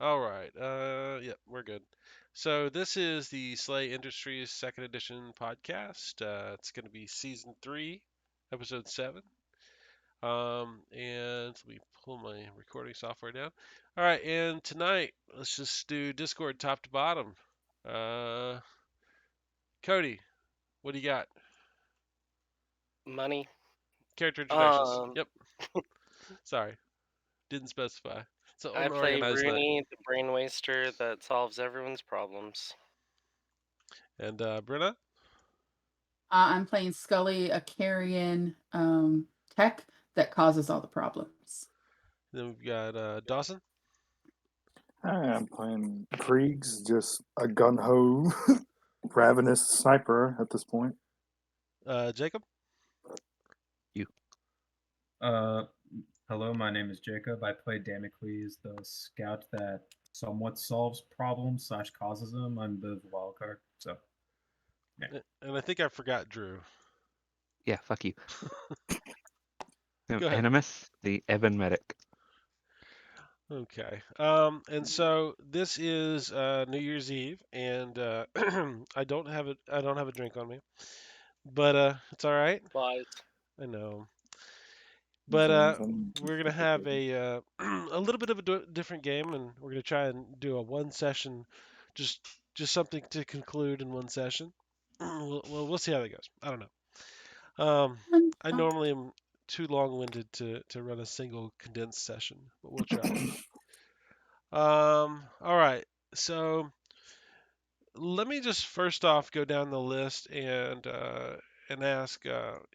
All right. Yeah, we're good. So this is the SLA Industries second edition podcast. It's going to be season 3, episode 7. And let me pull my recording software down. All right, and tonight let's just do Discord top to bottom. Uh, Cody, what do you got? Money. Character introductions. Um, Yep. Sorry, didn't specify. It's an I play unorganized night. Rooney, the brain waster that solves everyone's problems. And Brenna, I'm playing Scully, a carrion tech that causes all the problems. then we've got Dawson, Hi, I'm playing Kriegs, just a gun ho, ravenous sniper at this point. Jacob. You. Hello, my name is Jacob. I play Damocles, the scout that somewhat solves problems / causes them. I'm the wild card, so yeah. And I think I forgot Drew. Yeah, fuck you. Go ahead. Animus, the Evan medic. Okay. And so this is New Year's Eve, and I don't have a drink on me, but it's all right. Lies. I know. But James, we're gonna have a a little bit of a different game, and we're gonna try and do a one session, just something to conclude in one session. We'll see how that goes. I don't know. I normally am too long-winded to run a single condensed session, but we'll try. All right. So let me just first off go down the list and ask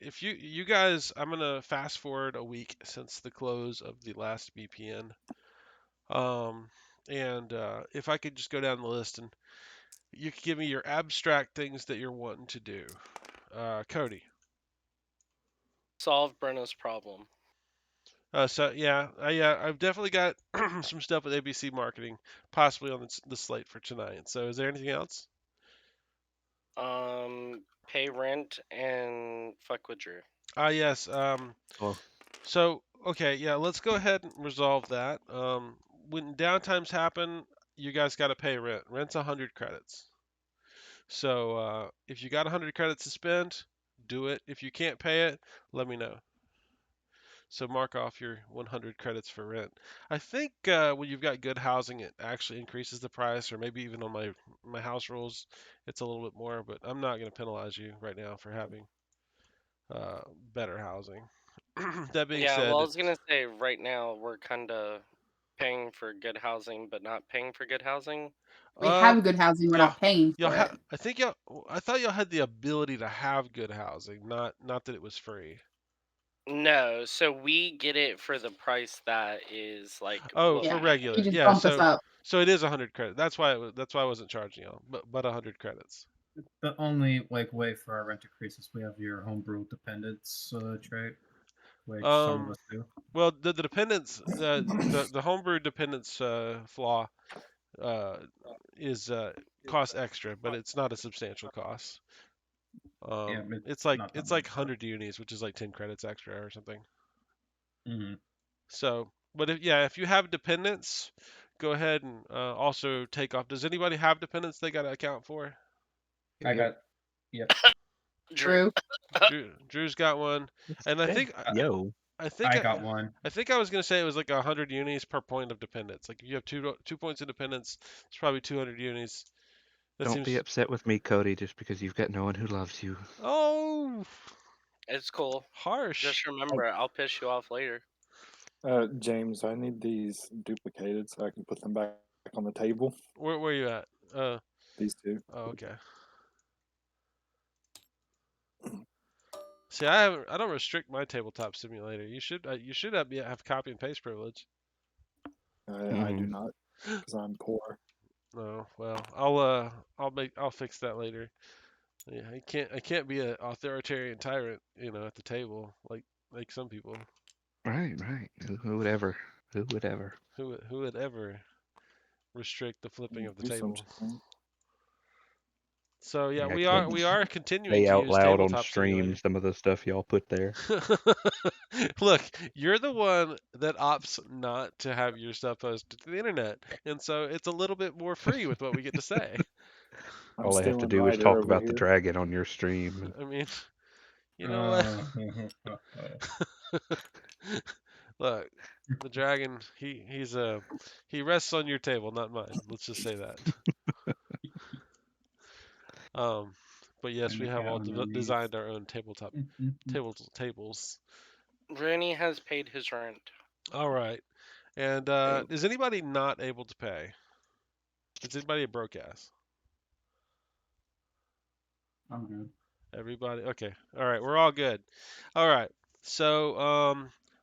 if you guys. I'm gonna fast forward a week since the close of the last BPN. Um, and if I could just go down the list and you could give me your abstract things that you're wanting to do. Cody. Solve Brenna's problem. So yeah, I've definitely got some stuff with ABC marketing, possibly on the slate for tonight. So is there anything else? Pay rent and fuck with Drew. Yes. Oh, So okay, yeah, let's go ahead and resolve that. When downtimes happen, you guys got to pay rent. Rent's 100 credits. So if you got 100 credits to spend, do it. If you can't pay it, let me know. So mark off your 100 credits for rent. I think when you've got good housing, it actually increases the price, or maybe even on my house rules, it's a little bit more. But I'm not going to penalize you right now for having uh, better housing. That being Yeah, well, I said, was gonna say right now we're kind of paying for good housing, but not paying for good housing. We have good housing. We're y'all, not paying y'all for it. I think y'all, I thought y'all had the ability to have good housing, not that it was free. No, so we get it for the price that is like Oh, what for we Yeah, pay. you regular, just yeah. bump us up. So it is 100 credits. That's why I wasn't charging y'all, but 100 credits. The only way for our rent increase is we have your homebrew dependence trait, which some of Um, us do. well, the dependence, the homebrew dependence flaw uh, is cost extra, but it's not a substantial cost. Yeah, It's it's not that it's like much. 100 unis, which is like 10 credits extra or something. Mm-hmm. So, but if you have dependents, go ahead and also take off. Does anybody have dependents they got to account for? I yep. got. Yep. Drew. True. Drew's got one, and I think Yo. I think I got one. I think I was gonna say it was like 100 unis per point of dependence. Like if you have two points of dependence, it's probably 200 unis. That Don't be seems. upset with me, Cody, just because you've got no one who loves you. Oh, It's cool. harsh. Just remember, I'll piss you off later. James, I need these duplicated so I can put them back on the table. Where you at? These two. Oh, okay. See, I don't restrict my tabletop simulator. You should have copy and paste privilege. I do not, because I'm poor. No, well, I'll fix that later. Yeah, I can't be an authoritarian tyrant, at the table like some people. Right, right. Who would ever? Who would ever? Who would ever restrict the flipping of the Do some tables? change. So yeah, Yeah, I we can't are continuing say to out use loud on Tabletop stream Simulator. some of the stuff y'all put there. Look, you're the one that opts not to have your stuff posted to the internet, and so it's a little bit more free with what we get to say. I'm All I have to stealing do is Ryder talk over about the here. dragon on your stream. I mean, you know what? Look, the dragon, he rests on your table, not mine. Let's just say that. Um, but yes, And we the have cat all underneath. designed our own tabletop tables. Rooney has paid his rent. All right. And And is anybody not able to pay? Is anybody a broke ass? I'm good. Everybody? Okay. All right. We're all good. All right. So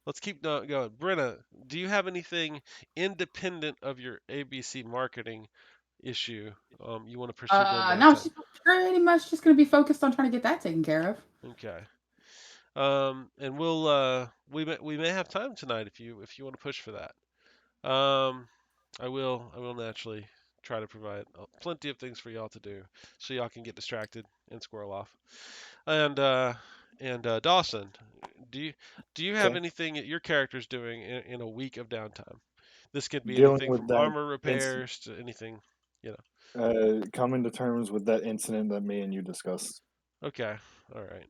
let's keep going. Brenna, do you have anything independent of your ABC marketing issue you want to pursue during No, downtime? she's pretty much just gonna be focused on trying to get that taken care of. Okay. And we may have time tonight if you want to push for that. I will naturally try to provide plenty of things for y'all to do so y'all can get distracted and squirrel off. And Dawson, do you have Okay. anything that your character's doing in a week of downtime? This could be Dealing anything with from that armor incident, repairs to anything, you coming to terms with that incident that me and you discussed. know. Okay, all right.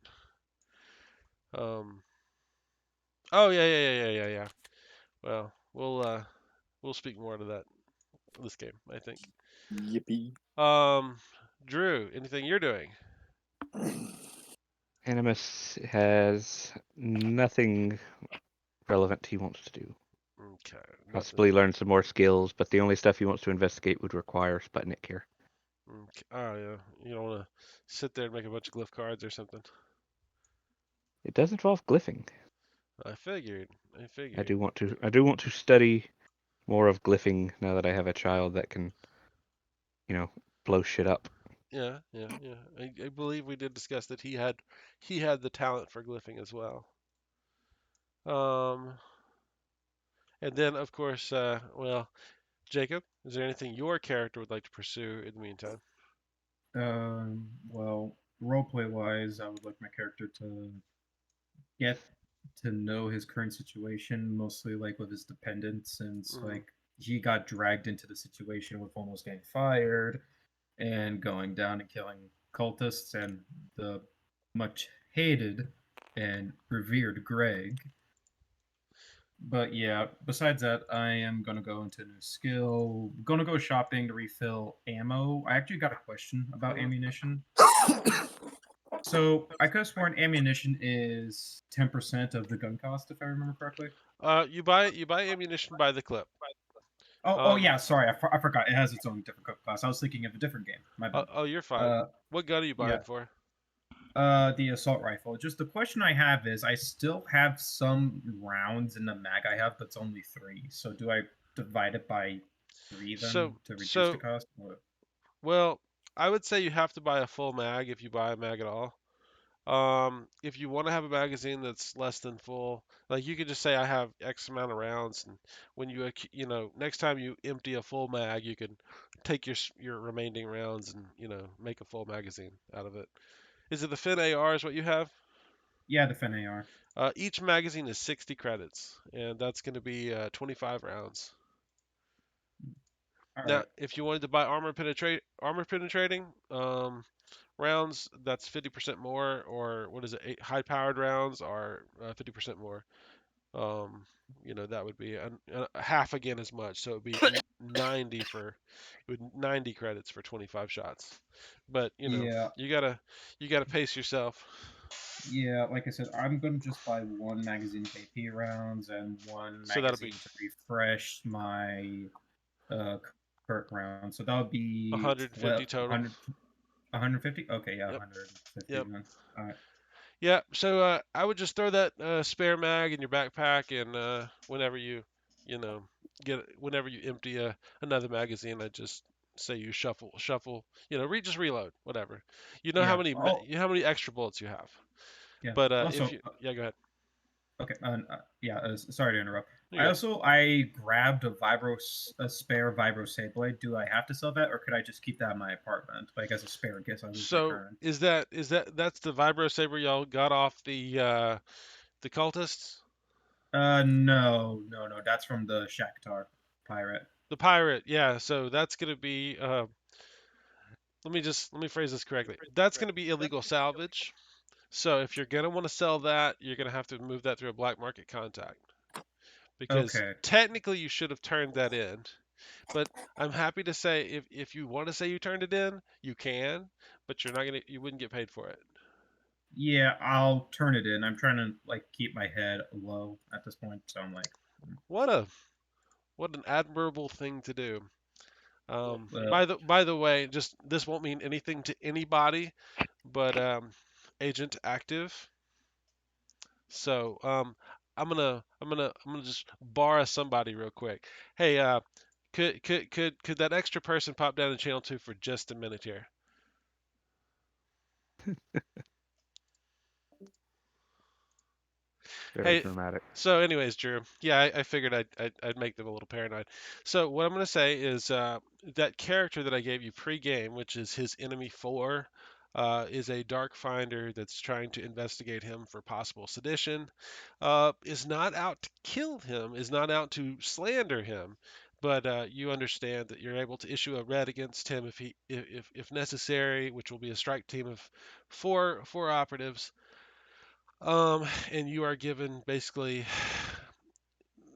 Oh yeah. Well, we'll speak more to that this game, I think. Yippee. Um, Drew, anything you're doing? Animus has nothing relevant he wants to do. Okay, Possibly nothing. learn some more skills, but the only stuff he wants to investigate would require Sputnik here. Okay. Oh yeah, you don't want to sit there and make a bunch of glyph cards or something. It does involve glyphing. I figured. I do want to study more of glyphing now that I have a child that can, blow shit up. Yeah. I believe we did discuss that he had the talent for glyphing as well. Um, and then of course, well, Jacob, is there anything your character would like to pursue in the meantime? Well, roleplay wise, I would like my character to get to know his current situation, mostly like with his dependents, since Mm-hmm. like he got dragged into the situation with almost getting fired and going down and killing cultists and the much hated and revered Greg. But yeah, besides that, I am gonna go into a new skill. Gonna go shopping to refill ammo. I actually got a question about Mm-hmm. ammunition. So I could have sworn ammunition is 10% of the gun cost, if I remember correctly. You buy ammunition by the clip. Oh Um, yeah, sorry, I forgot. It has its own different class. I was thinking of a different game. My bad. oh, you're fine. Uh, What gun are you yeah. buying for? The assault rifle. Just the question I have is, I still have some rounds in the mag I have, but it's only 3. So do I divide it by 3 then to reduce the So cost? Or... well, I would say you have to buy a full mag if you buy a mag at all. If you want to have a magazine that's less than full, like you could just say I have X amount of rounds, and when next time you empty a full mag, you can take your remaining rounds and make a full magazine out of it. Is it the Fin AR is what you have? Yeah, the Fin AR. Each magazine is 60 credits, and that's going to be 25 rounds. All Now, right. if you wanted to buy armor penetrating rounds, that's 50% more, or what is it? High powered rounds are 50% more. That would be a half again as much, so it'd be 90 credits for 25 shots. But Yeah, you gotta pace yourself. yeah. Like I said, I'm gonna just buy 1 magazine of AP rounds and 1 So that'll be magazine to refresh my uh current round. So that would be 150 total. 150. Okay, yeah, Yep. 150 Yep. then. All right. Yeah, so I would just throw that spare mag in your backpack, and whenever you know, whenever you empty another magazine, I just say you shuffle, just reload, whatever. You know how Yeah. many Oh, how many extra bullets you have. yeah. But if Also, you, yeah, go ahead. okay. Yeah. Sorry to interrupt. I also grabbed a spare vibro safe blade. Do I have to sell that, or could I just keep that in my apartment? Like as a spare in case I lose my So current. that's the vibro saber y'all got off the cultists? No. That's from the Shakhtar pirate. The pirate, yeah. So that's gonna be let me phrase this correctly. That's gonna be illegal salvage. So if you're gonna want to sell that, you're gonna have to move that through a black market contact because Okay. technically you should have turned that in. But I'm happy to say if you want to say you turned it in, you can, but you wouldn't get paid for it. Yeah, I'll turn it in. I'm trying to like keep my head low at this point, so I'm like, What a what an admirable thing to do. well, By the way, just this won't mean anything to anybody, but Agent Active. So I'm gonna just borrow somebody real quick. Hey, could that extra person pop down to channel 2 for just a minute here? Very Hey, dramatic. so anyways, Drew, yeah, I figured I'd make them a little paranoid. So what I'm gonna say is that character that I gave you pre-game, which is his enemy 4, is a dark finder that's trying to investigate him for possible sedition. Is not out to kill him, is not out to slander him, but you understand that you're able to issue a red against him if necessary, which will be a strike team of four operatives. And you are given basically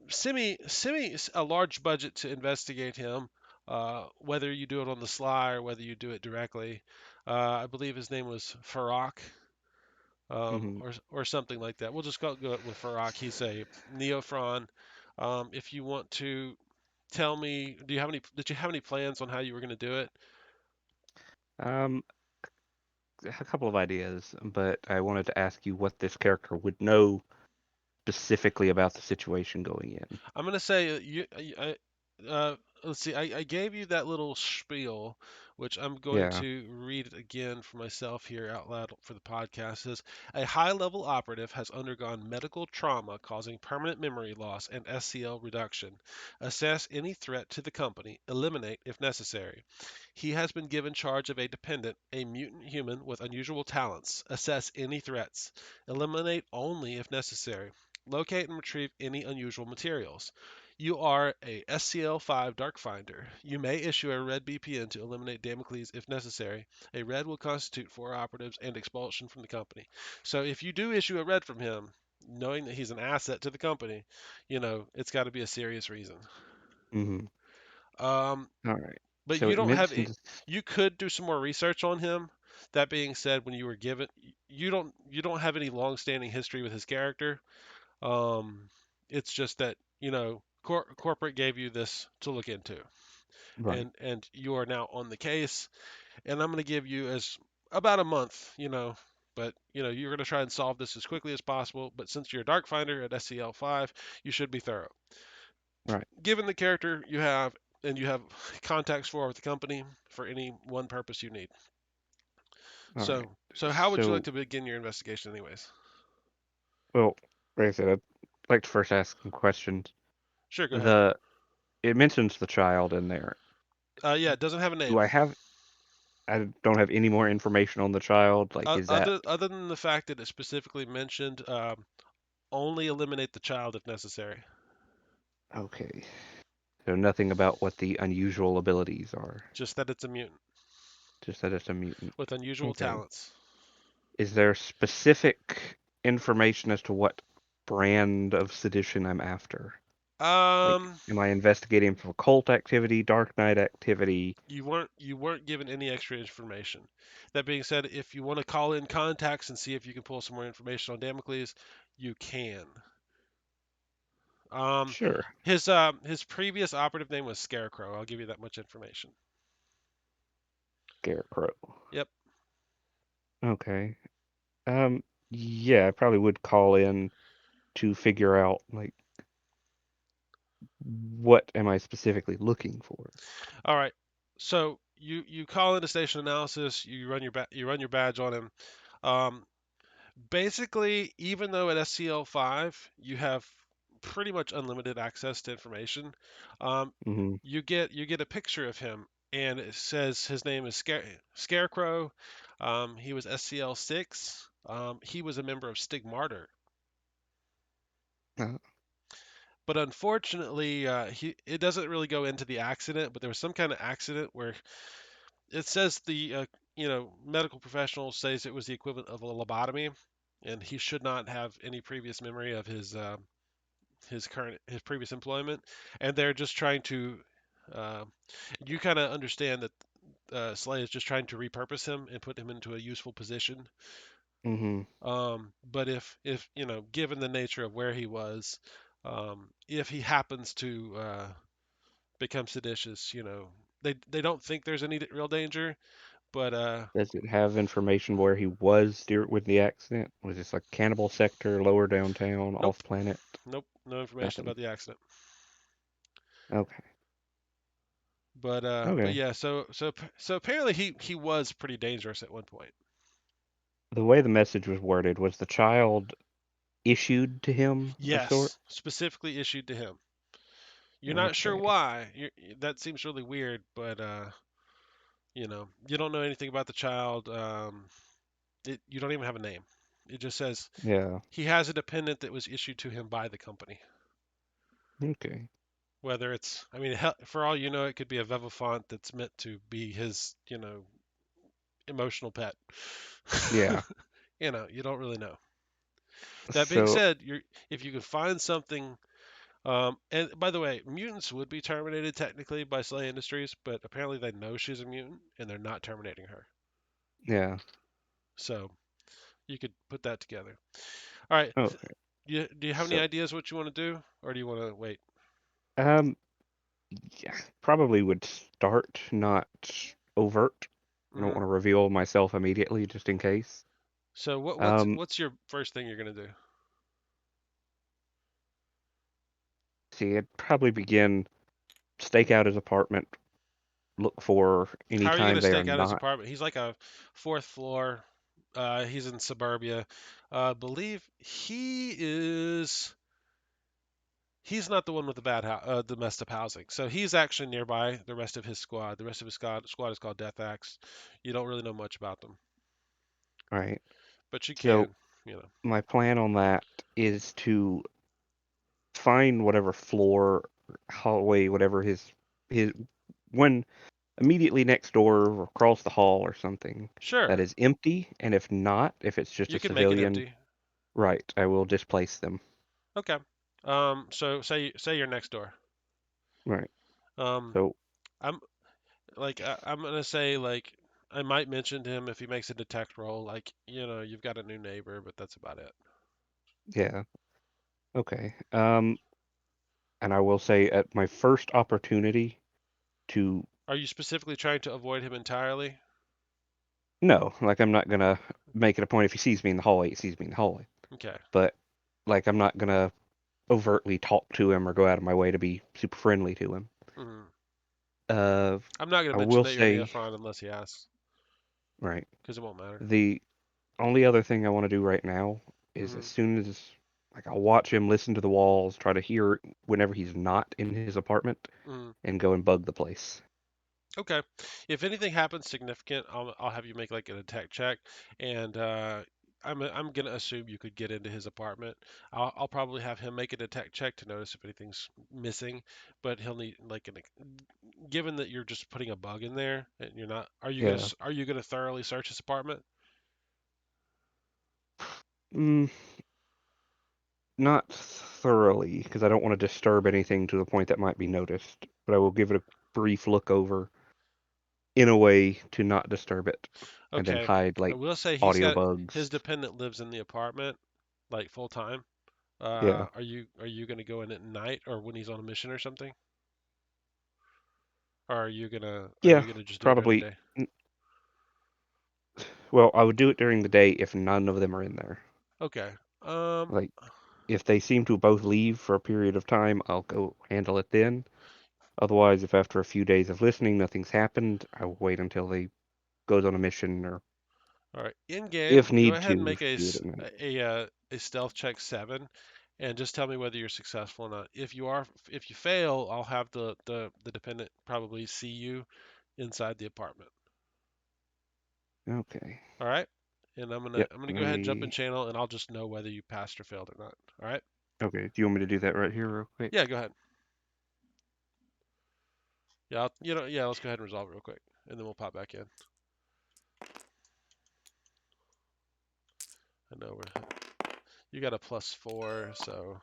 semi a large budget to investigate him, whether you do it on the sly or whether you do it directly. I believe his name was Farak, Hmm. or something like that. We'll just go with Farak. He's a Neophron. If you want to tell me, did you have any plans on how you were going to do it? Um, a couple of ideas, but I wanted to ask you what this character would know specifically about the situation going in. I'm gonna say let's see. I gave you that little spiel, which I'm going Yeah. to read it again for myself here out loud for the podcast. It says a high-level operative has undergone medical trauma causing permanent memory loss and SCL reduction. Assess any threat to the company. Eliminate if necessary. He has been given charge of a dependent, a mutant human with unusual talents. Assess any threats. Eliminate only if necessary. Locate and retrieve any unusual materials. You are a SCL-5 Darkfinder. You may issue a red BPN to eliminate Damocles if necessary. A red will constitute 4 operatives and expulsion from the company. So if you do issue a red from him, knowing that he's an asset to the company, it's got to be a serious reason. Hmm. Um, All right. but So you it don't have mentions. you could do some more research on him. That being said, when you were given, you don't have any long-standing history with his character. Um, it's just that, corporate gave you this to look into, Right. and you are now on the case, and I'm going to give you as about a month, but you're going to try and solve this as quickly as possible. But since you're a dark finder at SCL5, you should be thorough. Right. Given the character you have, and you have contacts for with the company for any one purpose you need. All right. So how would you like So, to begin your investigation, anyways? well, like I said, I'd like to first ask some questions. Sure, go ahead. The It mentions the child in there. Yeah, it doesn't have a Do name. I have? I don't have any more information on the child. Like, is that Other than the fact that it specifically mentioned only eliminate the child if necessary. okay? So nothing about what the unusual abilities are. Just that it's a mutant Just that it's a mutant. with unusual Okay. talents. Is there specific information as to what brand of sedition I'm after? Like, Um, am I investigating for cult activity, dark knight activity? you weren't given any extra information. That being said, if you want to call in contacts and see if you can pull some more information on Damocles, you can. Um, Sure. his previous operative name was Scarecrow. I'll give you that much information. Scarecrow. Yep. Okay. Yeah, I probably would call in to figure out like what am I specifically looking for. All right. So you call into station analysis. You run your badge on him. Um, Basically, even though at SCL5 you have pretty much unlimited access to information. Um, Hmm. you get a picture of him, and it says his name is Scarecrow. He was SCL6. He was a member of Stigmartyr. Uh, But unfortunately, it doesn't really go into the accident, but there was some kind of accident where it says medical professional says it was the equivalent of a lobotomy, and he should not have any previous memory of his previous employment, and they're just trying to. Uh, you kind of understand that Slay is just trying to repurpose him and put him into a useful position. hmm But if given the nature of where he was, if he happens to become seditious, they don't think there's any real danger, but Does it have information where he was with the accident? Was this like cannibal sector, lower downtown, nope, off planet? nope, no information Nothing. about the accident. Okay. But Okay. yeah, so apparently he was pretty dangerous at one point. The way the message was worded, was the child issued to him of sort? Yes, specifically issued to him. You're not sure Okay. why. That seems really weird, but you don't know anything about the child. You don't even have a name. It just says Yeah. he has a dependent that was issued to him by the company. Okay. Whether it's, I mean, for all you know, it could be a Vevifont that's meant to be his, emotional pet. Yeah. You don't really know. That being So, said, if you can find something, and by the way, mutants would be terminated technically by SLA Industries, but apparently they know she's a mutant and they're not terminating her. yeah. So you could put that together. All right. Okay. Do you have any So, ideas what you want to do, or do you want to wait? um, yeah, probably would start not overt. I don't Hmm. want to reveal myself immediately, just in case. So what's Um, what's your first thing you're gonna do? See, I'd probably begin stake out his apartment, look for any How are you time gonna they are stake out his not apartment? He's like a fourth floor. He's in suburbia. Believe he's not the one with the the messed up housing. So he's actually nearby the rest of his squad. The rest of his squad is called Deathaxe. You don't really know much about them, right. but you So can. my plan on that is to find whatever floor, hallway, whatever his one immediately next door or across the hall or something that Sure, is empty, and if not, if it's just you a can make it civilian, empty. right, I will displace them. Okay. So say you're next door. Right. Um, So I'm I'm gonna say like I might mention to him if he makes a detect roll, like you've got a new neighbor, but that's about it. yeah. Okay. And I will say at my first opportunity to Are you specifically trying to avoid him entirely? no, like I'm not gonna make it a point if he sees me in the hallway, he sees me in the hallway. Okay. But like I'm not gonna overtly talk to him or go out of my way to be super friendly to him. Hmm. Uh, I'm not gonna I mention will that you're say, Neophron unless he asks, right, because it won't matter. the only other thing I want to do right now is as Hmm. soon as like I'll watch him listen to the walls, try to hear whenever he's not in his apartment, Hmm. and go and bug the place. Okay. If anything happens significant, I'll have you make like a detect check, and I'm gonna assume you could get into his apartment. I'll probably have him make a detect check to notice if anything's missing, but he'll need like given that you're just putting a bug in there and you're not, Yeah. are you gonna thoroughly search his apartment? Mm, not thoroughly, because I don't want to disturb anything to the point that might be noticed, but I will give it a brief look over in a way to not disturb it, and then Okay. hide I like will say audio his bugs. dependent lives in the apartment like full time. Yeah. Are you gonna go in at night or when he's on a mission or something? Or are Yeah, you gonna just do it during the probably. day? Well, I would do it during the day if none of them are in there. Okay. Like, if they seem to both leave for a period of time, I'll go handle it then. Otherwise, if after a few days of listening nothing's happened, I will wait until they goes on a mission, or All right. In game, if go need ahead and to, make do it at night. a stealth check 7, and just tell me whether you're successful or not. If you fail, I'll have the dependent probably see you inside the apartment. Okay. All right? And I'm gonna Yep. I'm gonna go Let ahead and jump in me. channel, and I'll just know whether you passed or failed or not. All right? Okay. Do you want me to do that right here, real quick? Yeah, go ahead. Yeah, yeah. Let's go ahead and resolve it real quick, and then we'll pop back in. I know you got a +4, so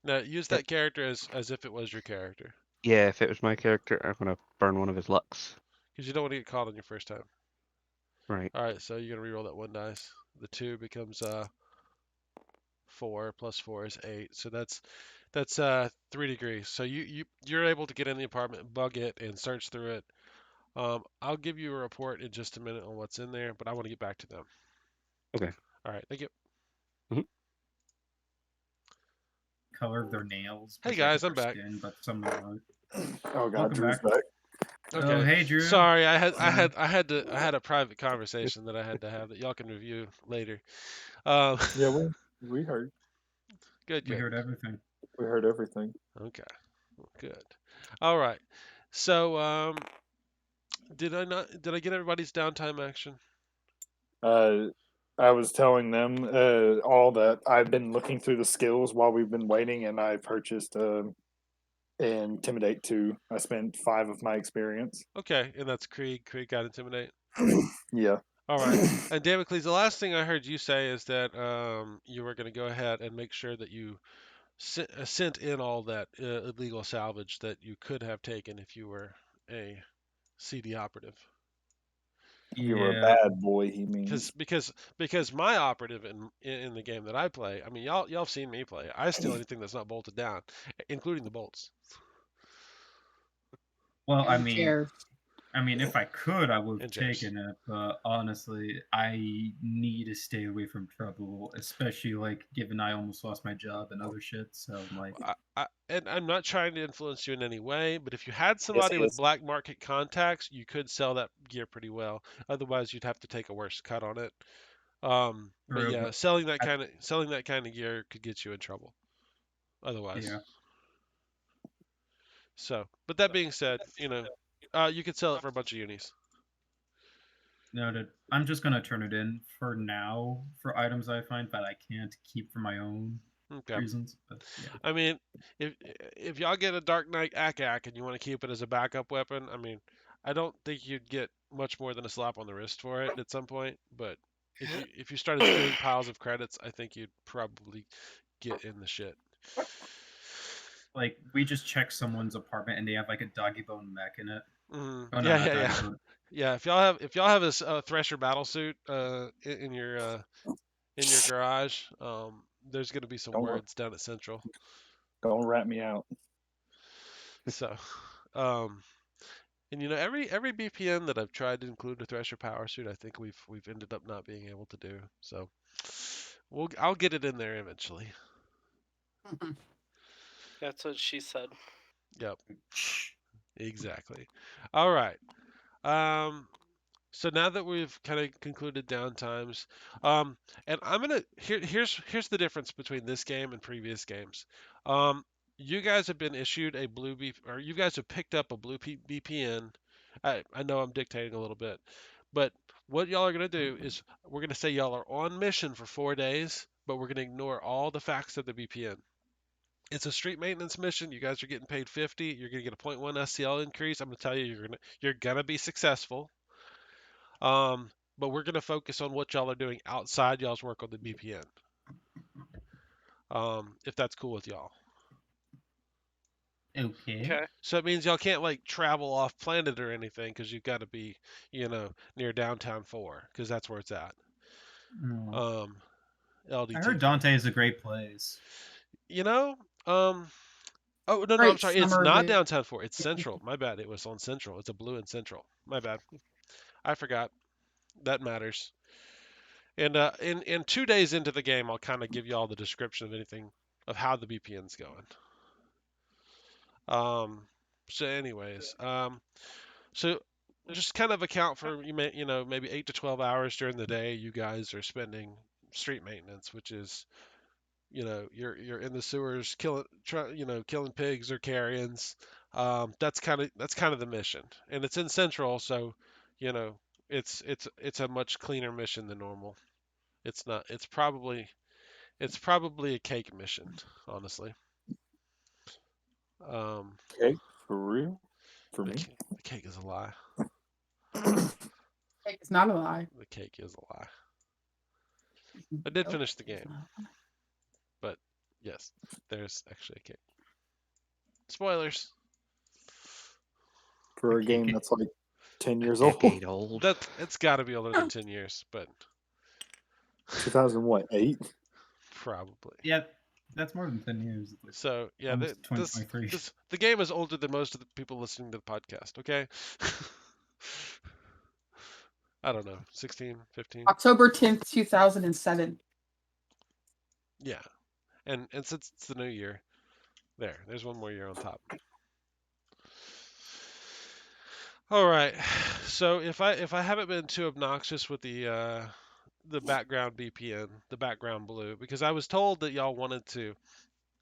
now use Yep. that character as if it was your character, Yeah. If it was my character, I'm gonna burn one of his lucks. because you don't want to get caught on your first time. Right. All right, so you're gonna reroll that one dice. The 2 becomes 4 plus 4 is 8, so that's 3 degrees. So you're able to get in the apartment, bug it, and search through it. I'll give you a report in just a minute on what's in there, but I want to get back to them. Okay. All right, thank you. Color of their nails, Hey protected guys, I'm their back. skin, but some are. Oh God, Welcome Drew's back. back. Okay. Oh, hey, Drew. Sorry, I Sorry. had a private conversation that I had to have that y'all can review later. Yeah, we heard Good, We good. heard everything. we heard everything. Okay, good. All right. So, did I get everybody's downtime action? I was telling them all that I've been looking through the skills while we've been waiting, and I purchased Intimidate 2. I spent 5 of my experience. Okay, and that's Krieg. Krieg got intimidate. Yeah. All right. And Damocles, the last thing I heard you say is that you were going to go ahead and make sure that you sent in all that illegal salvage that you could have taken if you were a CD operative. You were a Yeah. bad boy, he means. Because my operative in the game that I play, I mean y'all have seen me play. I steal anything that's not bolted down, including the bolts Well, And chairs. if I could, I would have and chairs. taken it, but honestly, I need to stay away from trouble, especially like given I almost lost my job and other shit. So like, And I'm not trying to influence you in any way, but if you had Yes, somebody he with is. black market contacts, you could sell that gear pretty well. Otherwise, you'd have to take a worse cut on it. But true, yeah, but selling that kind of gear could get you in trouble. Otherwise, yeah, so. But that being said, you could sell it for a bunch of unis. noted. I'm just gonna turn it in for now for items I find that I can't keep for my own Okay. reasons. But yeah, I mean, if y'all get a Dark Knight Ak and you want to keep it as a backup weapon, I mean, I don't think you'd get much more than a slap on the wrist for it at some point. But if you started stealing piles of credits, I think you'd probably get in the shit. like we just checked someone's apartment and they have like a doggy bone mech in it. Oh no, Yeah, not yeah, doggy yeah, bone. yeah. If y'all have a Thresher battle suit in your garage, there's gonna be some Don't wor- words down at Central. don't rat me out. So, um, and every BPN that I've tried to include a Thresher power suit, I think we've ended up not being able to do. So, I'll get it in there eventually. That's what she said. Yep, exactly. All right. So now that we've kind of concluded downtimes, and here's the difference between this game and previous games. You guys have been issued a blue or you guys have picked up a blue BPN. I know I'm dictating a little bit, but what y'all are gonna do is we're gonna say y'all are on mission for 4 days, but we're gonna ignore all the facts of the BPN. It's a street maintenance mission. You guys are getting paid 50. You're gonna get a 0.1 SCL increase. I'm gonna tell you you're gonna be successful. But we're going to focus on what y'all are doing outside y'all's work on the BPN. If that's cool with y'all. Okay. Okay. So it means y'all can't like travel off planet or anything because you've got to be, near downtown 4 because that's where it's at. Oh. LDT. I heard Dante is a great place. Oh no, I'm Great sorry. It's summer not vacation. downtown 4. It's Central. My bad. It was on Central. It's a blue in Central. My bad. I forgot. That matters. And in 2 days into the game, I'll kind of give you all the description of anything of how the BPN's going. So anyways, so just kind of account for maybe 8 to 12 hours during the day you guys are spending street maintenance, which is you're in the sewers killing pigs or carrions. That's kind of the mission, and it's in Central, so you know it's a much cleaner mission than normal. It's not. It's probably a cake mission, honestly. Um, Okay, for real? For the me? the cake is a lie. It's not a lie. The cake is a lie. I did Nope, finish the it's game, not a lie. but yes, there's actually a cake. Spoilers. For a Okay, game okay. that's like 10 A years old. decade old. It's got to be older than 10 years, but 2008? probably. Yeah, that's more than 10 years. Like So yeah, almost this 2023. the game is older than most of the people listening to the podcast. Okay. I don't know, 16, 15. October 10th, 2007. Yeah, and since it's the new year, there's one more year on top. All right. So if I haven't been too obnoxious with the background VPN, the background blue, because I was told that y'all wanted to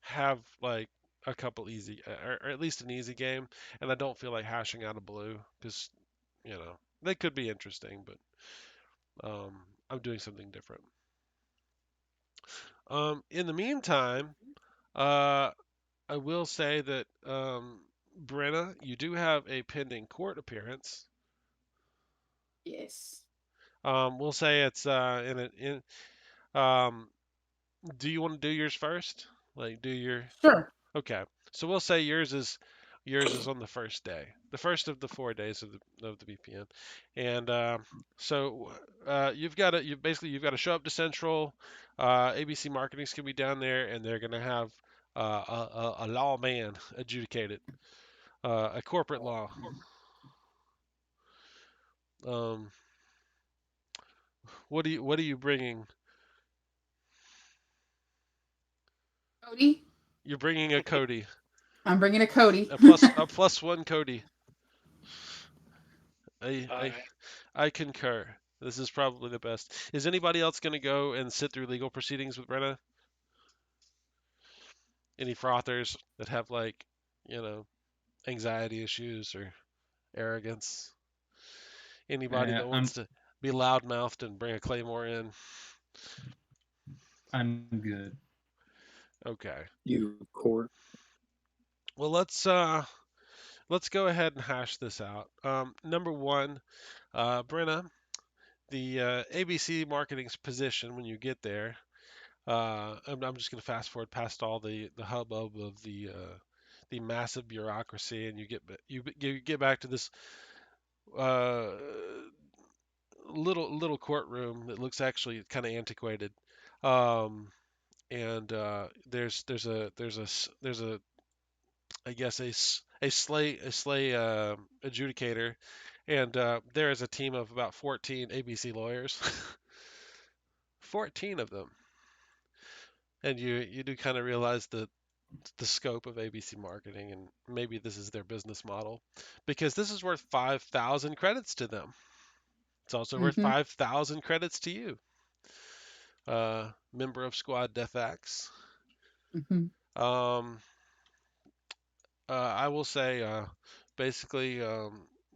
have like a couple easy, or at least an easy game, and I don't feel like hashing out a blue because they could be interesting, but I'm doing something different. In the meantime, uh, I will say that Brenna, you do have a pending court appearance. Yes. We'll say it's in. Um, do you want to do yours first? Like, do your Sure. Okay, so we'll say yours is on the first day, the first of the 4 days of the VPN, and so you've got to show up to Central. ABC Marketing's gonna be down there, and they're gonna have a lawman adjudicate it, a corporate law. Um, what are you bringing? Cody. You're bringing a Cody, I'm bringing a Cody. a plus 1 Cody. I Uh, I I concur. This is probably the best. Is anybody else going to go and sit through legal proceedings with Brenna? Any frothers that have you know, anxiety issues or arrogance? Anybody that I'm wants to be loudmouthed and bring a claymore in? I'm good. Okay. You court. Well, let's go ahead and hash this out. Number one, Brenna, the ABC marketing's position when you get there. I'm just going to fast forward past all the hubbub of the massive bureaucracy, and you get back to this uh, little courtroom that looks actually kind of antiquated, um, and there's a I guess a slay adjudicator, and there is a team of about 14 ABC lawyers, 14 of them, and you do kind of realize the scope of ABC marketing, and maybe this is their business model, because this is worth 5,000 credits to them. It's also worth hmm 5,000 credits to you, member of squad Deathaxe. hmm Um, I will say, basically,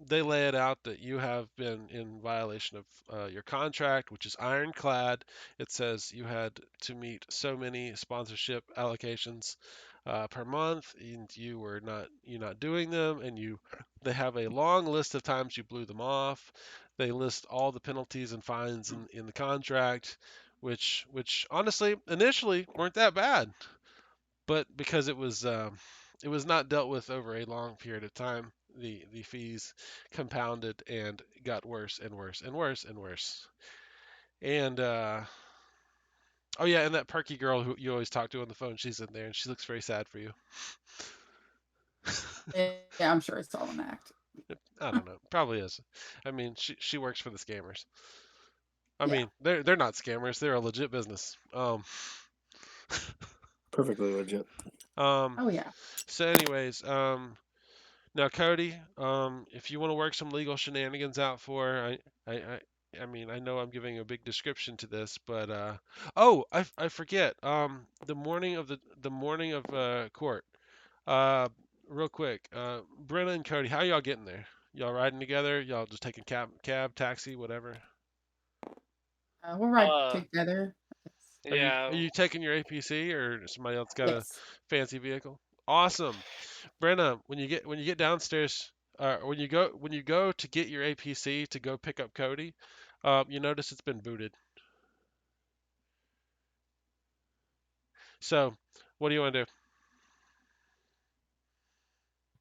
they lay it out that you have been in violation of your contract, which is ironclad. It says you had to meet so many sponsorship allocations per month, and you're not doing them, and they have a long list of times you blew them off. They list all the penalties and fines in the contract, which honestly initially weren't that bad, but because it was not dealt with over a long period of time, the fees compounded and got worse and worse and worse and worse. And oh yeah, and that perky girl who you always talk to on the phone, she's in there and she looks very sad for you. Yeah, I'm sure it's all an act. I don't know, probably is. I mean, she works for the scammers. I Yeah. mean, they're not scammers; they're a legit business. Perfectly legit. Um. Oh yeah. So, anyways, now Cody, if you want to work some legal shenanigans out for, I mean, I know I'm giving a big description to this, but oh, I forget. The morning of court. Uh, Real quick. Brenna and Cody, how y'all getting there? Y'all riding together? Y'all just taking cab, taxi, whatever? We'll ride Uh, together. yeah. Are you taking your APC or somebody else got a Yes. fancy vehicle? Awesome. Brenna, when you get downstairs, when you go to get your APC to go pick up Cody, you notice it's been booted. So, what do you want to do?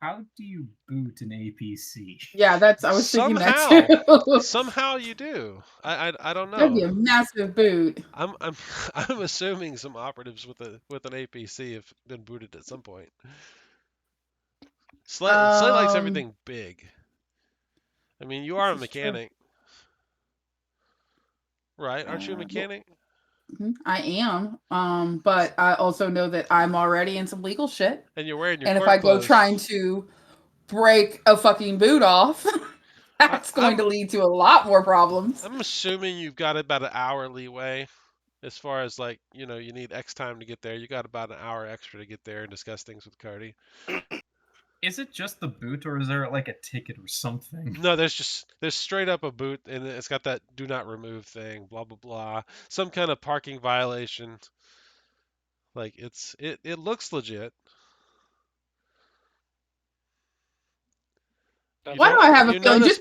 How do you boot an APC? Yeah, I was thinking that Somehow, too. somehow you do. I don't That'd be know. a massive boot. I'm I'm assuming some operatives with an APC have been booted at some point. Slay likes Um, everything big. I mean, you are this a is true. mechanic, right? Aren't you a Well, mechanic? I am. But I also know that I'm already in some legal shit. And you're wearing your And if court I go trying clothes. to break a fucking boot off, I, that's going I'm to lead to a lot more problems. I'm assuming you've got about an hour leeway as far as like, you need X time to get there. You got about an hour extra to get there and discuss things with Cody. Is it just the boot, or is there like a ticket or something? No, there's straight up a boot and it's got that do not remove thing, blah blah blah. Some kind of parking violation. Like it looks legit. You Why do Okay. don't I have a you feeling notice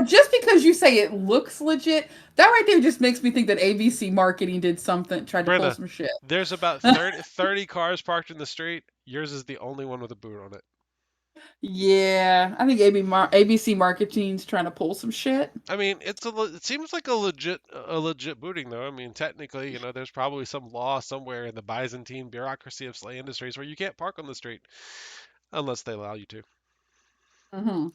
just because you say it looks legit, that right there just makes me think that ABC marketing did something, tried to pull Brenna, some shit. there's about 30 cars parked in the street. Yours is the only one with a boot on it. Yeah, I think ABC marketing's trying to pull some shit. I mean, it seems like a legit booting though. I mean, technically, there's probably some law somewhere in the Byzantine bureaucracy of SLA Industries where you can't park on the street unless they allow you to. Hmm.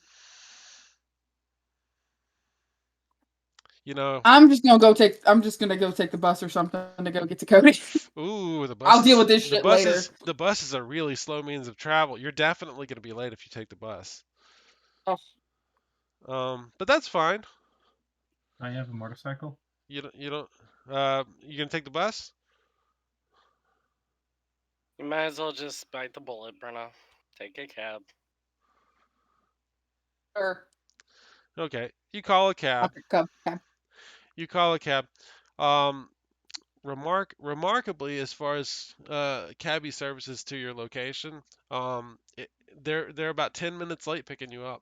You know, I'm just gonna go take the bus or something to go get to Cody. ooh, I'll deal with this shit later. the bus is a really slow means of travel. You're definitely going to be late if you take the bus. Oh, But that's fine. I have a motorcycle. You don't you going to take the bus? You might as well just bite the bullet, Brenna. Take a cab. sure. Okay. You call a cab. Okay, come. Okay. You call a cab. Um remarkably, as far as cabbie services to your location, they're about 10 minutes late picking you up.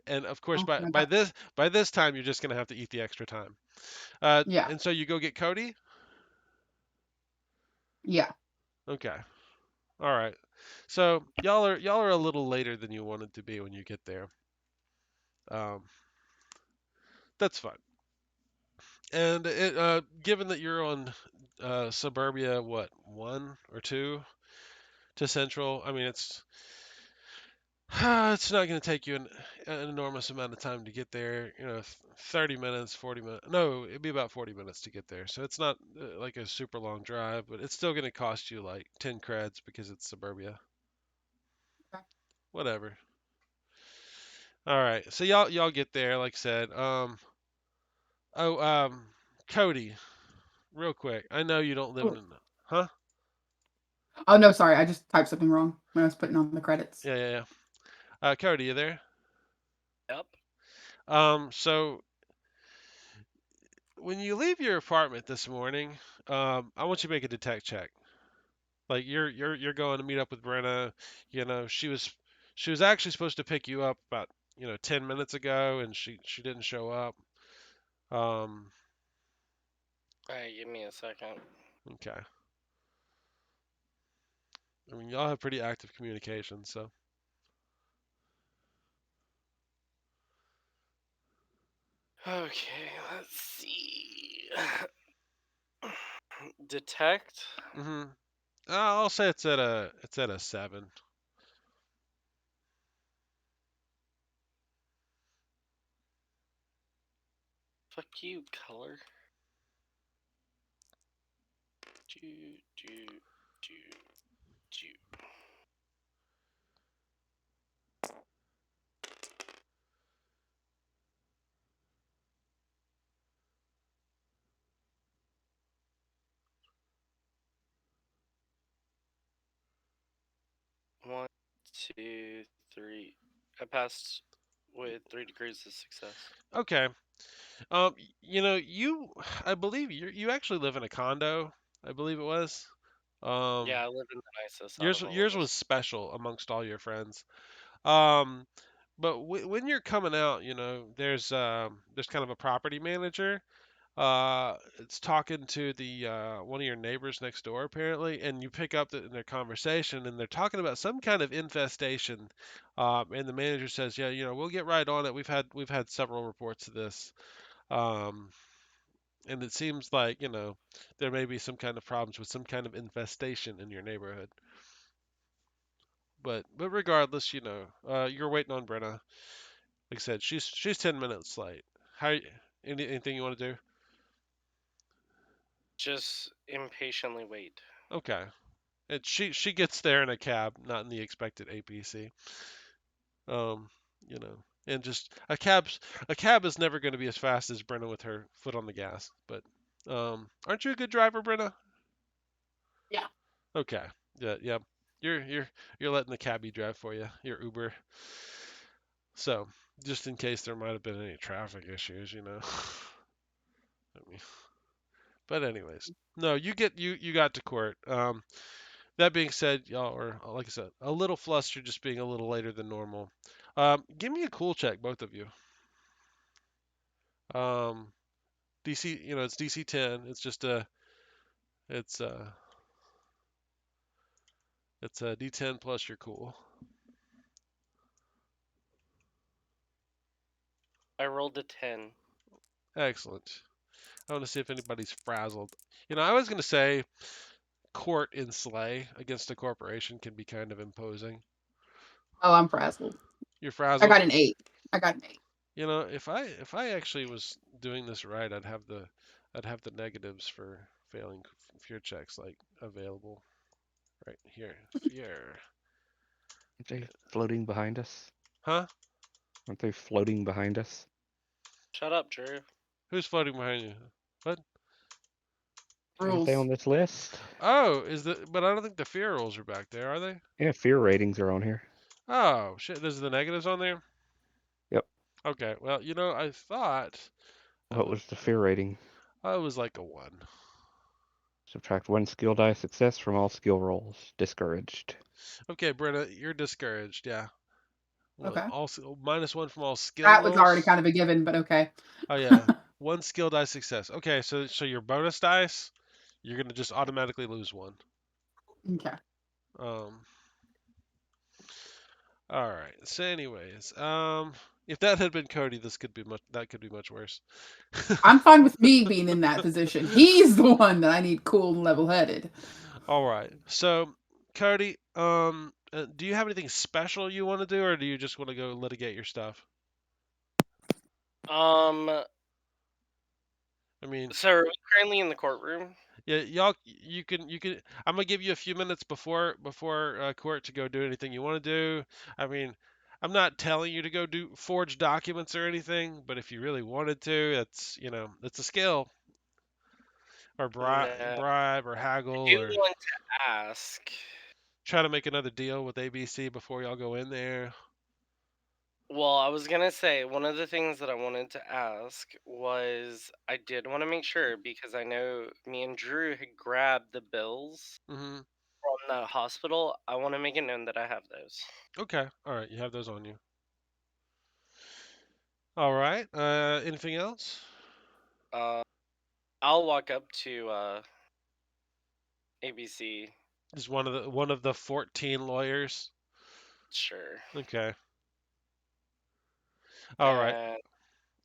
And of course, Oh, my God. by this time, you're just gonna have to eat the extra time. Yeah, And so you go get Cody. yeah. Okay, all right. So y'all are a little later than you wanted to be when you get there. Um, that's fine. And given that you're on Suburbia, what, 1 or 2 to Central? I mean, it's not going to take you an enormous amount of time to get there. 30 minutes, 40 minutes. No, it'd be about 40 minutes to get there. So it's not like a super long drive, but it's still going to cost you like 10 creds because it's suburbia. Okay. Whatever. All right. So y'all get there, like I said. Oh, Cody, real quick. I know you don't live Oh, in, huh? oh, no, sorry. I just typed something wrong when I was putting on the credits. Yeah, yeah, yeah. Cody, you there? Yep. So when you leave your apartment this morning, I want you to make a detect check. Like you're going to meet up with Brenna. She was actually supposed to pick you up about 10 minutes ago, and she didn't show up. Um, Alright, give me a second. okay. I mean, y'all have pretty active communication, so Okay, let's see. Detect. hmm I'll say it's at a 7. Fuck you, color. Do, do, do, do. 1, 2, 3. I passed with 3 degrees of success. Okay. I believe you actually live in a condo. I believe it was. Yeah, I live in the nicest out Yours of all of yours us. was special amongst all your friends. Um, but when you're coming out, there's kind of a property manager. It's talking to the one of your neighbors next door apparently, and you pick up in their conversation, and they're talking about some kind of infestation. And the manager says, "Yeah, we'll get right on it. We've had several reports of this." Um, and it seems like there may be some kind of problems with some kind of infestation in your neighborhood. But regardless, you're waiting on Brenna. Like I said, she's 10 minutes late. Anything you want to do? Just impatiently wait. Okay. And she gets there in a cab, not in the expected APC. Um, and just a cab is never going to be as fast as Brenna with her foot on the gas. But aren't you a good driver, Brenna? Yeah. Okay. Yeah, yeah. You're letting the cabbie drive for you. Your Uber. So, just in case there might have been any traffic issues. I mean, but anyways, no, you got to court. That being said, y'all are, like I said, a little flustered, just being a little later than normal. Give me a cool check, both of you. Um, DC, it's DC 10. It's a it's a D10 plus your cool. I rolled a 10. Excellent. I want to see if anybody's frazzled. I was gonna say court in Slay against a corporation can be kind of imposing. Oh, I'm frazzled. You're I frazzled. got an 8. I got an 8. If I actually was doing this right, I'd have the negatives for failing fear checks like available right here. Fear. Aren't they floating behind us? Huh? Aren't they floating behind us? Shut up, Drew. Who's floating behind you? What? Aren't they Rules. on this list? Oh, but I don't think the fear rolls are back there, are they? Yeah, fear ratings are on here. Oh, shit, there's the negatives on there? Yep. Okay, well, I thought What was the fear rating? I was like a 1. Subtract 1 skill die success from all skill rolls. Discouraged. Okay, Brenna, you're discouraged, yeah. Okay. Also, -1 from all skill That was already rolls. kind of a given, but okay. Oh yeah, 1 skill die success. Okay, so your bonus dice, you're gonna just automatically lose 1. Okay. Um. All right. So, anyways, if that had been Cody, that could be much worse. I'm fine with me being in that position. He's the one that I need cool and level-headed. All right. So, Cody, do you have anything special you want to do, or do you just want to go litigate your stuff? Um, I mean, so are we currently in the courtroom? yeah, y'all, you can. I'm gonna give you a few minutes before court to go do anything you want to do. I mean, I'm not telling you to go do forge documents or anything, but if you really wanted to, it's a skill, or No. bribe or I haggle do or want to ask. try to make another deal with ABC before y'all go in there. Well, I was gonna say one of the things that I wanted to ask was I did want to make sure because I know me and Drew had grabbed the bills Hmm. from the hospital. I want to make it known that I have those. Okay. All right. You have those on you. All right. Anything else? Uh, I'll walk up to ABC. Is one of the 14 lawyers? Sure. Okay. All right.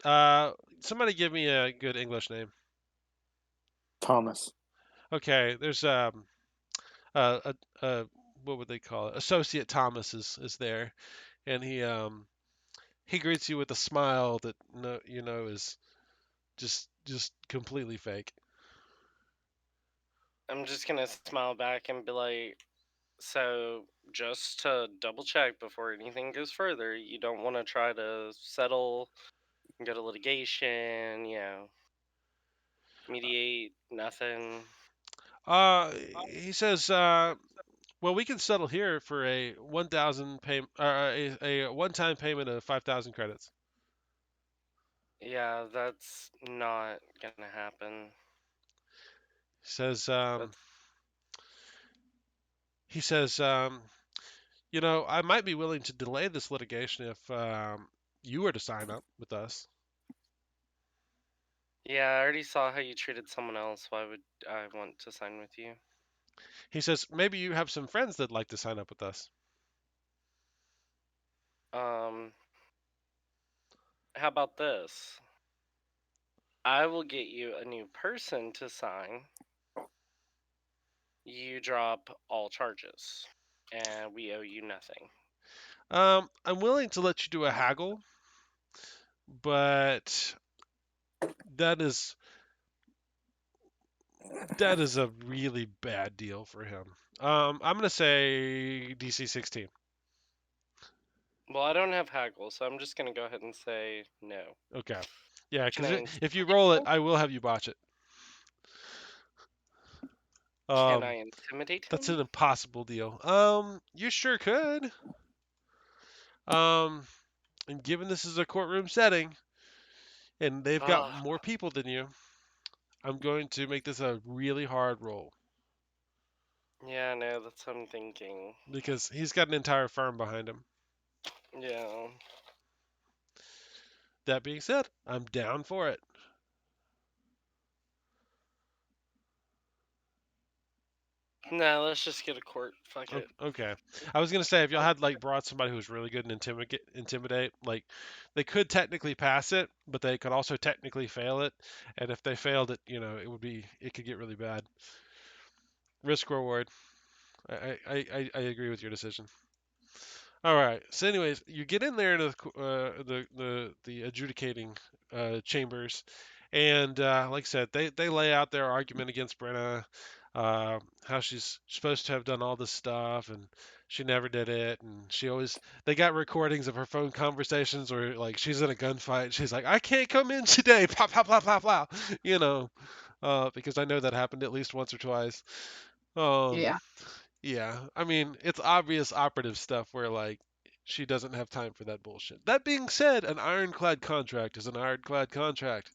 And Somebody give me a good English name. Thomas. Okay. There's a what would they call it? Associate Thomas is there, and he greets you with a smile that is just completely fake. I'm just gonna smile back and be like, so just to double check before anything goes further, you don't want to try to settle, go to litigation, mediate, nothing. Uh, he says, Well, we can settle here for a 1,000 pay, a one-time payment of 5,000 credits. Yeah, that's not gonna happen. He says, That's he says, I might be willing to delay this litigation if you were to sign up with us. yeah. I already saw how you treated someone else. Why would I want to sign with you? He says, maybe you have some friends that'd like to sign up with us. How about this? I will get you a new person to sign. You drop all charges, and we owe you nothing. I'm willing to let you do a haggle, but that is that is a really bad deal for him. I'm gonna say DC 16. Well, I don't have haggle, so I'm just gonna go ahead and say no. Okay. Yeah, Can because I if you intimidate roll it, him? I will have you botch it. Can Um, I intimidate that's him? an impossible deal. You sure could. Um, and given this is a courtroom setting and they've got Ah, more people than you, I'm going to make this a really hard roll yeah, no, that's what I'm thinking. because he's got an entire firm behind him. Yeah. That being said, I'm down for it. Nah, let's just get a court. Fuck it. Okay. I was gonna say if y'all had like brought somebody who's really good in intimidate, like they could technically pass it, but they could also technically fail it. And if they failed it, it could get really bad. Risk reward. I agree with your decision. All right. So, anyways, you get in there into the adjudicating chambers, and like I said, they lay out their argument against Brenna, how she's supposed to have done all this stuff, and she never did it, and they got recordings of her phone conversations where like she's in a gunfight, she's like, I can't come in today, pop, pop, pop, pop, pop, you know, because I know that happened at least once or twice. Um, Yeah. yeah, I mean, it's obvious operative stuff where like she doesn't have time for that bullshit. That being said, an ironclad contract is an ironclad contract.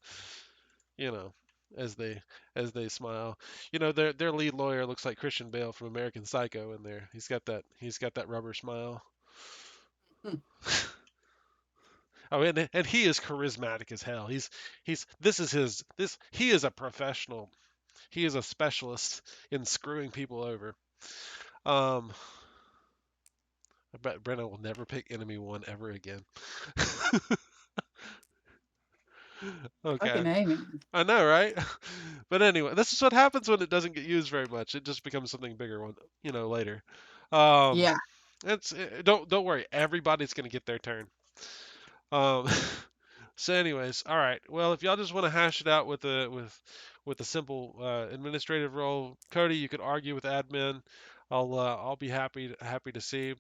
You know, as they smile. Their lead lawyer looks like Christian Bale from American Psycho in there. He's got that rubber smile. Hmm. Oh, and he is charismatic as hell. He is a professional. He is a specialist in screwing people over. Um, I bet Brenna will never pick enemy one ever again. Okay. Fucking amen. I know, right? But anyway, this is what happens when it doesn't get used very much. It just becomes something bigger later. Um, Yeah. don't worry. Everybody's gonna get their turn. Um, so anyways, all right. Well, if y'all just want to hash it out with a simple administrative role, Cody, you could argue with admin. I'll be happy to see.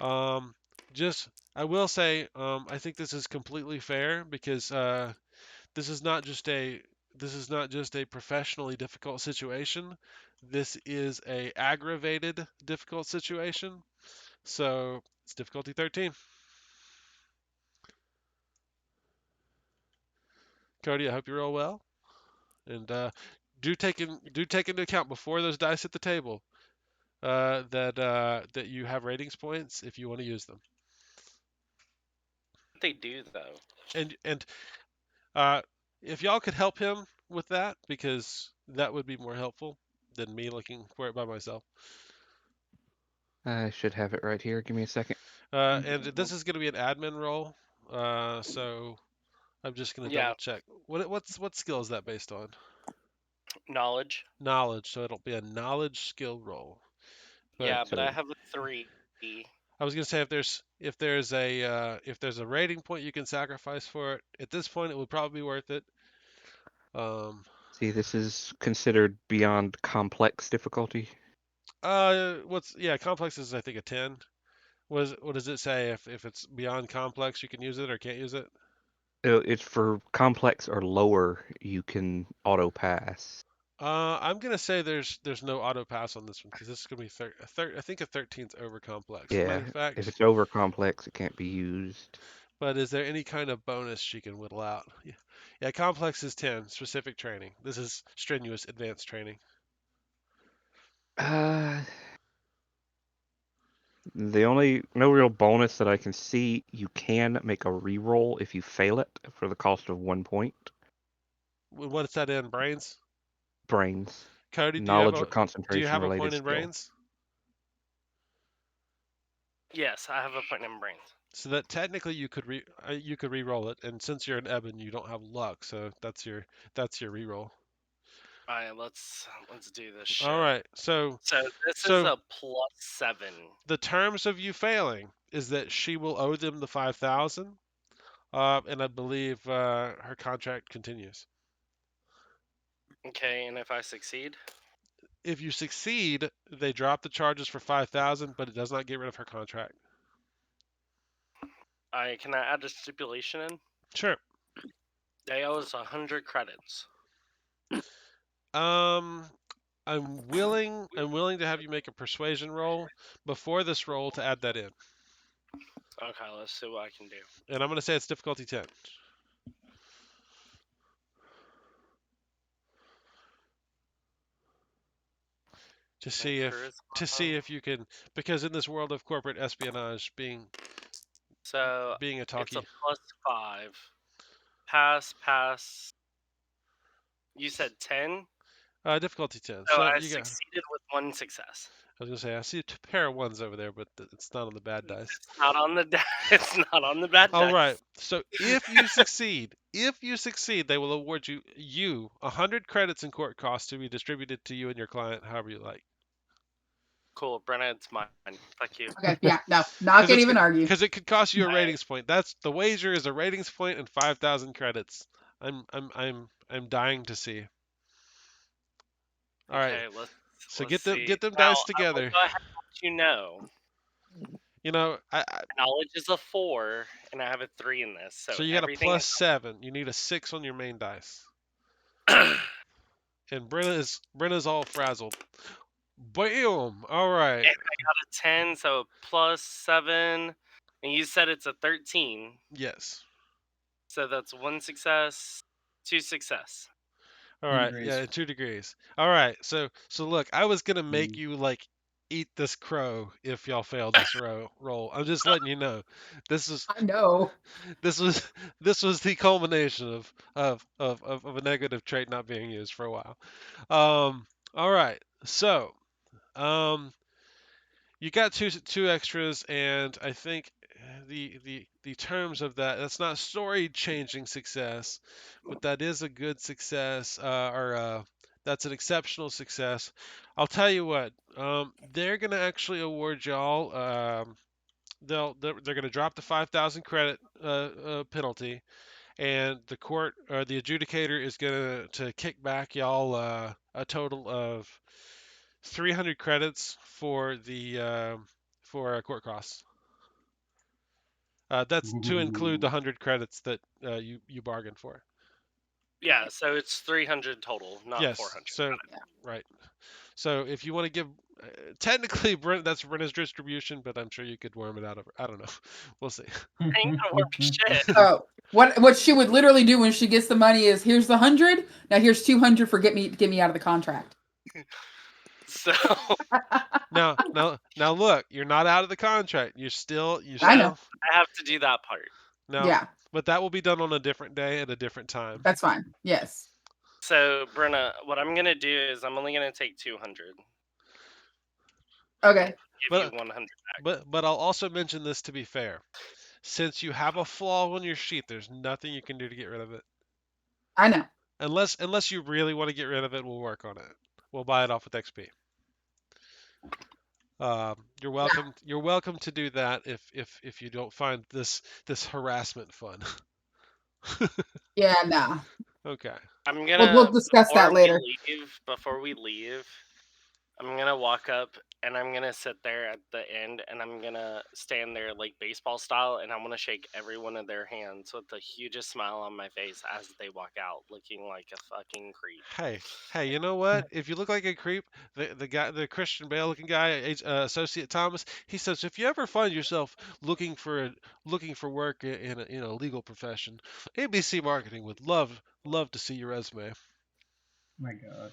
Um, just I will say I think this is completely fair because this is not just a this is not just a professionally difficult situation. This is a aggravated difficult situation. So it's difficulty 13. Cody, I hope you roll well, and do take into account before those dice hit the table that you have ratings points if you want to use them. They do though. And uh, if y'all could help him with that, because that would be more helpful than me looking for it by myself. I should have it right here. Give me a second. And this is going to be an admin role, so I'm just going to Yeah, double check. What skill is that based on? knowledge. Knowledge. So it'll be a knowledge skill roll. But Yeah, but I So have a 3. I was going to say if there's a rating point you can sacrifice for it. At this point, it would probably be worth it. see, this is considered beyond complex difficulty. Complex is I think a 10. What does it say if it's beyond complex you can use it or can't use it? It's for complex or lower. You can auto pass. I'm gonna say there's no auto pass on this one because this is gonna be I think a 13's over complex. Matter Yeah, of if fact, it's over complex, it can't be used. but is there any kind of bonus she can whittle out? Yeah, complex is 10. Specific training. This is strenuous advanced training. No real bonus that I can see. You can make a reroll if you fail it for the cost of 1 point. What's that in brains? Brains, Cody, knowledge or do you concentration have a related point in skill. brains? Yes, I have a point in brains. So that technically you could re-roll it, and since you're an Eben, you don't have luck, so that's your re-roll. All right, let's do this shit. All right, so this is a +7. The terms of you failing is that she will owe them the 5,000, and I believe her contract continues. Okay, and if I succeed? If you succeed, they drop the charges for 5,000, but it does not get rid of her contract. Can I add a stipulation in? Sure. They owe us 100 credits. I'm willing to have you make a persuasion roll before this roll to add that in. Okay, let's see what I can do. And I'm going to say it's difficulty 10. To see if you can, because in this world of corporate espionage, being a talkie. It's a +5. Pass. You said 10? Difficulty 10. So So I you got. succeeded with 1 success. I was gonna say I see a pair of ones over there, but it's not on the bad dice. It's not on the it's not on the bad dice. All right. So if you succeed, they will award you 100 credits in court costs to be distributed to you and your client, however you like. Cool, Brenna, it's mine. Fuck you. Okay, yeah, no, not gonna even argue. Because it could cost you a ratings point. That's the wager is a ratings point and 5,000 credits. I'm dying to see. All right. So get them dice together. I will go ahead and let you know. You know, knowledge is a 4, and I have a 3 in this. So you got a +7. You need a 6 on your main dice. And Brenna's all frazzled. Bam! All right. And I got a 10, so +7. And you said it's a 13. Yes. So that's 1 success, 2 success. All right. Yeah, 2 degrees. All right. So look, I was gonna make you like eat this crow if y'all failed this roll. I'm just letting you know. I know. This was the culmination of a negative trait not being used for a while. All right. So, you got two extras, and I think the terms of that's not story changing success, but that is a good success, or that's an exceptional success. I'll tell you what, they're gonna actually award y'all. They're gonna drop the 5,000 credit penalty, and the court or the adjudicator is gonna kick back y'all a total of 300 credits for the court costs. That's to include the 100 credits that you bargained for. Yeah, so it's 300 total, not yes, 400. So right. So if you want to give, technically that's Brenna's distribution, but I'm sure you could worm it out of her. I don't know. We'll see. I ain't gonna worm shit. So what she would literally do when she gets the money is here's the 100. Now here's 200 for get me out of the contract. So now look, you're not out of the contract. You still. I know. I have to do that part. No. Yeah. But that will be done on a different day at a different time. That's fine. Yes. So Brenna, what I'm gonna do is I'm only gonna take 200. Okay. Give you 100 back. But I'll also mention this to be fair. Since you have a flaw on your sheet, there's nothing you can do to get rid of it. I know. Unless you really want to get rid of it, we'll work on it. We'll buy it off with XP. You're welcome. Yeah. You're welcome to do that if you don't find this harassment fun. Yeah, no. Okay. I'm gonna. We'll discuss that later. Before we leave, I'm gonna walk up and I'm gonna sit there at the end, and I'm gonna stand there like baseball style, and I'm gonna shake every one of their hands with the hugest smile on my face as they walk out, looking like a fucking creep. Hey, you know what? If you look like a creep, the guy, the Christian Bale looking guy, Associate Thomas, he says if you ever find yourself looking for work in a legal profession, ABC Marketing would love to see your resume. My God.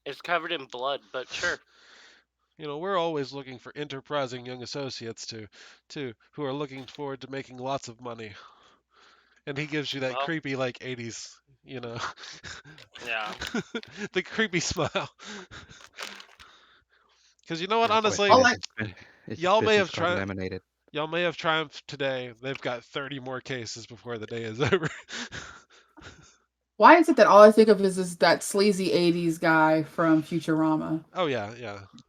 It's covered in blood, but sure. You know, we're always looking for enterprising young associates to who are looking forward to making lots of money. And he gives you that Well, creepy like 80s, you know, yeah. the creepy smile. Because you know what, Yeah, honestly, question All is, I is y'all may suspicious have crime tried. emanated? Y'all may have triumphed today. They've got 30 more cases before the day is over. Why is it that all I think of is that sleazy '80s guy from Futurama? Oh yeah.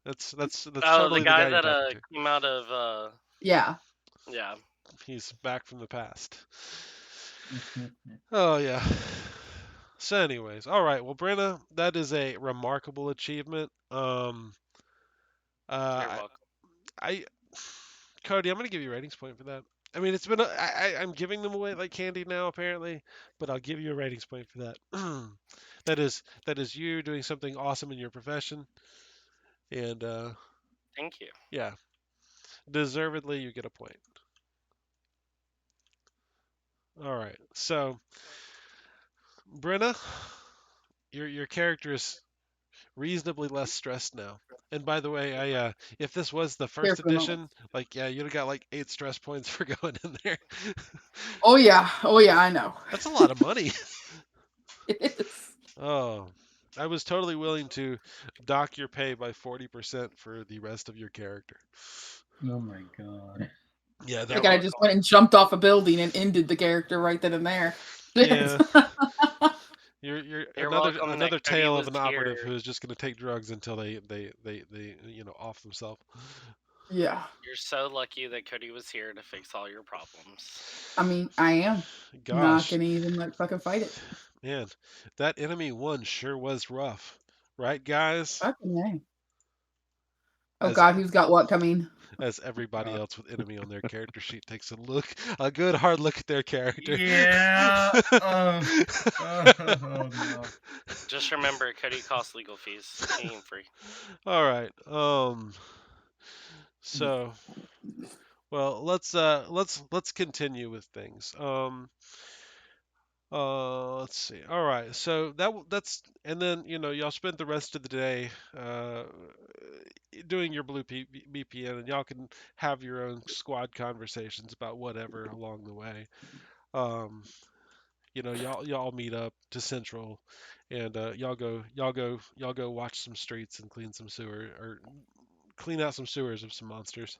That's Oh, the totally the guy guy you're that talking to. came out of Yeah. yeah. He's back from the past. Mhm. Oh yeah. So anyways, all right. Well, Brenna, that is a remarkable achievement. You're Uh, welcome. I Cody, I'm gonna give you a ratings point for that. I mean, it's been I'm giving them away like candy now apparently, but I'll give you a ratings point for that. That is you doing something awesome in your profession, and Thank you. yeah, deservedly you get a point. All right, so Brenna, your character is reasonably less stressed now. And by the way, I if this was the Here first for the moment. edition, like yeah, you'd have got like 8 stress points for going in there. Oh yeah. Oh yeah. I know. That's a lot of money. It is. Oh, I was totally willing to dock your pay by 40% for the rest of your character. Oh my God. Yeah, Like You're that I would. just welcome. went and jumped off a building and ended the character right then and there. Yeah, you're You're another welcome that another Cody tale of was an operative here. who is just going to take drugs until they off themselves. Yeah. You're so lucky that Cody was here to fix all your problems. I mean, I am not Gosh, gonna even like fucking fight it. man, that enemy one sure was rough, right, guys? Fucking A. Oh As God, who's got what coming? as everybody God. else with enemy on their character sheet takes a good hard look at their character. Yeah. Oh no. Just remember, Cody costs legal fees. He ain't free. All right. So, well, let's continue with things. Let's see. All right. So that's and then y'all spend the rest of the day doing your blue BPN, and y'all can have your own squad conversations about whatever along the way. Um, y'all meet up to Central, and y'all go watch some streets and clean some sewer or clean out some sewers of some monsters.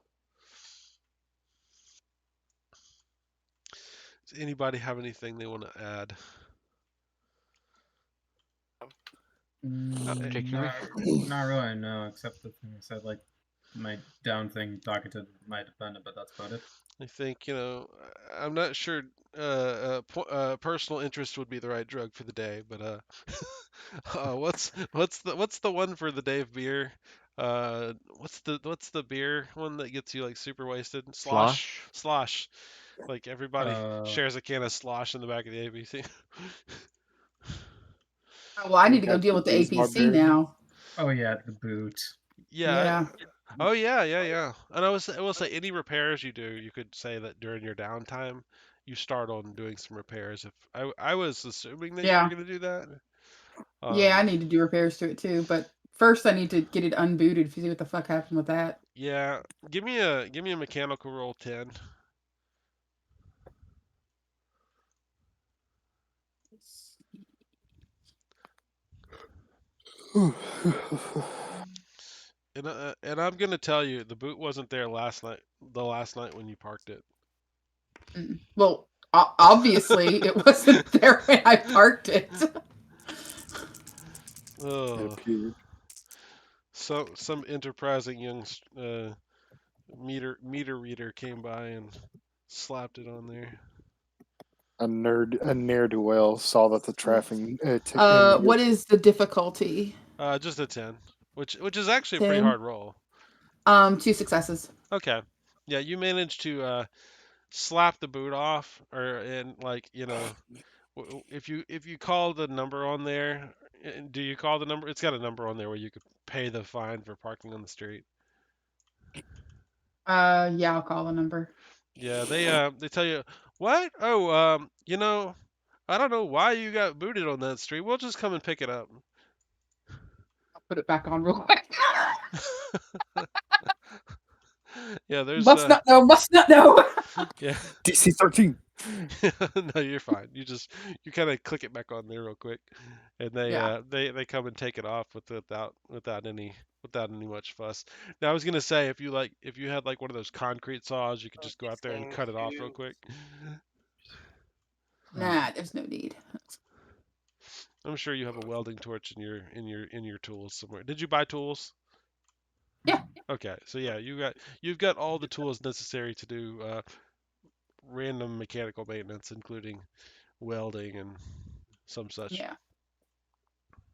Does anybody have anything they want to add? Not particularly. Not really, no, except the thing I said, like my down thing talking to my dependent, but that's about it. I think I'm not sure. Personal interest would be the right drug for the day, but what's the one for the day of beer? What's the beer one that gets you like super wasted? Slosh. Slosh. Like everybody Uh, shares a can of slosh in the back of the ABC. Oh, well, I need We to go got deal the with the Bees APC Barbarian. now. oh yeah, the boot. Yeah. Yeah. Oh yeah. And I will say any repairs you do, you could say that during your downtime, you start on doing some repairs. If I was assuming that you were Yeah. gonna do that. Yeah, I Um, need to do repairs to it too, but first I need to get it unbooted to see what the fuck happened with that. yeah. Give me a mechanical roll 10. And I'm gonna tell you, the boot wasn't there last night. The last night when you parked it. Well, obviously it wasn't there when I parked it. It Oh, appeared. some enterprising young meter reader came by and slapped it on there. A ne'er do well saw that the traffic ticket. What is the difficulty? Just a 10, which is actually a pretty 10? hard roll. 2 successes. Okay. Yeah, you managed to slap the boot off, and like if you call the number on there, do you call the number? It's got a number on there where you could pay the fine for parking on the street. Yeah, I'll call the number. Yeah, they tell you what? Oh, I don't know why you got booted on that street. We'll just come and pick it up. I'll put it back on real quick. Yeah, there's Must not know. Must not know. yeah. DC 13. No, you're fine. You kind of click it back on there real quick, and Yeah. they come and take it off without any much fuss. Now I was gonna say if you had like one of those concrete saws, you could just go out there and Thank cut it off real you. quick. Nah, there's no need. I'm sure you have a welding torch in your tools somewhere. Did you buy tools? Yeah. Okay, so yeah, you've got all the tools necessary to do random mechanical maintenance, including welding and some such. Yeah.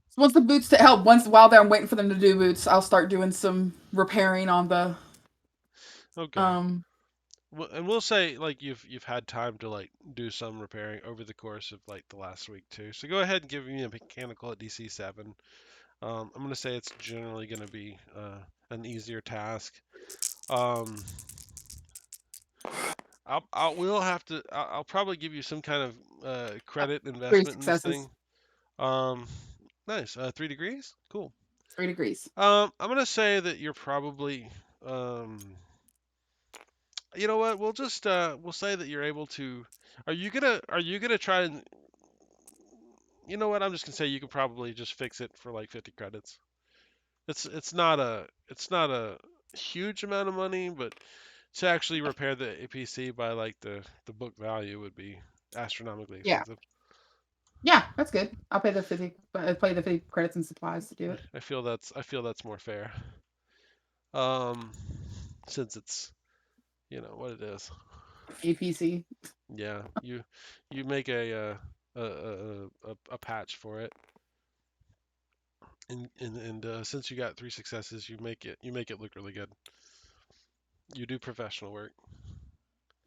So once the boots to help, while I'm waiting for them to do boots, I'll start doing some repairing on the Okay. And we'll say like you've had time to like do some repairing over the course of like the last week too. So go ahead and give me a mechanical at DC 7. I'm gonna say it's generally gonna be an easier task. Um, I'll probably give you some kind of credit 3 investment in this successes. thing. Nice. 3 degrees. Cool. 3 degrees. I'm gonna say that you're probably you know what? We'll say that you're able to. Are you gonna try and you know what? I'm just gonna say you could probably just fix it for like 50 credits. It's not a huge amount of money, but to actually repair the APC by like the book value would be astronomically Yeah. expensive. Yeah, that's good. I'll pay the 50. Pay the 50 credits and supplies to do it. I feel that's more fair. Since it's what it is. APC. Yeah, you make a patch for it, and since you got 3 successes, you make it look really good. You do professional work.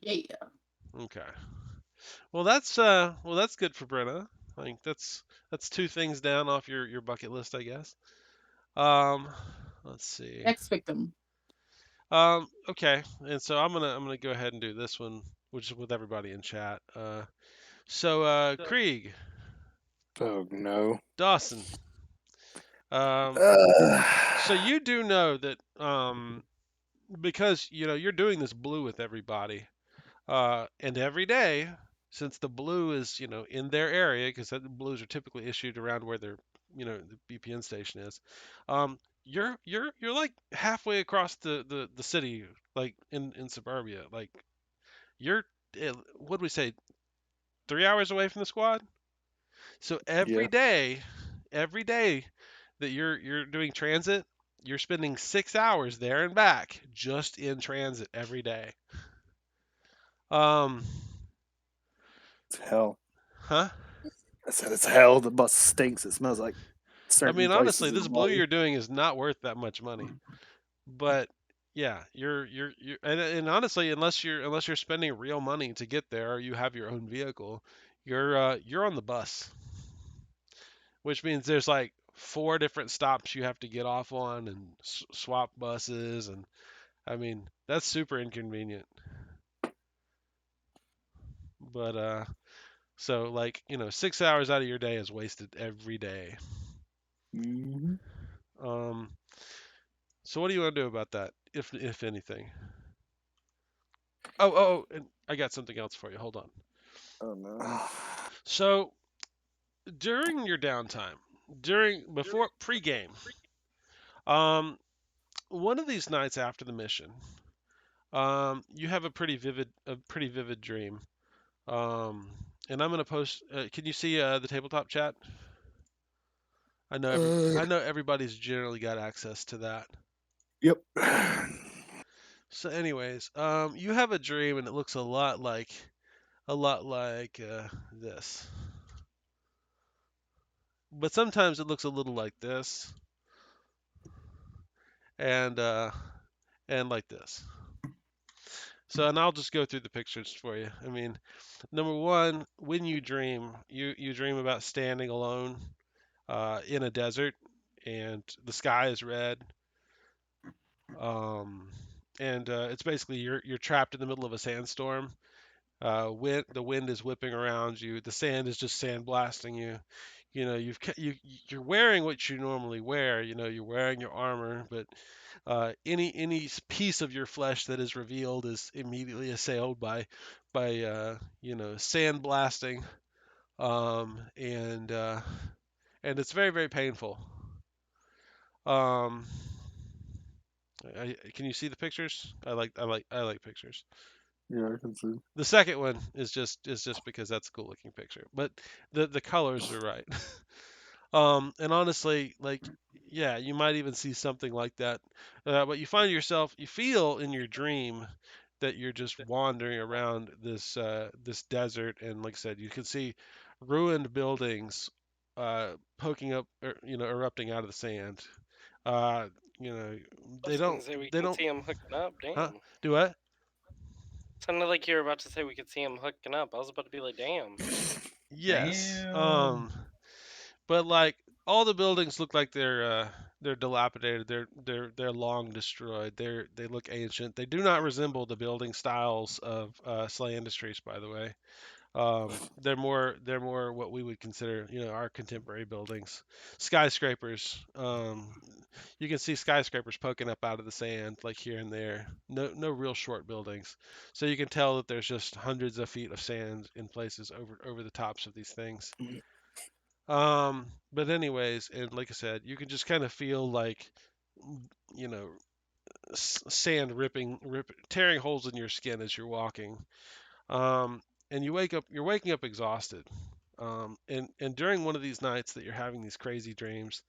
Yeah. Okay. Well, that's good for Brenna. I think that's 2 things down off your bucket list, I guess. Um, let's see. Next victim. Okay, and so I'm gonna go ahead and do this one, which is with everybody in chat. Krieg, Oh, no. Dawson. Um, so you do know that because you're doing this blue with everybody, and every day, since the blue is in their area, because the blues are typically issued around where their the BPN station is, you're like halfway across the city, like in suburbia, like you're what do we say, 3 hours away from the squad. So Yeah. every day that you're doing transit, you're spending 6 hours there and back just in transit every day. Um, It's hell. huh? I said it's hell. The bus stinks. It smells like I certain mean, places honestly, in this the blue body. you're doing is not worth that much money. But yeah, and honestly, unless you're spending real money to get there, or you have your own vehicle, you're on the bus, which means there's like 4 different stops you have to get off on and swap buses, and I mean that's super inconvenient. But so like 6 hours out of your day is wasted every day. Mm-hmm. Um, so what do you want to do about that, if anything? And I got something else for you. Hold on. Oh, no. So during your downtime, before pregame, um, one of these nights after the mission, you have a pretty vivid dream. And I'm gonna post. Can you see the tabletop chat? Uh, I know everybody's generally got access to that. yep. So, anyways, you have a dream, and it looks a lot like this, but sometimes it looks a little like this, and and like this. So, and I'll just go through the pictures for you. I mean, number one, when you dream, you dream about standing alone in a desert, and the sky is red, um, and it's basically you're trapped in the middle of a sandstorm. The wind is whipping around you. The sand is just sandblasting you. You know, you're wearing what you normally wear. You know, you're wearing your armor, but any piece of your flesh that is revealed is immediately assailed by sandblasting, and it's very very painful. Um, can you see the pictures? I like pictures. Yeah, I can see. The second one is just because that's a cool looking picture, but the colors are right. And honestly, like, yeah, you might even see something like that. But you feel in your dream that you're just wandering around this desert, and like I said, you can see ruined buildings poking up, erupting out of the sand. Uh, you know, I they was gonna don't say we they can don't see him hooking up. huh? Damn. Do what? Sounded like you were about to say we could see him hooking up. I was about to be like, damn. Yes. Damn. But like all the buildings look like they're dilapidated. They're long destroyed. They look ancient. They do not resemble the building styles of SLA Industries, by the way. They're more what we would consider, our contemporary buildings, skyscrapers. You can see skyscrapers poking up out of the sand like here and there. No real short buildings. So you can tell that there's just hundreds of feet of sand in places over the tops of these things. But anyways, and like I said, you can just kind of feel like, you know, sand tearing holes in your skin as you're walking. And you're waking up exhausted. And during one of these nights that you're having these crazy dreams,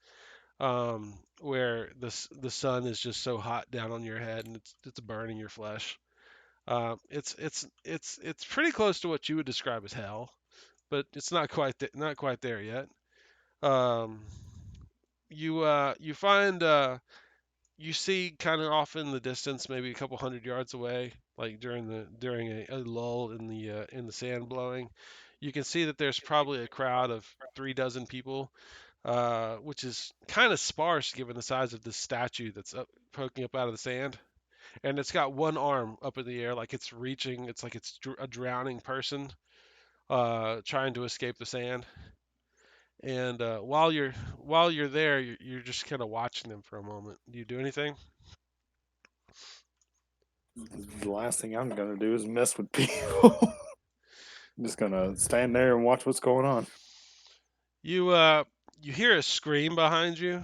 where the sun is just so hot down on your head and it's burning your flesh. It's pretty close to what you would describe as hell, but it's not quite there yet. Um, you find you see kind of off in the distance, maybe a couple hundred yards away, like during a lull in the sand blowing, you can see that there's probably a crowd of 3 dozen people, which is kind of sparse given the size of this statue that's poking up out of the sand, and it's got one arm up in the air like it's reaching. It's like it's a drowning person trying to escape the sand. And while you're there, you're just kind of watching them for a moment. Do you do anything? The last thing I'm gonna do is mess with people. I'm just gonna stand there and watch what's going on. You hear a scream behind you,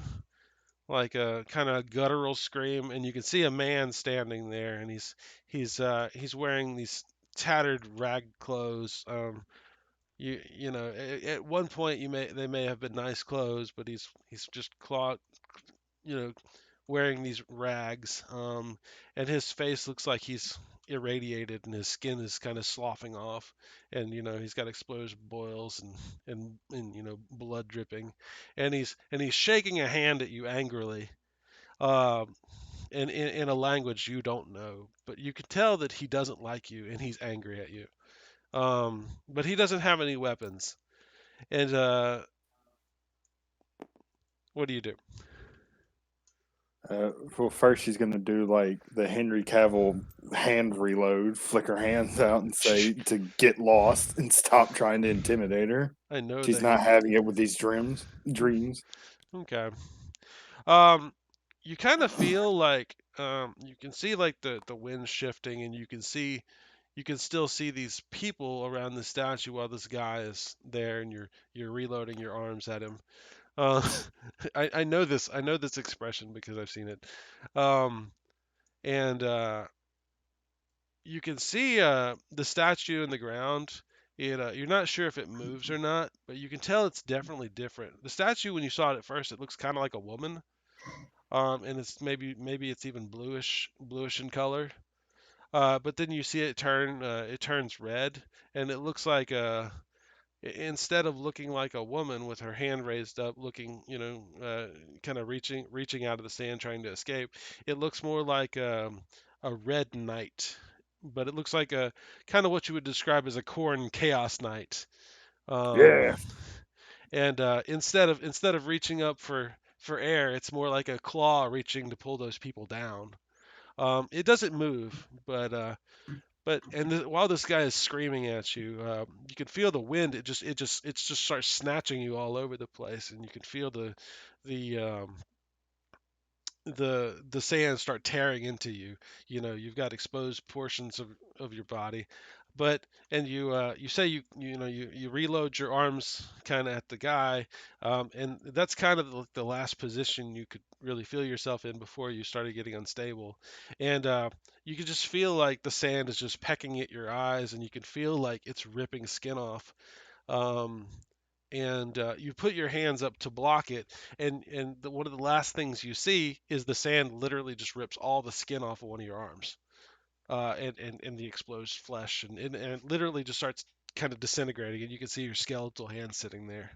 like a kind of guttural scream, and you can see a man standing there, and he's wearing these tattered rag clothes. At one point they may have been nice clothes, but he's just clawed, you know, wearing these rags, and his face looks like he's irradiated, and his skin is kind of sloughing off, and he's got exposed boils and blood dripping, and he's shaking a hand at you angrily, um, in a language you don't know, but you can tell that he doesn't like you and he's angry at you. But he doesn't have any weapons, and what do you do? Well, first she's gonna do like the Henry Cavill hand reload, flick her hands out, and say to get lost and stop trying to intimidate her. I know She's that not he. having it with these dreams. Dreams. Okay. Um, you kind of feel like you can see like the wind shifting, and you can still see these people around the statue while this guy is there, and you're reloading your arms at him. Uh, I know this expression because I've seen it. Um, and you can see the statue in the ground. You're not sure if it moves or not, but you can tell it's definitely different. The statue, when you saw it at first, it looks kind of like a woman, and it's maybe it's even bluish in color. But then you see it turns red, and it looks like instead of looking like a woman with her hand raised up, looking, kind of reaching out of the sand trying to escape, it looks more like a red knight. But it looks like a kind of what you would describe as a corn chaos knight. Um, Yeah. and instead of reaching up for air, it's more like a claw reaching to pull those people down. It doesn't move, but while this guy is screaming at you, you can feel the wind. It just starts snatching you all over the place, and you can feel the the sand start tearing into you. You've got exposed portions of your body, but and you say you reload your arms kind of at the guy, and that's kind of the last position you could really feel yourself in before you started getting unstable, and you can just feel like the sand is just pecking at your eyes, and you can feel like it's ripping skin off. Um, and you put your hands up to block it, and one of the last things you see is the sand literally just rips all the skin off of one of your arms, and the exposed flesh, and it literally just starts kind of disintegrating, and you can see your skeletal hand sitting there,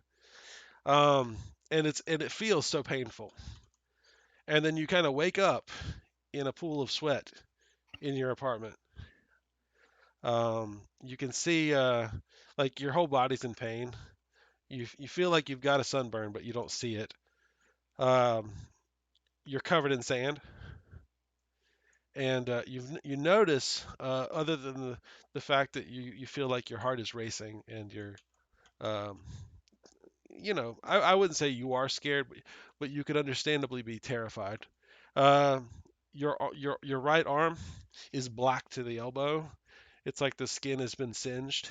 um, and it feels so painful, and then you kind of wake up in a pool of sweat in your apartment. You can see like your whole body's in pain. You feel like you've got a sunburn, but you don't see it. Um, you're covered in sand, and you notice, other than the fact that you feel like your heart is racing, and um, I wouldn't say you are scared, but you could understandably be terrified. Um, your right arm is black to the elbow. It's like the skin has been singed.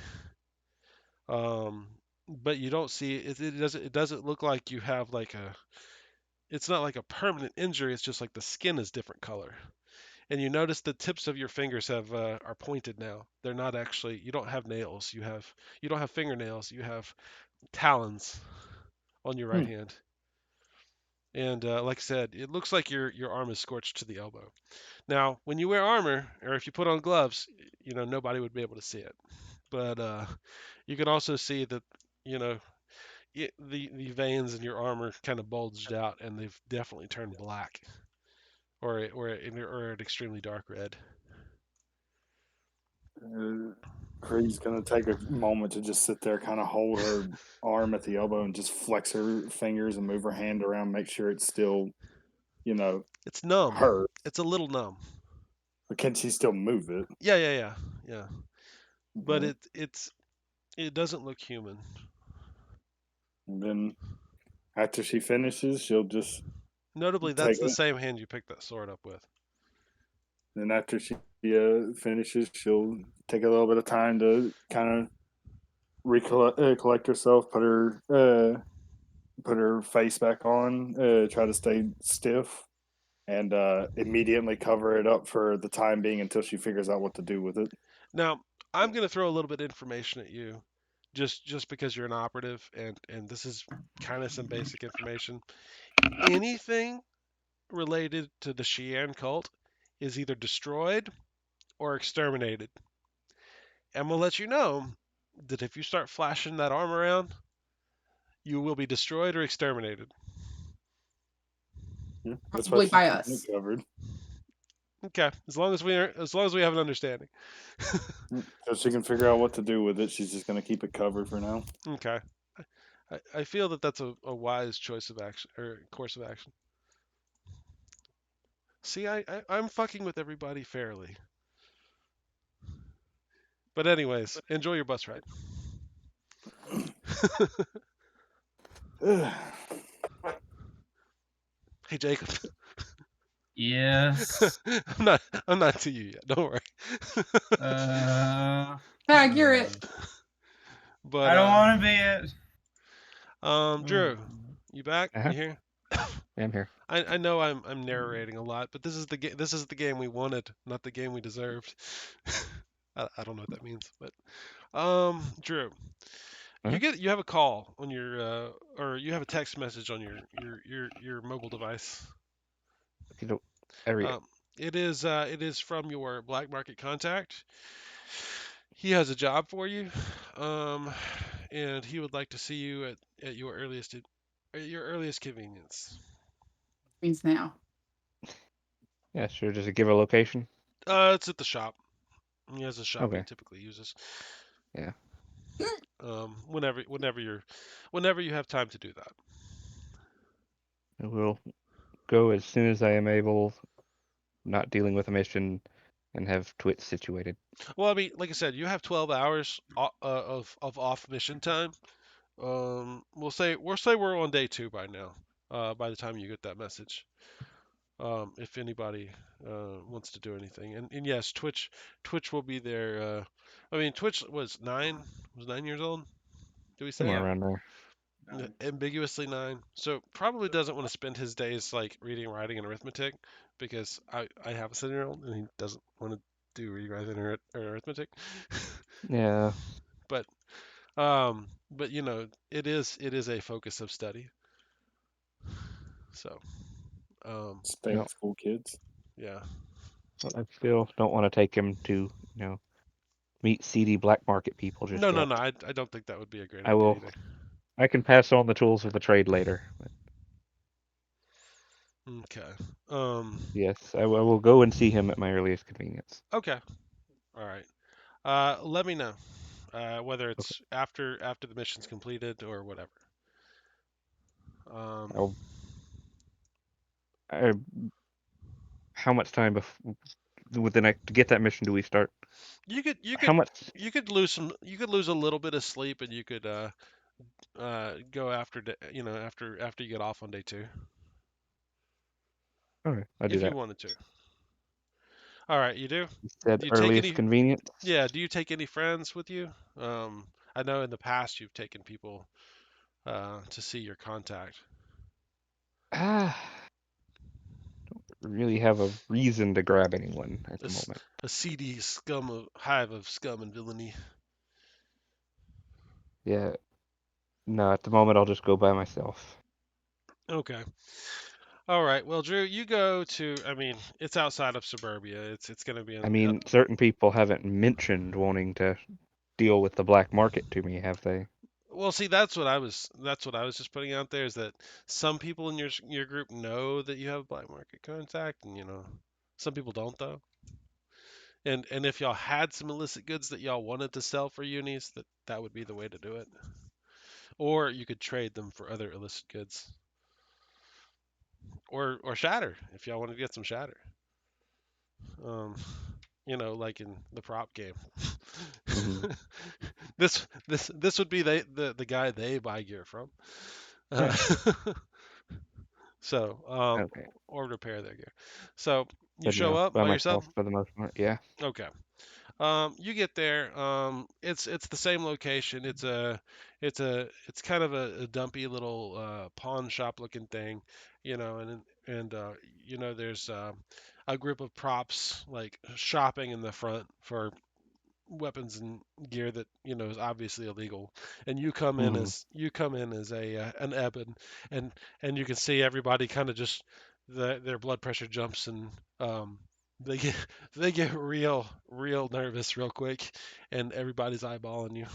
Um, but you don't see it. It doesn't look like you have like a. It's not like a permanent injury. It's just like the skin is different color. And you notice the tips of your fingers are pointed now. They're not actually. You don't have nails. You don't have fingernails. You have talons on your right Hmm. hand. And like I said, it looks like your arm is scorched to the elbow. Now, when you wear armor, or if you put on gloves, nobody would be able to see it. But you can also see that you know the veins in your armor kind of bulged out, and they've definitely turned black, or an extremely dark red. Creed's gonna take a moment to just sit there, kind of hold her arm at the elbow, and just flex her fingers and move her hand around, make sure it's still, you know, It's numb. her. It's a little numb. But can she still move it? Yeah, yeah, yeah, yeah. But Okay. it doesn't look human. And then after she finishes, she'll just Notably, take that's the it. same hand you picked that sword up with. Then after she finishes, she'll take a little bit of time to kind of recollect, collect herself, put her face back on, try to stay stiff, and immediately cover it up for the time being until she figures out what to do with it. Now, I'm going to throw a little bit of information at you, just because you're an operative, and this is kind of some basic information. Anything related to the Xi'an cult is either destroyed or exterminated. And we'll let you know that if you start flashing that arm around, you will be destroyed or exterminated. Yeah, that's why Probably she's by keeping us. it covered. Okay, as long as we have an understanding. So she can figure out what to do with it. She's just going to keep it covered for now. Okay. I feel that that's a wise choice of action, or course of action. See, I'm fucking with everybody fairly. But anyways, enjoy your bus ride. Hey Jacob, Yes. I'm not to you yet. Don't worry. Tag, you're it. But I don't want to be it. Drew, you back? Uh-huh. You here? I'm here. I know I'm narrating a lot, but this is the game we wanted, not the game we deserved. I don't know what that means, but Drew, Uh-huh. you have a call on your or you have a text message on your mobile device. You know, I read it. Um, it is from your black market contact. He has a job for you, um, and he would like to see you at your earliest convenience. Means now. Yeah, sure. Does it give a location? It's at the shop. He has a shop he Okay. typically uses. Yeah. Whenever you have time to do that. I will go as soon as I am able, not dealing with a mission, and have Twit situated. Well, I mean, like I said, you have 12 hours of off mission time. We'll say we're on day 2 by now. By the time you get that message, if anybody wants to do anything, and yes, Twitch will be there. I mean, Twitch was 9 years old. Do we say Somewhere Yeah. around there. ambiguously 9? So probably doesn't want to spend his days like reading, writing, and arithmetic because I have a 7-year-old and he doesn't want to do reading, writing, or arithmetic. Yeah. but but it is a focus of study. So Stay No, in school, kids. yeah. but I still don't want to take him to, meet seedy black market people just No, no, yet. no. I don't think that would be a great I idea will. either. I can pass on the tools of the trade later. But Okay. yes, I will go and see him at my earliest convenience. Okay. All right. Let me know whether Okay. it's after the mission's completed or whatever. I'll, I, how much time to get that mission do we start? You could you How could much? you could lose a little bit of sleep and you could go after you get off on day 2 Okay, I'll do if you that. wanted to. All right, you do? You said Do you take earliest any convenience. Yeah, do you take any friends with you? I know in the past you've taken people to see your contact. Ah, really have a reason to grab anyone at the This moment. a seedy hive of scum and villainy. Yeah, no, at the moment I'll just go by myself. Okay. All right. Well, Drew, you go to. I mean, it's outside of suburbia. It's going to be I in. mean, certain people haven't mentioned wanting to deal with the black market to me, have they? Well, see, that's what I was just putting out there is that some people in your group know that you have black market contact, and some people don't though. And if y'all had some illicit goods that y'all wanted to sell for unis, that would be the way to do it. Or you could trade them for other illicit goods. Or shatter if y'all wanted to get some shatter. Um, like in the prop game. Hmm. This would be the guy they buy gear from. Uh, Yeah. so Okay. or repair their gear. So you But show no, up by by yourself. myself for the most part. Yeah. Okay. You get there. It's the same location. It's kind of a dumpy little pawn shop looking thing, and there's a group of props like shopping in the front for weapons and gear that is obviously illegal, and Hmm. you come in as a an ebb, and you can see everybody kind of just their blood pressure jumps, and they get they get real nervous real quick, and everybody's eyeballing you.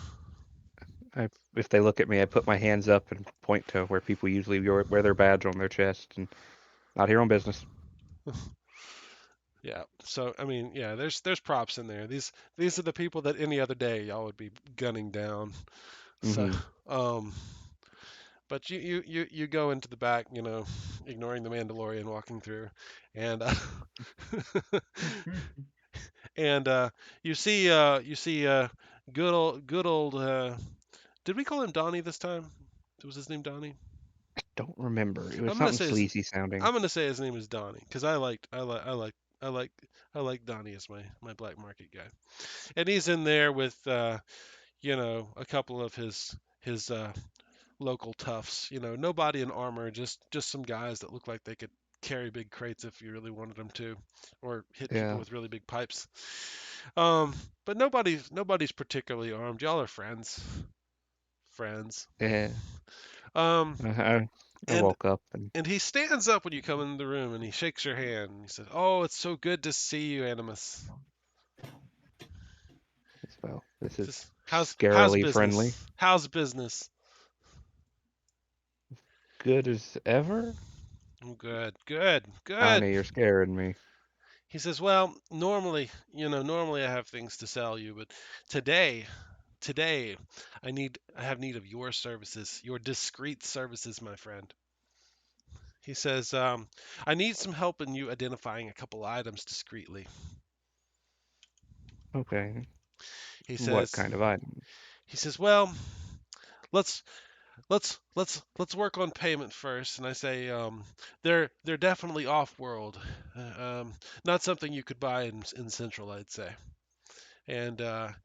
If they look at me, I put my hands up and point to where people usually wear their badge on their chest, and not here on business. Yeah, so I mean, yeah, there's props in there. These are the people that any other day y'all would be gunning down. So Hmm. um but you go into the back, ignoring the Mandalorian walking through, and and you see good old. Did we call him Donnie this time? Was his name Donnie? I don't remember. It was I'm gonna something say his sleazy sounding. I'm gonna say his name is Donnie because I like Donnie as my black market guy, and he's in there with a couple of his local toughs. Nobody in armor, just some guys that look like they could carry big crates if you really wanted them to, or hit people Yeah. with really big pipes. Um, but nobody's particularly armed. Y'all are friends. Yeah. Um, I and woke up and and he stands up when you come in the room and he shakes your hand and he says, "Oh, it's so good to see you, Animus." well, this is Just How's Scarily friendly. business? How's business? Good as ever? Good, good, good. Donnie, you're scaring me. He says, "Well, normally I have things to sell you, but today, today, I have need of your services, your discreet services, my friend." He says, "I need some help in you identifying a couple items discreetly." Okay. He What says, kind of items? "Well, let's let's work on payment first." And I say, they're definitely off-world, not something you could buy in Central, I'd say. And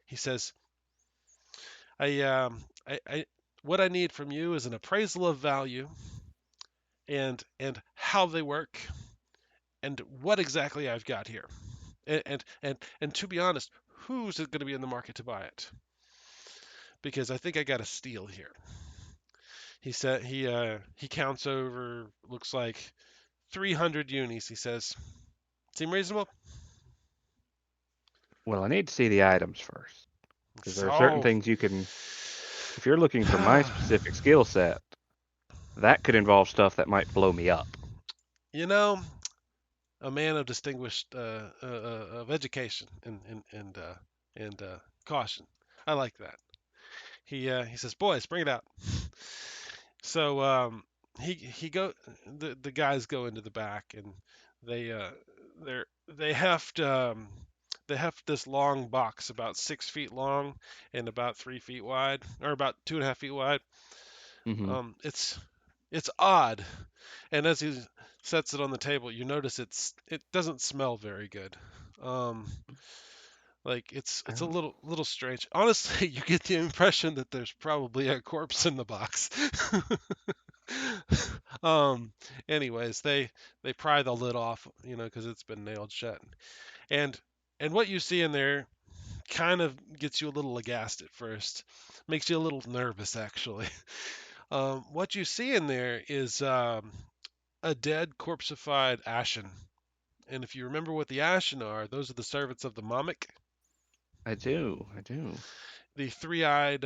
he says, I what I need from you is an appraisal of value and how they work and what exactly I've got here. And to be honest, who's going to be in the market to buy it? Because I think I got a steal here. He said he counts over, looks like 300 unis. He says, "Seem reasonable?" Well, I need to see the items first, because there are certain So, things you can. If you're looking for my specific skill set, that could involve stuff that might blow me up. you know, a man of distinguished of education and caution. I like that. He says, "Boys, bring it out." So he go the guys go into the back and they they heft this long box about 6 feet long and about 3 feet wide, or about 2.5 feet wide. Hmm. It's odd, and as he sets it on the table, you notice it doesn't smell very good. Um, like it's a Oh, little strange. Honestly, you get the impression that there's probably a corpse in the box. um, anyways, they pry the lid off, because it's been nailed shut, and and what you see in there kind of gets you a little aghast at first, makes you a little nervous actually. What you see in there is a dead, corpseified Ashen. And if you remember what the Ashen are, those are the servants of the Mamek, I do. I do. the three-eyed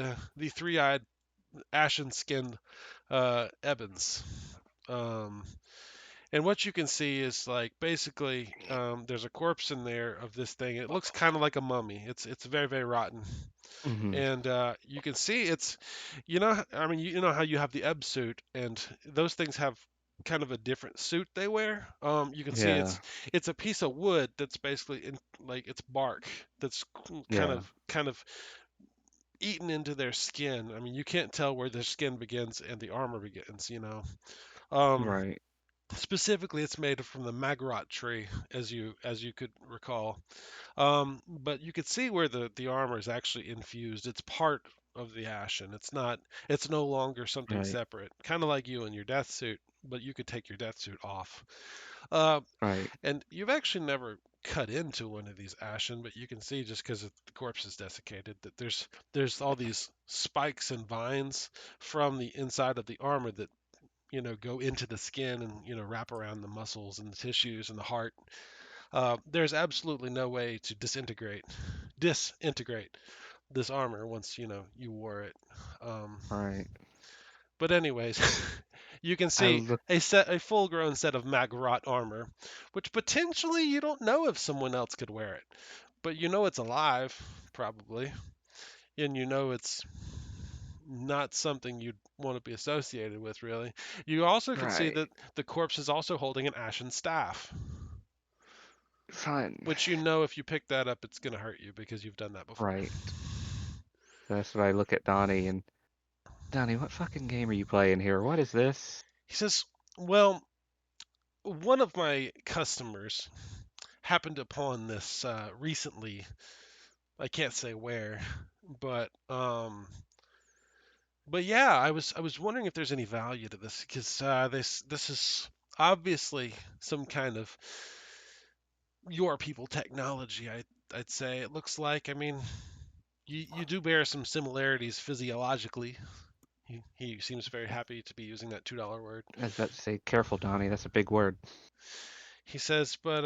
ashen-skinned Ebons. Um, and what you can see is like basically there's a corpse in there of this thing. It looks kind of like a mummy. It's very very rotten. Hmm. And you can see I mean, you know how you have the Ebb suit, and those things have kind of a different suit they wear. You can see Yeah. it's a piece of wood that's basically like it's bark that's Yeah. kind of eaten into their skin. I mean, you can't tell where their skin begins and the armor begins. Um, Right. Specifically, it's made from the magrot tree, as you could recall. But you could see where the armor is actually infused. It's part of the Ashen. It's not. It's no longer something Right. separate. Kind of like you in your death suit, but you could take your death suit off. Uh, Right. and you've actually never cut into one of these Ashen, but you can see just because the corpse is desiccated that there's all these spikes and vines from the inside of the armor that go into the skin and wrap around the muscles and the tissues and the heart. There's absolutely no way to disintegrate this armor once you wore it. Um, Right. but anyways, you can I see look. a full-grown set of Magrot armor, which potentially you don't know if someone else could wear it, but you know it's alive probably, and you know it's not something you'd want to be associated with really. You also could see Right. that the corpse is also holding an ashen staff, Fun. which if you pick that up, it's going to hurt you because you've done that before. Right. That's what I look at Donnie and Donnie, what fucking game are you playing here? What is this? He says, "Well, one of my customers happened upon this recently. I can't say where, but yeah, I was wondering if there's any value to this because this is obviously some kind of your people technology. I'd say it looks like. I mean, you do bear some similarities physiologically." He seems very happy to be using that $2 word. I was about to say, careful, Donnie. That's a big word. He says, "But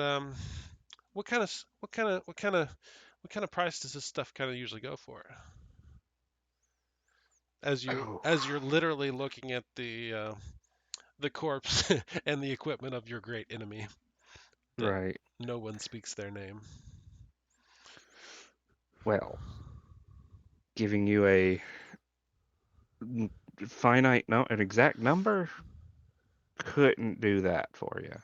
what kind of price does this stuff kind of usually go for?" as you're literally looking at the corpse and the equipment of your great enemy that Right. no one speaks their name. Well, giving you a finite an exact number couldn't do that for you.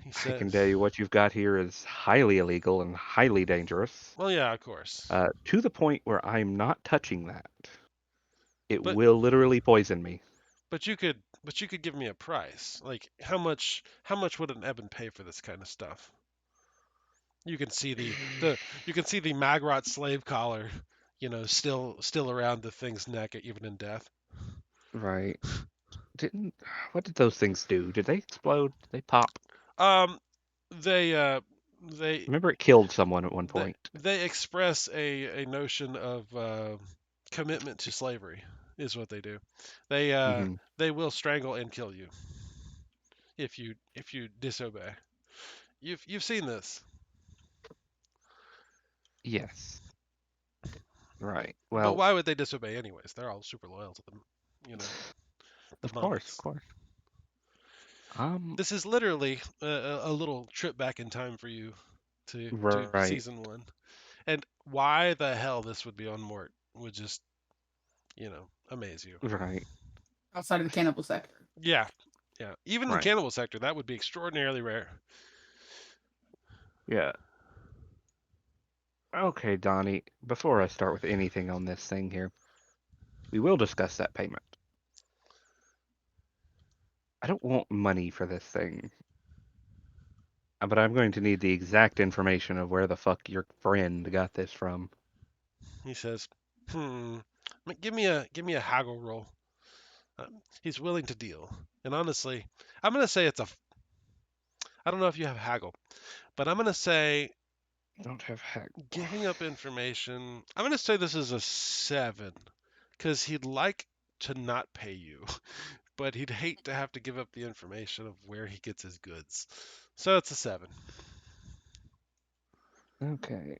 He I says, can tell you what you've got here is highly illegal and highly dangerous, "Well, yeah, of course, to the point where I'm not touching that. It but will literally poison me. but you could give me a price. Like how much would an Eben pay for this kind of stuff? You can see the Magrot slave collar, still around the thing's neck even in death. Right. Didn't what did those things do? Did they explode? Did they pop? Um, they they Remember it killed someone at one they, point. they express a notion of commitment to slavery is what they do. They uh, Hmm. they will strangle and kill you if you disobey. You've seen this, Yes. Right. but Well, why would they disobey anyways? They're all super loyal to them, the of course, of monks. course. This is literally a little trip back in time for you to Right, season one, and why the hell this would be on Mort would just amaze you. right, Outside of the cannibal sector. Yeah, yeah. Even in the right. cannibal sector, that would be extraordinarily rare. Yeah. Okay, Donnie, before I start with anything on this thing here, we will discuss that payment. I don't want money for this thing, but I'm going to need the exact information of where the fuck your friend got this from. He says, "Hmm, give me a haggle roll." He's willing to deal, and honestly, I'm gonna say it's a. I don't know if you have haggle, but I'm gonna say I don't have heck. giving up information. I'm gonna say this is a 7, because he'd like to not pay you, but he'd hate to have to give up the information of where he gets his goods. So it's a 7. Okay,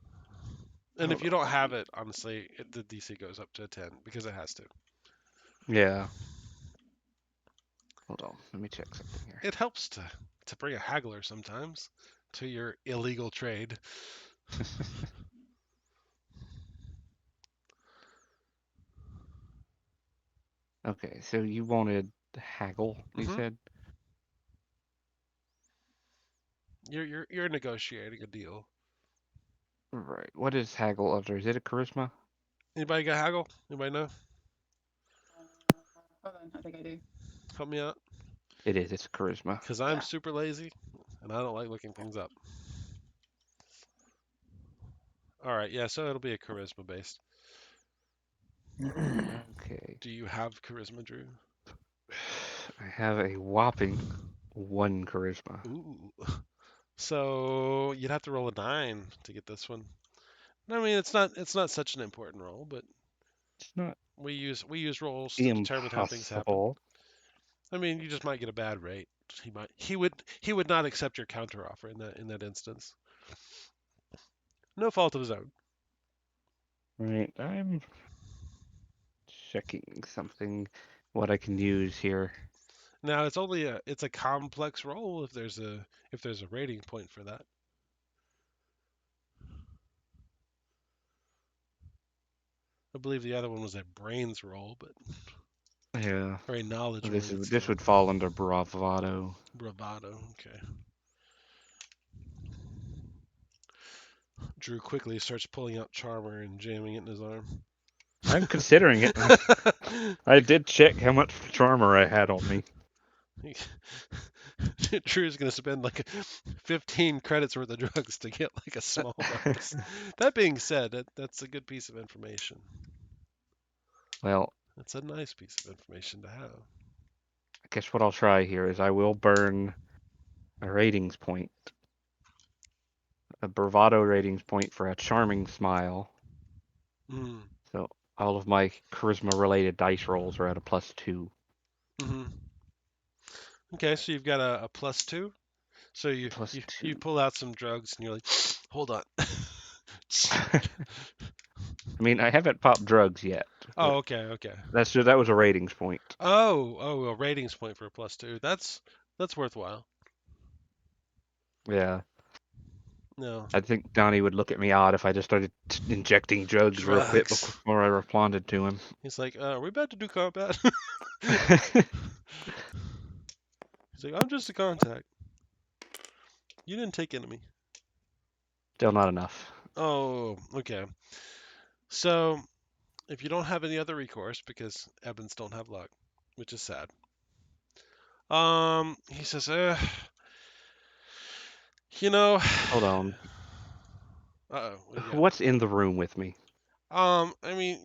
And if hold you don't on. have it, honestly, the DC goes up to a 10 because it has to. Yeah, hold on. Let me check something here. It helps to bring a haggler sometimes to your illegal trade. Okay, so you wanted haggle, you Hmm. said? You're negotiating a deal. Right. What is haggle under? Is it a charisma? Anybody got haggle? Anybody know? Hold on, I think I do. Help me out. It is. It's a charisma. Because I'm Yeah. super lazy and I don't like looking things up. All right, yeah, so it'll be a charisma based. Okay. Do you have charisma, Drew? I have a whopping 1 charisma. Ooh. So you'd have to roll a 9 to get this one. I mean, it's not such an important roll, but It's not we use rolls to determine how things happen. impossible. I mean, you just might get a bad rate. He would not accept your counteroffer in that instance. No fault of his own. Right. I'm checking something, what I can use here. Now it's a complex roll if there's a rating point for that. I believe the other one was a brains roll, but Yeah. or a knowledge This related is this skill. would fall under bravado. Bravado. Okay. Drew quickly starts pulling out Charmer and jamming it in his arm. I'm considering it. I did check how much charmer I had on me. Drew's gonna spend like 15 credits worth of drugs to get like a small bonus. That being said, that's a good piece of information. Well, That's a nice piece of information to have. I guess what I'll try here is I will burn a ratings point, a bravado ratings point for a charming smile. Mm. So all of my charisma related dice rolls are at a +2. Hmm. Okay, so you've got a +2. So you, Plus you you two. pull out some drugs and you're like, hold on. I mean, I haven't popped drugs yet. Oh, okay, okay. That was a ratings point. Oh, a ratings point for a +2. That's worthwhile. Yeah. No. I think Donnie would look at me odd if I just started injecting drugs real quick Drugs. before I responded to him. He's like, are we about to do combat? He's like, I'm just a contact. You didn't take enemy. Still not enough. Oh, okay. So, if you don't have any other recourse, because Ebons don't have luck, which is sad. He says, you know, Hold on. uh-oh, what do you got? What's in the room with me? I mean,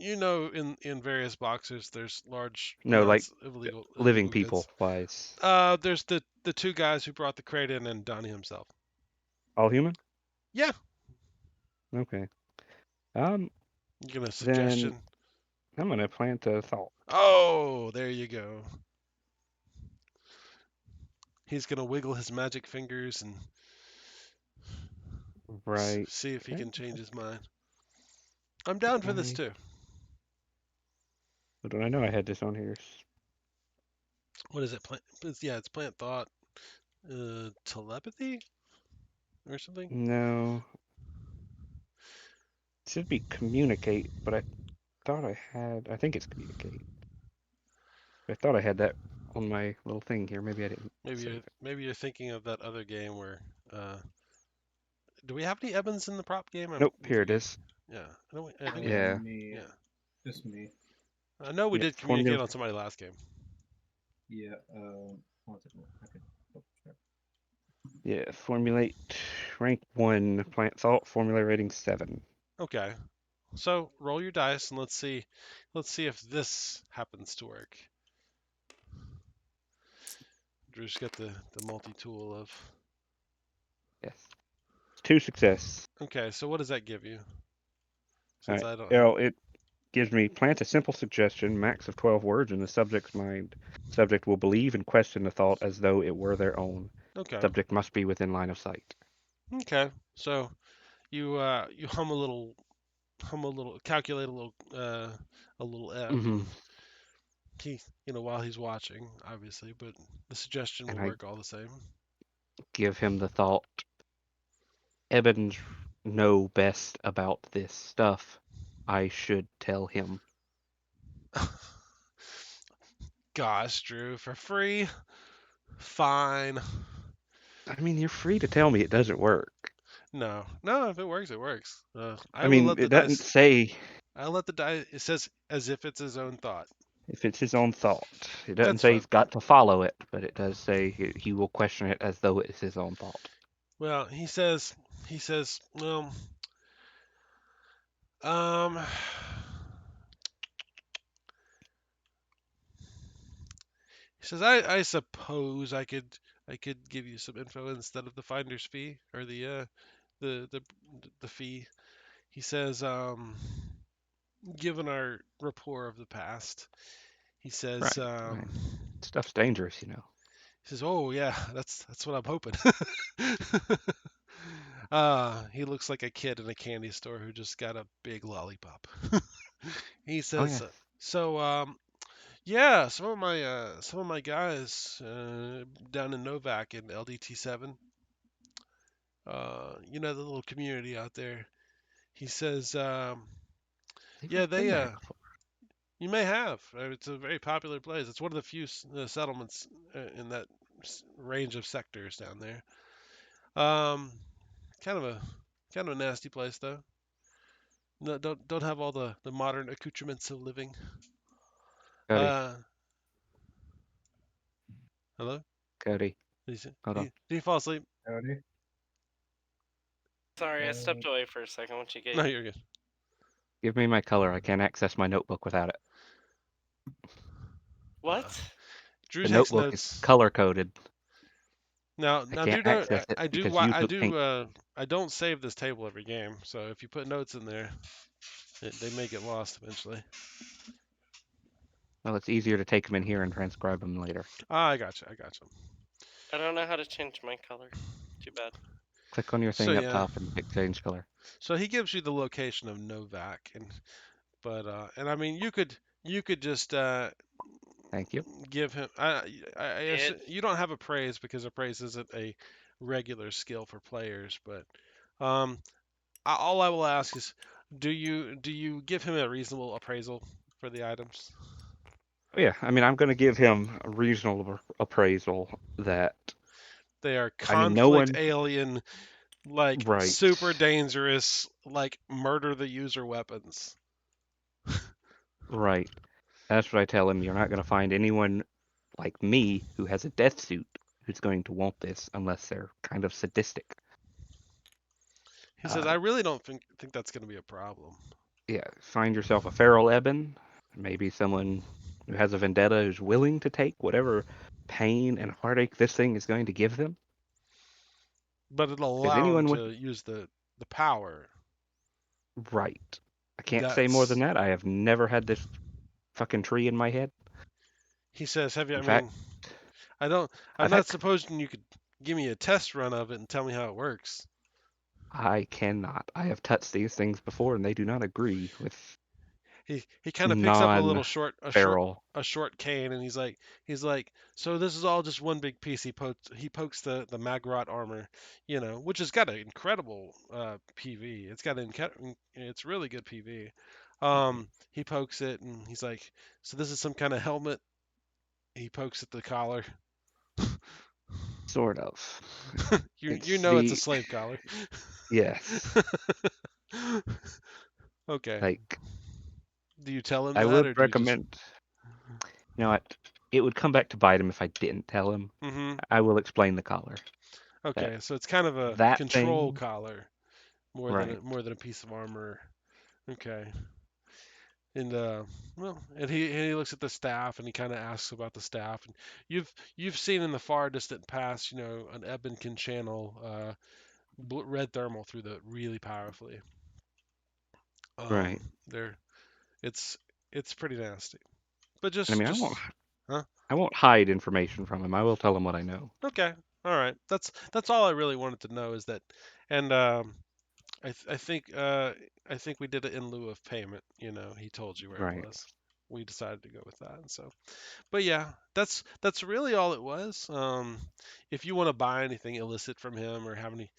in various boxes, there's large No, like amounts of illegal living goods. people wise. There's the two guys who brought the crate in and Donnie himself. All human? Yeah. Okay. You get a Then suggestion? I'm gonna plant a thought. Oh, there you go. He's gonna wiggle his magic fingers and Right. see if he can change his mind. I'm down for this too. But I know I had this on here. What is it? It's plant thought, telepathy, or something. No. It should be communicate, but I thought I think it's communicate. I thought I had that on my little thing here. Maybe I didn't save it. Maybe you're thinking of that other game where. Do we have any Evans in the prop game? I'm Nope, here it forgetting. is. Yeah, I think. Yeah. Me. Yeah. Just me. I know we Yeah, did communicate on somebody last game. Yeah. One second. I can double check. Yeah, formulate rank 1, plant thought, formula rating 7. Okay. So roll your dice and let's see if this happens to work. Drew's got the multi-tool of. Yes. 2 success. Okay, so what does that give you? All Since right. I don't have. Well, it gives me plant a simple suggestion, max of 12 words in the subject's mind. Subject will believe and question the thought as though it were their own. Okay. Subject must be within line of sight. Okay. So you hum a little, calculate a little F, Mm-hmm. and he, while he's watching, obviously, but the suggestion And will I work all the same. give him the thought. Ebons know best about this stuff. I should tell him. Gosh, Drew, for free? Fine. I mean, you're free to tell me it doesn't work. No, if it works, it works. I mean, it doesn't say I let the dice. It says as if it's his own thought. if it's his own thought. It doesn't That's say fine. he's got to follow it, but it does say he will question it as though it's his own thought. Well, he says, well, um, he says, I suppose I could give you some info instead of the finder's fee or the fee. He says, given our rapport of the past, he says, Right. Stuff's dangerous, you know. he says, oh yeah, that's what I'm hoping. He looks like a kid in a candy store who just got a big lollipop. He Oh says, yeah. so yeah, some of my guys down in Novak in LDT7, the little community out there. He says, Think yeah, I've been they there before. you may have. It's a very popular place. It's one of the few settlements in that range of sectors down there. Kind of a nasty place though. No, don't have all the modern accoutrements of living. Cody, Hello? Cody, Did he, hold on. did he fall asleep? Howdy. Sorry, I stepped away for a second. What you No, get? you're good. Give me my color. I can't access my notebook without it. What? Drew The takes notebook is notes. color coded. Now, I Drew, can't access it because you took pink. I don't save this table every game. So if you put notes in there, they may get lost eventually. Well, it's easier to take them in here and transcribe them later. I gotcha. I don't know how to change my color. Too bad. Click on your So thing up yeah, top and pick change color. so he gives you the location of Novak, and I mean you could just Thank you. give him. It You don't have appraise because appraise isn't a regular skill for players, but um, all I will ask is, do you give him a reasonable appraisal for the items? Oh, yeah, I mean, I'm going to give him a reasonable appraisal that, They are I mean, no conflict one, alien, like right, super dangerous, like murder the user weapons. right. That's what I tell him. You're not going to find anyone like me who has a death suit who's going to want this unless they're kind of sadistic. He says, Uh, I really don't think that's going to be a problem. yeah, find yourself a feral ebon, maybe someone who has a vendetta who's willing to take whatever pain and heartache this thing is going to give them. But it'll Because allow him anyone with to use the power. right, I can't say more than That's that. I have never had this fucking tree in my head. he says. Have you? In I fact, mean, I don't. I'm I've not had supposing you could give me a test run of it and tell me how it works. I cannot. I have touched these things before, and they do not agree with He kind of picks up a little short non-feral. a short cane and he's like, so this is all just one big piece. He pokes the Magrot armor, which has got an incredible PV. It's really good PV. He pokes it and he's like, so this is some kind of helmet. He pokes at the collar. Sort of. You It's know it's a the slave collar. yes. Okay. Like Do you tell him I that would or do you just? recommend. You know what? It would come back to bite him if I didn't tell him. Hmm. I will explain the collar. That Okay, so it's kind of a that control thing. collar more than Right. more than a piece of armor. Okay, and well, and he looks at the staff and he kind of asks about the staff. And you've seen in the far distant past, an Ebon can channel red thermal through the really powerfully. Right. There, it's it's pretty nasty. But I mean, huh? I won't hide information from him. I will tell him what I know. Okay, all right. That's all I really wanted to know is that, and I th- I think we did it in lieu of payment. He told you where it Right. was. We decided to go with that. And so, but yeah, that's really all it was. If you want to buy anything illicit from him or have any,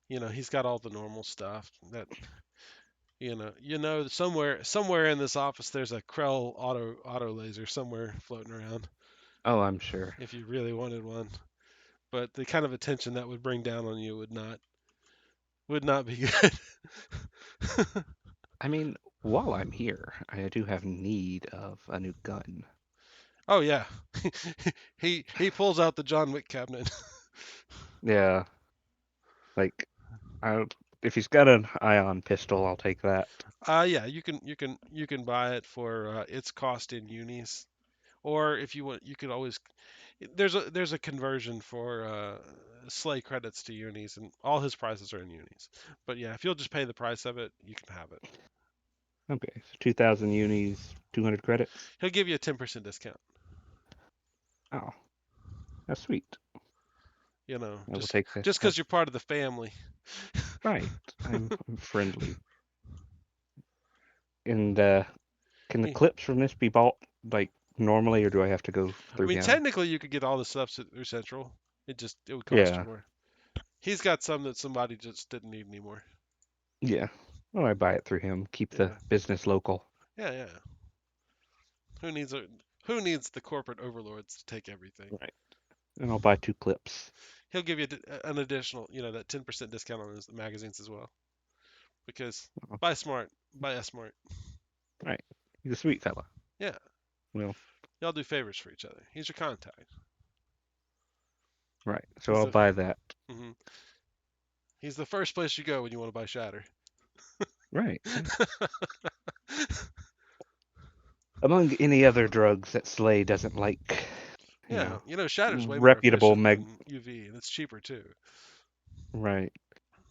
he's got all the normal stuff that somewhere in this office there's a Krell auto laser somewhere floating around Oh, I'm sure. if you really wanted one. But the kind of attention that would bring down on you would not be good. I mean, while I'm here, I do have need of a new gun. Oh yeah, he pulls out the John Wick cabinet. Yeah, like I, if he's got an ion pistol, I'll take that. Yeah, you can buy it for its cost in unis, or if you want, you could always. There's a conversion for Slay credits to unis, and all his prices are in unis. But yeah, if you'll just pay the price of it, you can have it. Okay, so 2,000 unis, 200 credits. He'll give you a 10% discount. Oh, that's sweet. I will Just take that. just because you're part of the family. Right. I'm friendly. And can the I clips from this be bought like normally, or do I have to go through mean, him? technically, you could get all the stuff through Central. It would cost you Yeah, more. He's got some that somebody just didn't need anymore. yeah. Well, I buy it through him. Keep the Yeah, business local. yeah, yeah. Who needs a Who needs the corporate overlords to take everything? Right. And I'll buy 2 clips. He'll give you an additional, that 10% discount on his magazines as well. Because Oh, buy a smart. right. He's a sweet fella. Yeah, Well, y'all do favors for each other. He's your contact. right. So He's I'll the buy that. hmm He's the first place you go when you want to buy Shatter. Right. Among any other drugs that Slay doesn't like, Yeah, Shatter's way more reputable efficient meg. than UV, and it's cheaper too. Right.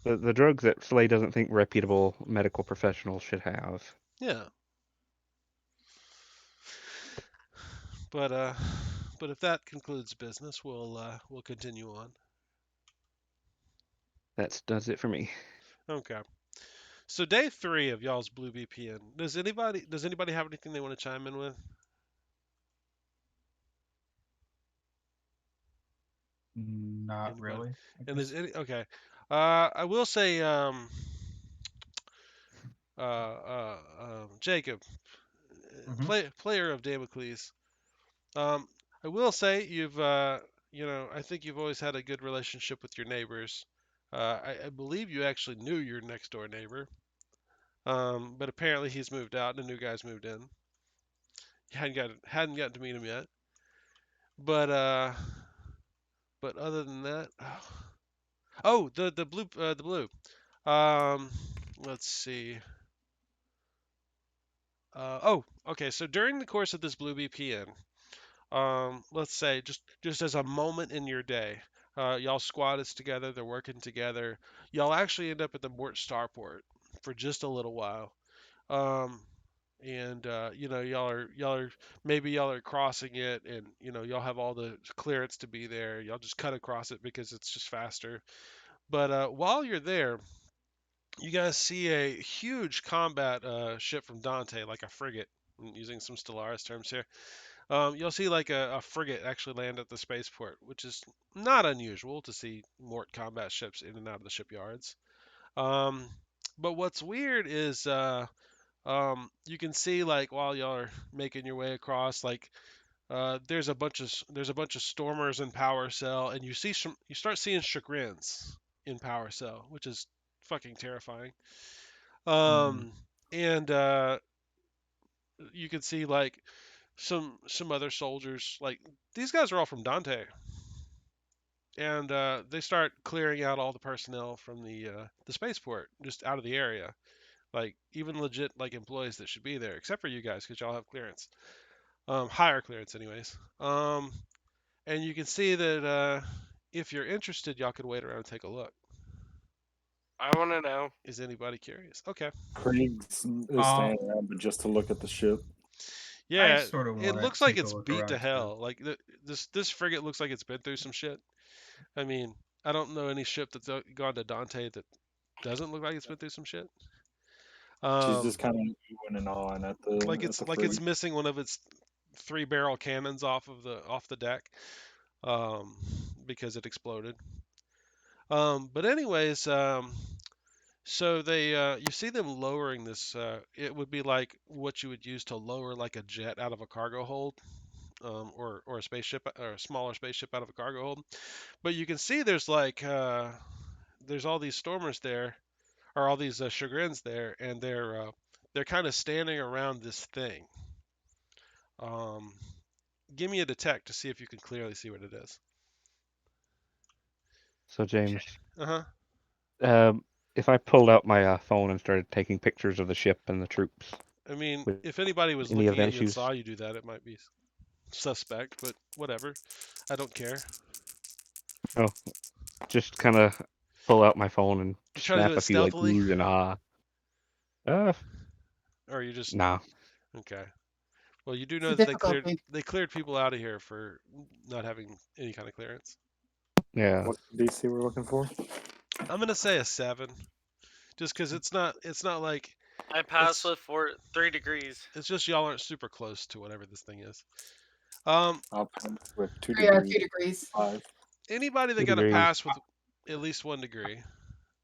The drugs that Slay doesn't think reputable medical professionals should have. Yeah, but if that concludes business, we'll continue on. That does it for me. Okay. So day 3 of y'all's Blue VPN. Does anybody have anything they want to chime in with? Not Anybody? really. I And is guess. any okay? I will say, Jacob, Hmm. player of Damocles. Um, I will say I think you've always had a good relationship with your neighbors. I believe you actually knew your next door neighbor. But apparently he's moved out and a new guy's moved in. You hadn't gotten to meet him yet. But other than that, oh, the blue. Um, let's see. Okay. So during the course of this blue VPN, let's say just as a moment in your day, y'all squad is together, they're working together. Y'all actually end up at the Mort Starport for just a little while. Um, and y'all are crossing it, and y'all have all the clearance to be there. Y'all just cut across it because it's just faster. But while you're there, you guys see a huge combat ship from Dante, like a frigate. I'm using some Stellaris terms here. You'll see like a frigate actually land at the spaceport, which is not unusual to see Mort combat ships in and out of the shipyards. Um, but what's weird is you can see like while y'all are making your way across, like there's a bunch of stormers in Power Cell, and you start seeing chagrins in Power Cell, which is fucking terrifying. Mm. Um, and you can see like some other soldiers. Like these guys are all from Dante, and they start clearing out all the personnel from the spaceport, just out of the area. Like even legit like employees that should be there, except for you guys because y'all have clearance, higher clearance anyways. And you can see that if you're interested, y'all could wait around and take a look. I want to know. Is anybody curious? Okay. Krieg's is Uh, staying around, but just to look at the ship. I Yeah, sort of it want looks to like take a it's look beat to around too. hell. Like this frigate looks like it's been through some shit. I mean, I don't know any ship that's gone to Dante that doesn't look like it's been through some shit. She's Um, just kind of oohing and awing at like the it's like frigate. it's missing one of its 3 barrel cannons off the deck, um, because it exploded. But anyways, so they you see them lowering this. It would be like what you would use to lower like a jet out of a cargo hold, or a spaceship or a smaller spaceship out of a cargo hold. But you can see there's all these stormers there, or all these chagrins there, and they're kind of standing around this thing. Um, Give me a detect to see if you can clearly see what it is. So James, Uh huh. if I pulled out my phone and started taking pictures of the ship and the troops, I mean, would if anybody was any of looking that at you and issues? saw you do that, it might be suspect, but whatever. I don't care. Oh, just kind of pull out my phone and You try to do snap it a few like stealthily, oohs and ah. Uh, or you just nah. okay. Well, you do It's know the that difficulty. they cleared people out of here for not having any kind of clearance. Yeah. What's the DC we're looking for? I'm gonna say a 7, just because it's not like I pass it's with 3 degrees. it's just y'all aren't super close to whatever this thing is. Um, I'll pass with 2 degrees. 2 degrees. 5. Anybody that Two got a degrees. pass with at least 1 degree,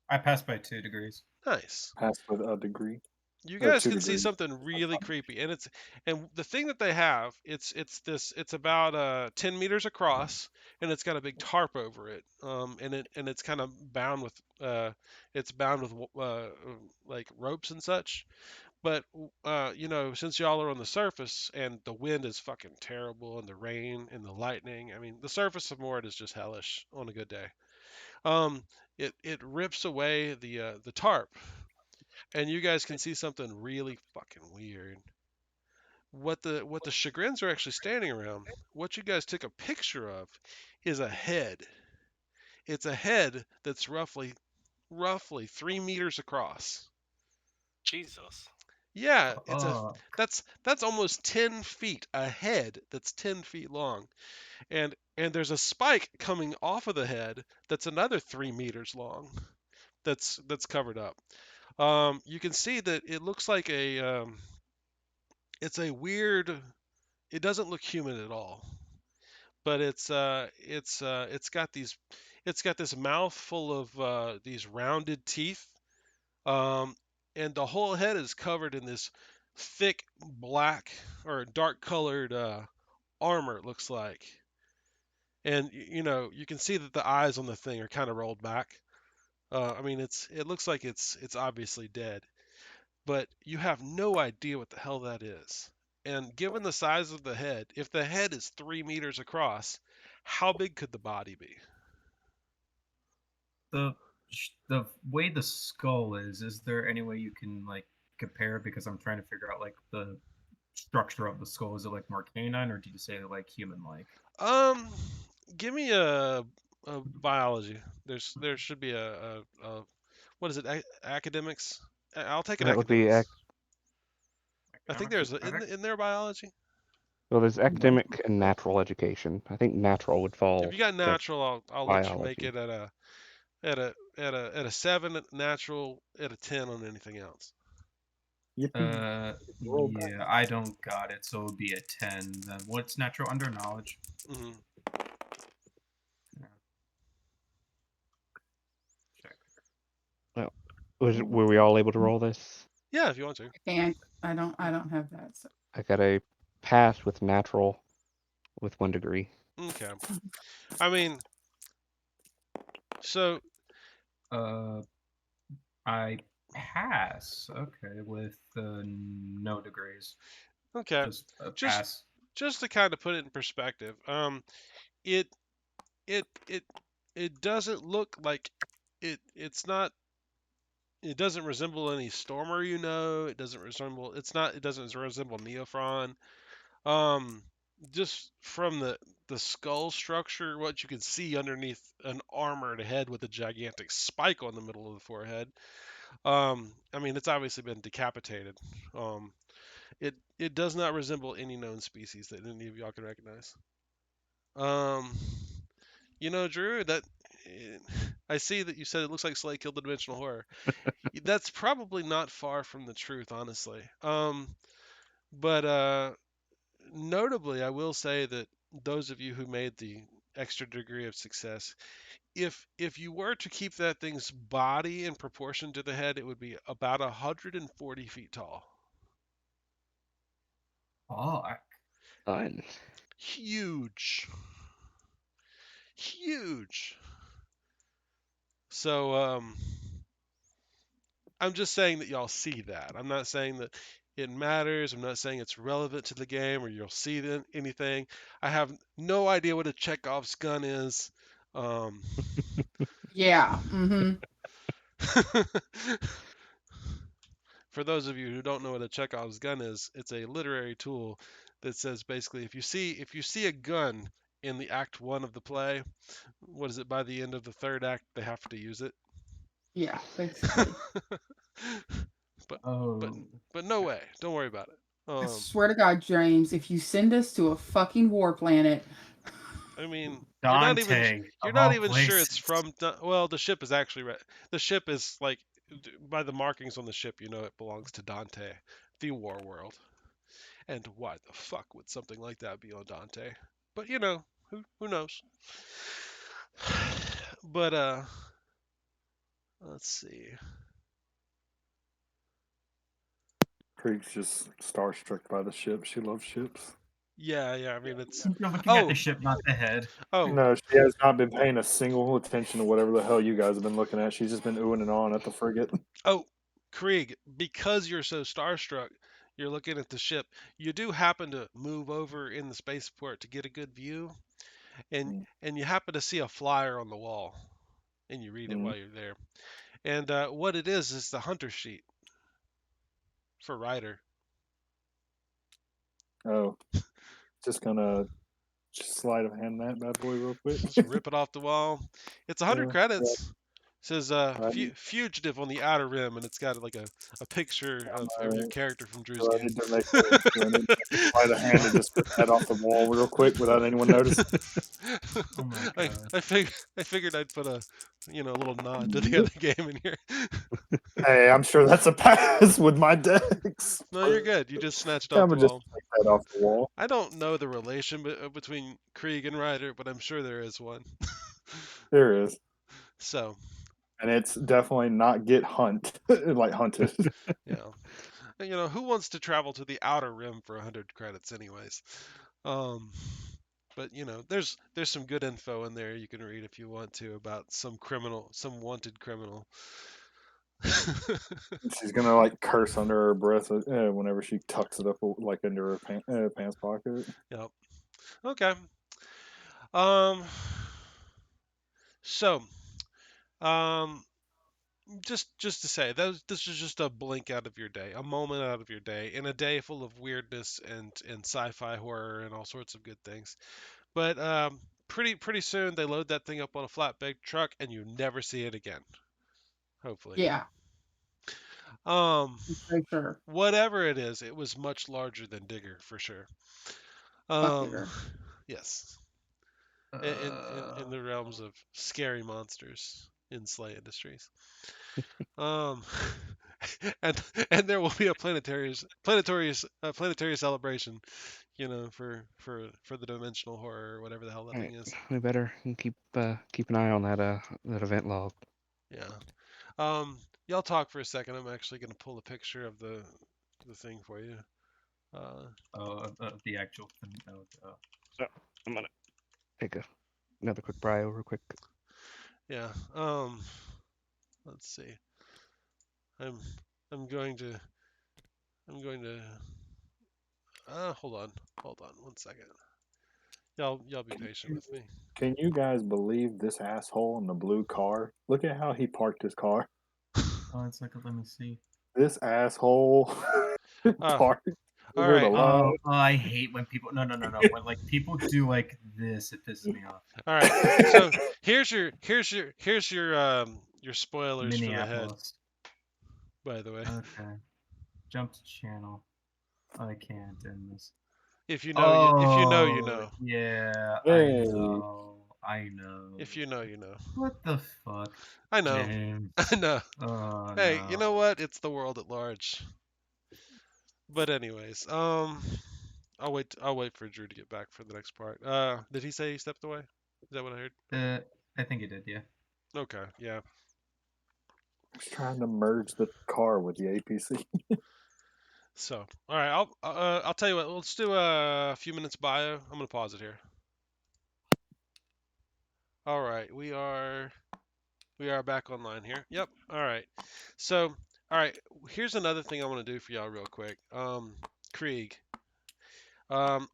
I passed by 2 degrees. nice. Pass with a degree You or guys two can see degrees. something really creepy, and the thing that they have, it's about 10 meters across, and it's got a big tarp over it, and it's kind of bound with like ropes and such. But since y'all are on the surface and the wind is fucking terrible and the rain and the lightning, I mean, the surface of Mort is just hellish on a good day. Um, it rips away the tarp, and you guys can see something really fucking weird. What the chagrins are actually standing around, what you guys took a picture of, is a head. It's a head that's roughly 3 meters across. Jesus. Yeah, Uh, that's almost 10 feet. A head that's 10 feet long, and there's a spike coming off of the head that's another 3 meters long. that's covered up. You can see that it looks like it's a weird. It doesn't look human at all, but it's got this mouth full of these rounded teeth, um, and the whole head is covered in this thick black or dark colored armor. It looks like, and you know you can see that the eyes on the thing are kind of rolled back. I mean, it looks like it's obviously dead, but you have no idea what the hell that is. And given the size of the head, if the head is 3 meters across, how big could the body be? The way the skull is there any way you can like compare? Because I'm trying to figure out like the structure of the skull. Is it like more canine, or do you say like human like? Um, Give me a biology. There should be a what is it? Academics. I'll take an That would be academics. I think Academics there's aesthetic? in their biology. well, there's No. academic and natural education. I think natural would If fall you got to natural, I'll let you make biology. it at a 7 at natural, at a 10 on anything else. Yippee. Roll back. Yeah, I don't got it, so it would be a 10. Then what's natural under knowledge? Hmm. Yeah. Check. Well, Mm. were we all able to roll this? Yeah, if you want to. And I don't have that. So. I got a pass with natural with 1 degree. Okay. I mean, so Uh, I pass. Okay, with no degrees. okay, Just a just pass. just to kind of put it in perspective, it it it it doesn't look like it's not. It doesn't resemble any Stormer, you know. It doesn't resemble. It's not. It doesn't resemble Neophron. Um, just from the skull structure, what you can see underneath an armored head with a gigantic spike on the middle of the forehead. I mean, it's obviously been decapitated. Um, it does not resemble any known species that any of y'all can recognize. Um, you know, Drew, that I see that you said it looks like Slay killed the dimensional horror. That's probably not far from the truth, honestly. But notably, I will say that those of you who made the extra degree of success, if you were to keep that thing's body in proportion to the head, it would be about 140 feet tall. Oh, Fun. Huge. Huge. So I'm just saying that y'all see that. I'm not saying that it matters. I'm not saying it's relevant to the game or you'll see anything. I have no idea what a Chekhov's gun is. Um, Yeah. Mm-hmm. For those of you who don't know what a Chekhov's gun is, it's a literary tool that says basically if you see a gun in the act one of the play, what is it, by the end of the third act they have to use it. Yeah. Basically. but but oh. but no way. Don't worry about it. I swear to God, James, if you send us to a fucking war planet, I mean, Dante, you're of not all even sure it's places. from. Well, the ship is actually the ship is like by the markings on the ship, you know it belongs to Dante, the War World. And why the fuck would something like that be on Dante? But you know, who knows? But let's see. Krieg's just starstruck by the ship. She loves ships. Yeah. I mean, it's. You're looking at the Oh, ship, not the head. oh, No, she has not been paying a single attention to whatever the hell you guys have been looking at. She's just been oohing and on at the frigate. oh, Krieg. Because you're so starstruck, you're looking at the ship. You do happen to move over in the spaceport to get a good view, and Mm. and you happen to see a flyer on the wall, and you read it Mm. while you're there. And what it is the hunter sheet for Ryder. Oh, just gonna slide of hand that bad boy real quick. Just rip it off the wall. It's 100 Yeah. credits. says fugitive on the outer rim, and it's got like a picture of your character from Drew's Do I game. need to make a sleight of hand and just rip that off the wall real quick without anyone noticing? Oh my god. I figured I'd put a little nod to the other game in here. Hey, I'm sure that's a pass with my decks. No, you're good. You just snatched I'm off the gonna just wall. take that off the wall. I don't know the relation between Krieg and Ryder, but I'm sure there is one. There is. So, And it's definitely not get like hunted. who wants to travel to the outer rim for 100 credits anyways? But there's some good info in there you can read if you want to about some wanted criminal. She's gonna like curse under her breath whenever she tucks it up like under her pants pocket. Yep. Okay. So, just to say this is just a blink out of your day, a moment out of your day, in a day full of weirdness and sci-fi horror and all sorts of good things. But pretty soon they load that thing up on a flatbed truck and you never see it again. Hopefully. Yeah, for sure. Whatever it is, it was much larger than Digger for sure. Bigger. Yes. In the realms of scary monsters in SLA Industries. and there will be a planetary celebration, for the dimensional horror or whatever the hell that thing is. We better keep an eye on that event log. Yeah. Y'all talk for a second. I'm actually gonna pull a picture of the thing for you. The actual thing. So I'm gonna take another quick bio real quick. Yeah. Let's see. I'm going to. Hold on 1 second. Y'all be patient with me. Can you guys believe this asshole in the blue car? Look at how he parked his car. Oh, it's like let me see. This asshole parked all over the right. line. Oh, I hate when people no. When like people do like this, it pisses me off. All right. So here's your spoilers for the head. Minneapolis. By the way. Okay. Jump to channel. I can't end this. If you know, you know. Yeah, Hey. I know. If you know, you know. What the fuck? I know. James. I know. Oh, Hey, no. you know what? It's the world at large. But anyways, I'll wait for Drew to get back for the next part. Did he say he stepped away? Is that what I heard? I think it did, yeah. Okay, yeah. I was trying to merge the car with the APC. So, all right, I'll tell you what. Let's do a few minutes bio. I'm gonna pause it here. All right, we are back online here. Yep. All right. So, all right. Here's another thing I want to do for y'all real quick. Krieg. I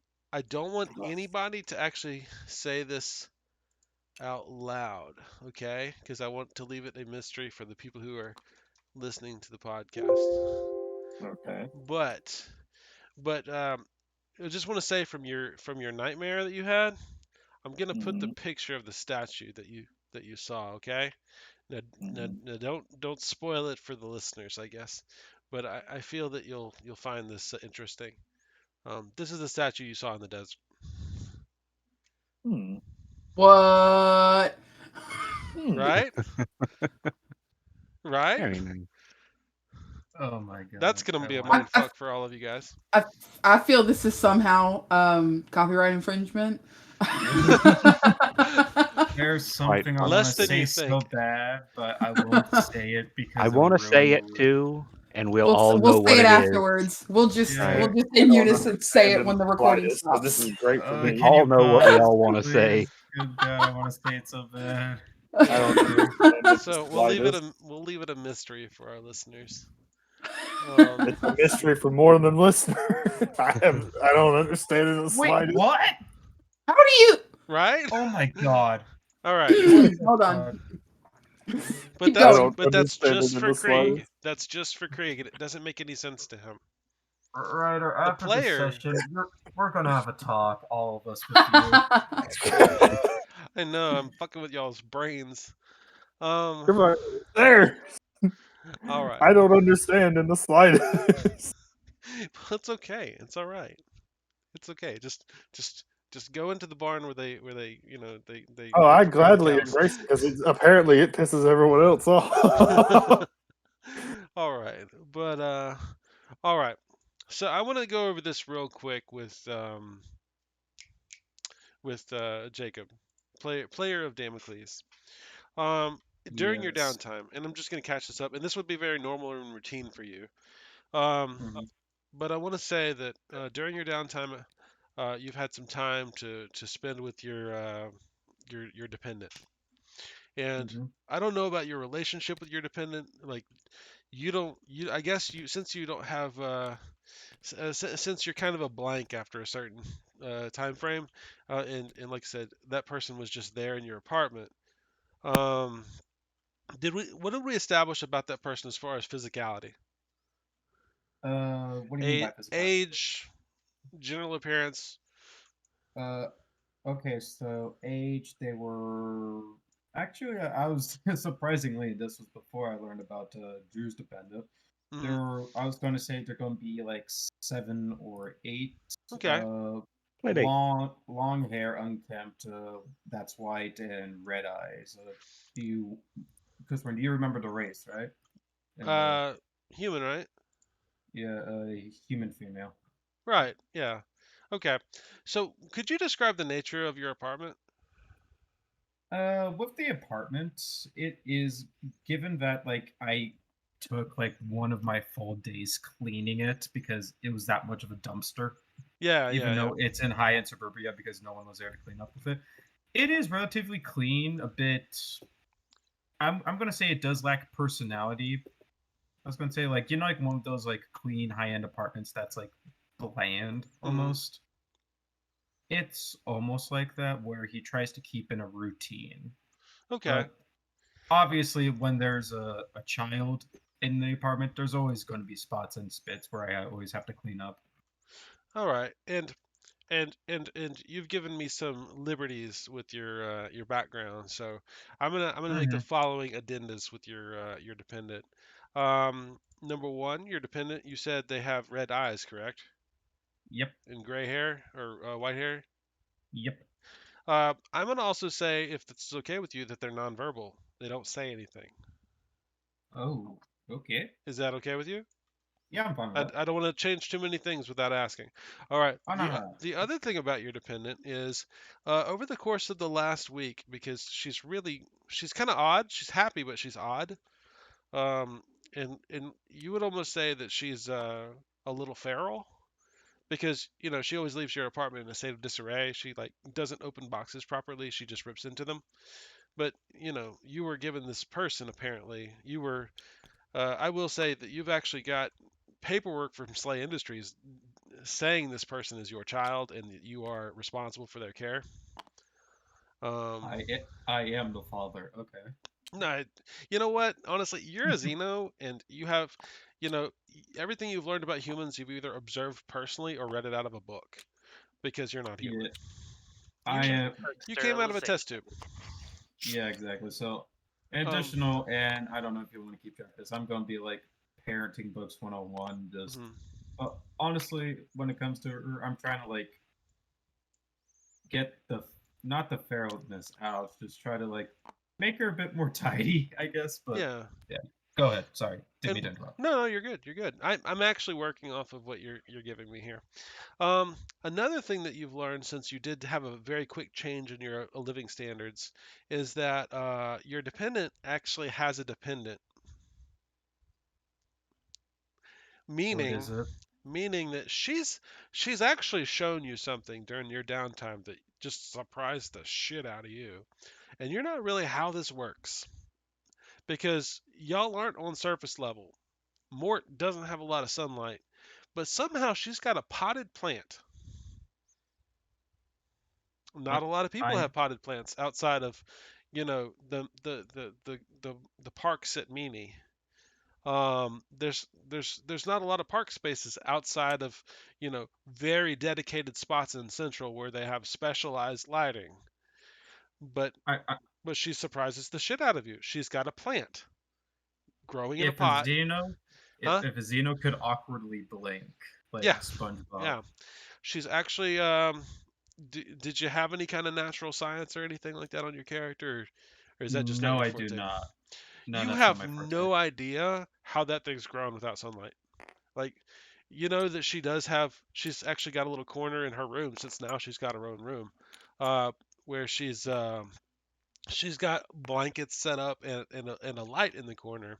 don't want anybody to actually say this out loud, okay? Because I want to leave it a mystery for the people who are listening to the podcast. Okay. But I just want to say from your nightmare that you had, I'm gonna put the picture of the statue that you saw, okay? Now don't spoil it for the listeners, I guess. But I feel that you'll find this interesting. This is the statue you saw in the desert. What? Right? Right? Very nice. Oh my god. That's gonna be a mindfuck for all of you guys. I feel this is somehow copyright infringement. There's something I want Less to than say you so think. bad, but I won't say it because I want to say it too, and we'll all know we'll what say it it afterwards. We'll just in unison say it when the recording stops. So this is great for me. We all know what we all want to say. Good God, I want to say it so bad. I don't understand So we'll leave it a mystery for our listeners. It's a mystery for more than listeners. I don't understand it in the slightest. What? How do you? Right? Oh my god. All right. Hold on. But that's just for Krieg. That's just for Krieg. It doesn't make any sense to him. Ryder, after player- this session, we're gonna have a talk, all of us, with you. I know, I'm fucking with y'all's brains. Um, You're right there. all right. I don't understand in the slightest. It's okay. It's all right. It's okay. Just just go into the barn where they Oh, they I prepare the gladly cows. embrace it because apparently it pisses everyone else off. All right, but all right. So I want to go over this real quick with Jacob, player of Damocles. Um, during your Yes. downtime, and I'm just gonna catch this up, and this would be very normal and routine for you. Um, Mhm. but I want to say that during your downtime, you've had some time to spend with your dependent, and Mhm. I don't know about your relationship with your dependent. Like you don't you I guess you since you don't have since you're kind of a blank after a certain time frame, and like I said, that person was just there in your apartment. Um, did we what did we establish about that person as far as physicality? What do you mean by physicality? Age, general appearance. Uh, okay, so age, they were actually, I was surprisingly, this was before I learned about Drew's dependent. Hmm. I was going to say they're going to be like 7 or 8. Okay. Late eight. Long hair, unkempt. That's white and red eyes. Do you, because when do you remember the race, right? Uh, Uh, human, right? yeah, human female. Right. Yeah. Okay. So, could you describe the nature of your apartment? With the apartment, it is given that like I took like one of my full days cleaning it because it was that much of a dumpster, Yeah. even Yeah. Yeah. though it's in high-end suburbia because no one was there to clean up with it. It is relatively clean, a bit. I'm gonna say it does lack personality. I was gonna say like like one of those like clean high-end apartments that's like bland Hmm. almost. It's almost like that where he tries to keep in a routine. Okay. But obviously, when there's a child in the apartment, there's always going to be spots and spits where I always have to clean up. All right. And you've given me some liberties with your background, so I'm gonna make the Hmm. following addendas with your dependent. Number one, your dependent, you said they have red eyes, correct? Yep. And gray hair or white hair. Yep. I'm gonna also say, if it's okay with you, that they're nonverbal. They don't say anything. Oh, okay. Is that okay with you? Yeah, I'm fine with that. I don't want to change too many things without asking. All right. Oh, no, no, no. The other thing about your dependent is, over the course of the last week, because she's kind of odd. She's happy, but she's odd. Um, and you would almost say that she's a little feral because she always leaves your apartment in a state of disarray. She like doesn't open boxes properly. She just rips into them. But you were given this person apparently. You were. I will say that you've actually got paperwork from SLA Industries saying this person is your child and that you are responsible for their care. Um, I am the father. Okay. no, you know what? Honestly, you're a Xeno, and you have, you know, everything you've learned about humans, you've either observed personally or read it out of a book because you're not human. Yeah, You I ca- am. Or you came out of a test sterilization. tube. Yeah, exactly. So, an Um, additional, and I don't know if you want to keep track of this, I'm going to be like parenting books 101. Just mhm. honestly, when it comes to her, I'm trying to like get the not the feralness out, just try to like make her a bit more tidy, I guess. But Yeah. yeah, go ahead. Sorry, didn't mean And to interrupt. no, you're good. You're good. I'm actually working off of what you're giving me here. Another thing that you've learned since you did have a very quick change in your living standards is that your dependent actually has a dependent, What meaning is it? meaning that she's actually shown you something during your downtime that just surprised the shit out of you. And you're not really how this works because y'all aren't on surface level. Mort doesn't have a lot of sunlight, but somehow she's got a potted plant. Not What a lot of people I have potted plants outside of, the parks at Mini. There's not a lot of park spaces outside of, very dedicated spots in Central where they have specialized lighting. but I but she surprises the shit out of you. She's got a plant growing in a if a pot. Xeno, Huh? if a Xeno could awkwardly blink like Yeah, SpongeBob. yeah. She's actually. Did you have any kind of natural science or anything like that on your character, or is that just not No, your I do forte? not. No, You that's not have my forte. no idea how that thing's grown without sunlight. Like, you know that she does have. She's actually got a little corner in her room since now she's got her own room, uh, where she's got blankets set up and a light in the corner.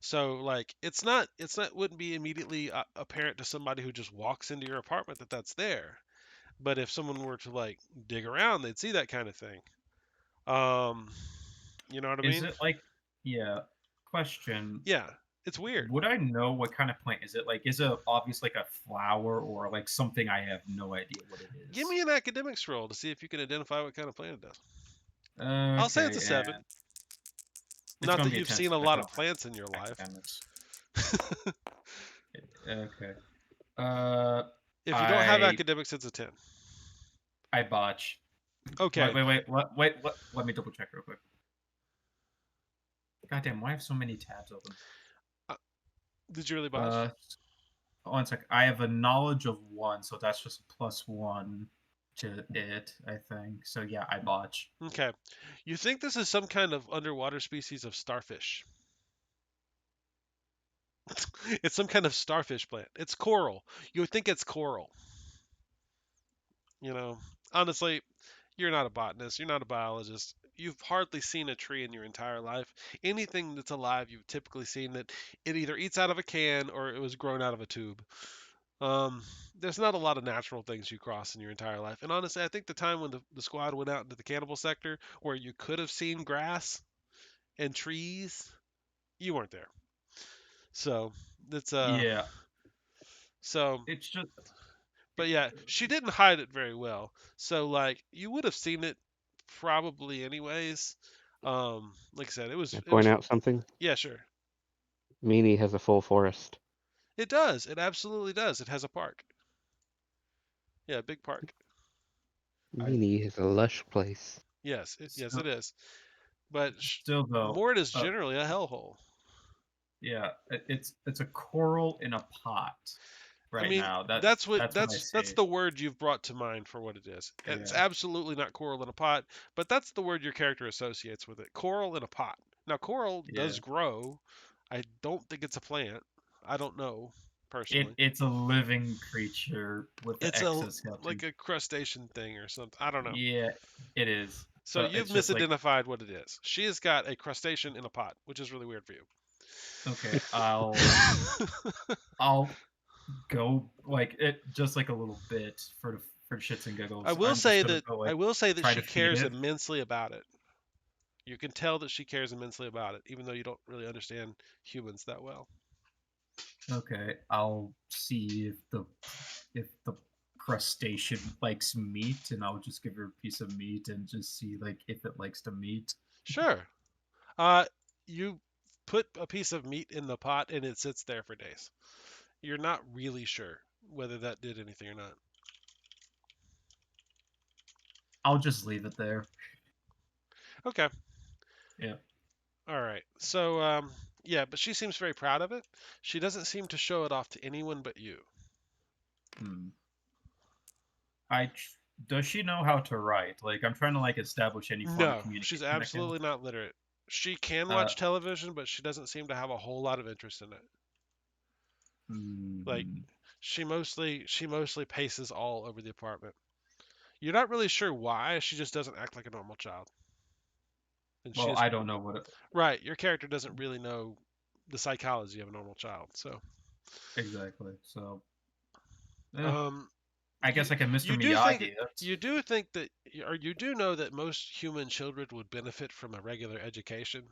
So like it's not wouldn't be immediately apparent to somebody who just walks into your apartment that that's there. But if someone were to like dig around, they'd see that kind of thing. Um, you know what I Is mean? it like, yeah? Question: Yeah, it's weird. would I know what kind of plant is it? Like, is it obvious like a flower or like something I have no idea what it Give is? me an academics roll to see if you can identify what kind of plant it does. I'll say it's a Okay, seven. and it's Not gonna that be a you've 10 seen since a I lot of don't have plants in your life. academics. Okay. Uh, If you don't have I academics, it's a 10. I botch. Okay. Wait. Let me double check real quick. Goddamn, why have so many tabs open? Did you really botch? Uh, 1 sec. I have a knowledge of 1, so that's just a +1 to it, I think. So yeah, I botch. Okay. You think this is some kind of underwater species of starfish. It's some kind of starfish plant. It's coral. You would think it's coral. You know, honestly, you're not a botanist. You're not a biologist. You've hardly seen a tree in your entire life. Anything that's alive, you've typically seen that it either eats out of a can or it was grown out of a tube. There's not a lot of natural things you cross in your entire life. And honestly, I think the time when the squad went out into the cannibal sector where you could have seen grass and trees, you weren't there. So it's Yeah, so it's just but yeah, she didn't hide it very well. So like you would have seen it probably anyways. Like I said, it was Can I it point was out something? yeah, sure. Meanie has a full forest. It does. It absolutely does. It has a park. Yeah, a big park. I Meanie is a lush place. Yes it still is. But still though. Mort is generally a hellhole. Yeah, it's a coral in a pot I right mean, now. that's what That's what I that's see. the word you've brought to mind for what it is. It's Yeah, absolutely not coral in a pot, but that's the word your character associates with it. Coral in a pot. Now, coral yeah. does grow. I don't think it's a plant. I don't know personally. It's a living creature with the It's a exoskeleton. like a crustacean thing or something. I don't know. Yeah, it is. So But you've it's just like, misidentified what it is. She has got a crustacean in a pot, which is really weird for you. okay, I'll go like it just like a little bit for shits and giggles. I'm just gonna go I like will say that try she to feed cares it. immensely about it. You can tell that she cares immensely about it, even though you don't really understand humans that well. Okay, I'll see if the crustacean likes meat, and I'll just give her a piece of meat and just see like if it likes to meat. Sure. You put a piece of meat in the pot and it sits there for days. You're not really sure whether that did anything or not. I'll just leave it there. Okay. Yeah. All right. So, yeah, but she seems very proud of it. She doesn't seem to show it off to anyone but you. Hmm. Does she know how to write? Like, I'm trying to like establish any form of No, she's communication that can. absolutely not literate. She can Uh. watch television, but she doesn't seem to have a whole lot of interest in it. Like, Hmm. she mostly paces all over the apartment. You're not really sure why. She just doesn't act like a normal child. And she Well, is I don't know what. right. Your character doesn't really know the psychology of a normal child. So, Exactly. So, um, I you guess I can Mr. you do think Miyagi it. you do think that or you do know that most human children would benefit from a regular education,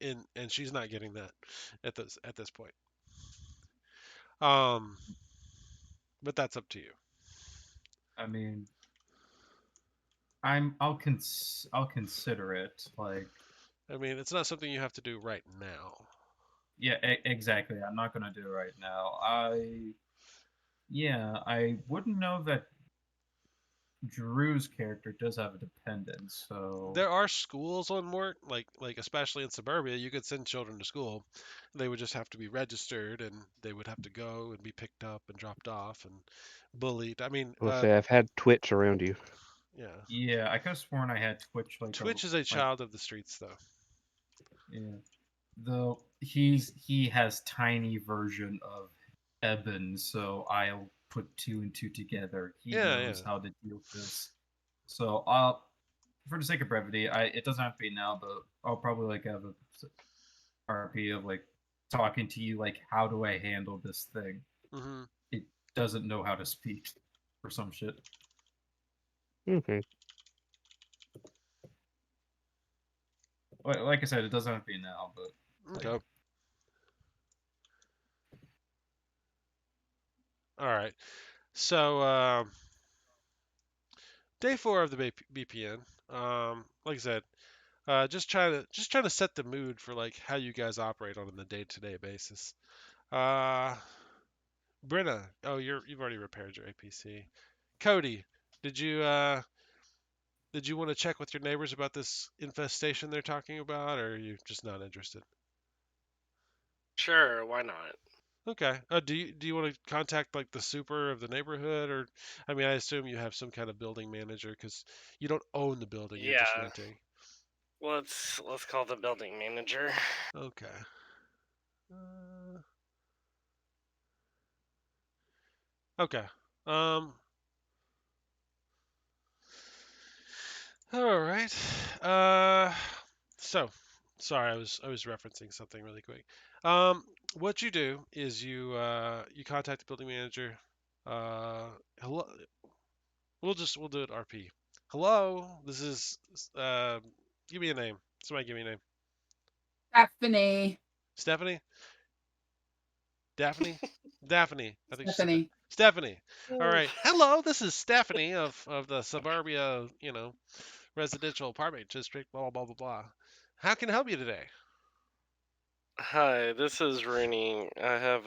and she's not getting that at this point. Um, but that's up to you. I mean, I'll consider it. Like, I mean, it's not something you have to do right now. yeah, exactly. I'm not gonna do it right now. Yeah, I wouldn't know that Drew's character does have a dependent, so There are schools on Mort, like especially in suburbia, you could send children to school. They would just have to be registered, and they would have to go and be picked up and dropped off and bullied. I mean, Let's say I've had Twitch around you. yeah. yeah, I could have sworn I had Twitch Twitch is a child of the streets, though. yeah. Though he has tiny version of Eben, so I'll put 2 and 2 together. He Yeah, knows yeah. how to deal with this. So for the sake of brevity, it doesn't have to be now, but I'll probably like have a RP of like talking to you like, how do I handle this thing? Mm-hmm. It doesn't know how to speak or some shit. Okay. Like I said, it doesn't have to be now, but Okay. All right. So day 4 of the BPN. Like I said, just trying to set the mood for like how you guys operate on a day-to-day basis. Brenna, oh you've already repaired your APC. Cody, did you want to check with your neighbors about this infestation they're talking about, or are you just not interested? Sure, why not? Okay. Do you want to contact like the super of the neighborhood, or I mean I assume you have some kind of building manager because you don't own the building, you're just Yeah, renting. let's call the building manager. Okay. Uh, okay. Um. All right. So, sorry, I was referencing something really quick. What you do is you contact the building manager. Hello. We'll do it RP. Hello. This is give me a name. Somebody give me a name. Stephanie. Stephanie. Daphne. Daphne. I think she said that. Stephanie. Stephanie. All right. Hello. This is Stephanie of the suburbia. Residential apartment district. Blah blah blah blah blah. How can I help you today? Hi, this is Rooney. I have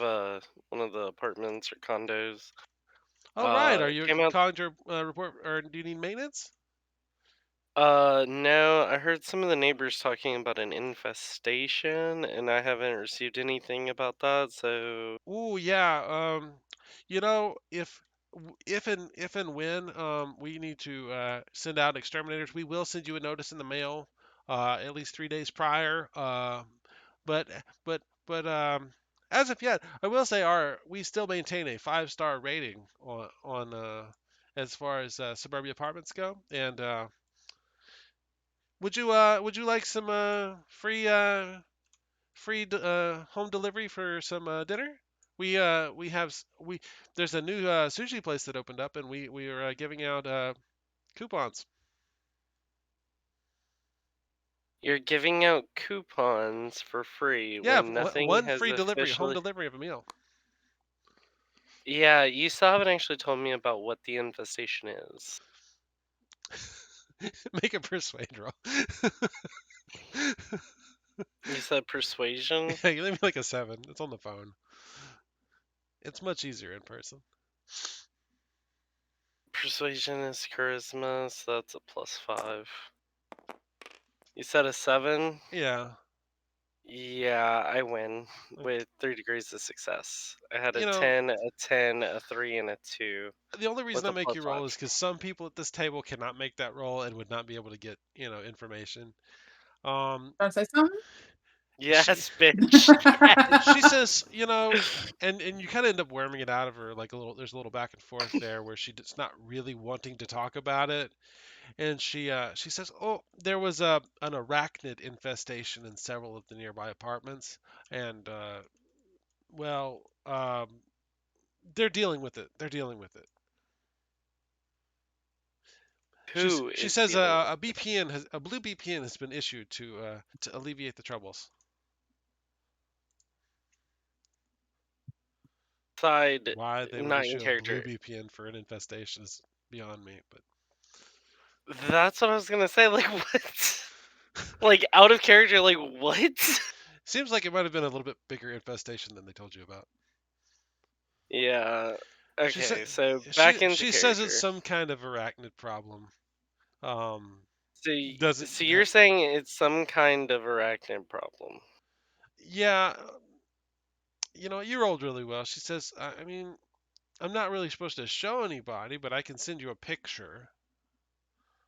one of the apartments or condos. All right. Are you Came out. calling to report, or do you need maintenance? No, I heard some of the neighbors talking about an infestation, and I haven't received anything about that. So Ooh, yeah. If and when we need to send out exterminators, we will send you a notice in the mail at least 3 days prior. But but as of yet, I will say we still maintain a 5-star rating on as far as suburbia apartments go. And would you like some free home delivery for some dinner? We have we There's a new sushi place that opened up, and we are giving out coupons. you're giving out coupons for free Yeah, when nothing one has free delivery, home officially. delivery of a meal. Yeah, you still haven't actually told me about what the infestation is. Make a persuade roll. You said persuasion? Yeah, give me like a 7. It's on the phone. It's much easier in person. Persuasion is charisma, so that's a +5. You said a 7? Yeah. Yeah, I win Like, with 3 degrees of success. I had a you know, 10, a 10, a 3, and a 2 the only reason with I a make you roll +5. is because some people at this table cannot make that roll and would not be able to get information. Um, Want to say something? she, Yes, bitch. she says, and you kind of end up worming it out of her, like a little. There's a little back and forth there where she's not really wanting to talk about it, and she says, oh, there was an arachnid infestation in several of the nearby apartments, and well, they're dealing with it. They're dealing with it. Who She is says dealing with a blue BPN has been issued to alleviate the troubles. side? Why they would Not in issue a blue character. BPN for an infestation is beyond me, but That's what I was gonna say. Like, what? Like, out of character, like, what? seems like it might have been a little bit bigger infestation than they told you about. Yeah. She said Okay, so back into she says it's character. some kind of arachnid problem. So, Doesn't so you're saying it's some kind of arachnid problem? yeah, you rolled really well. She says, I mean, I'm not really supposed to show anybody, but I can send you a picture.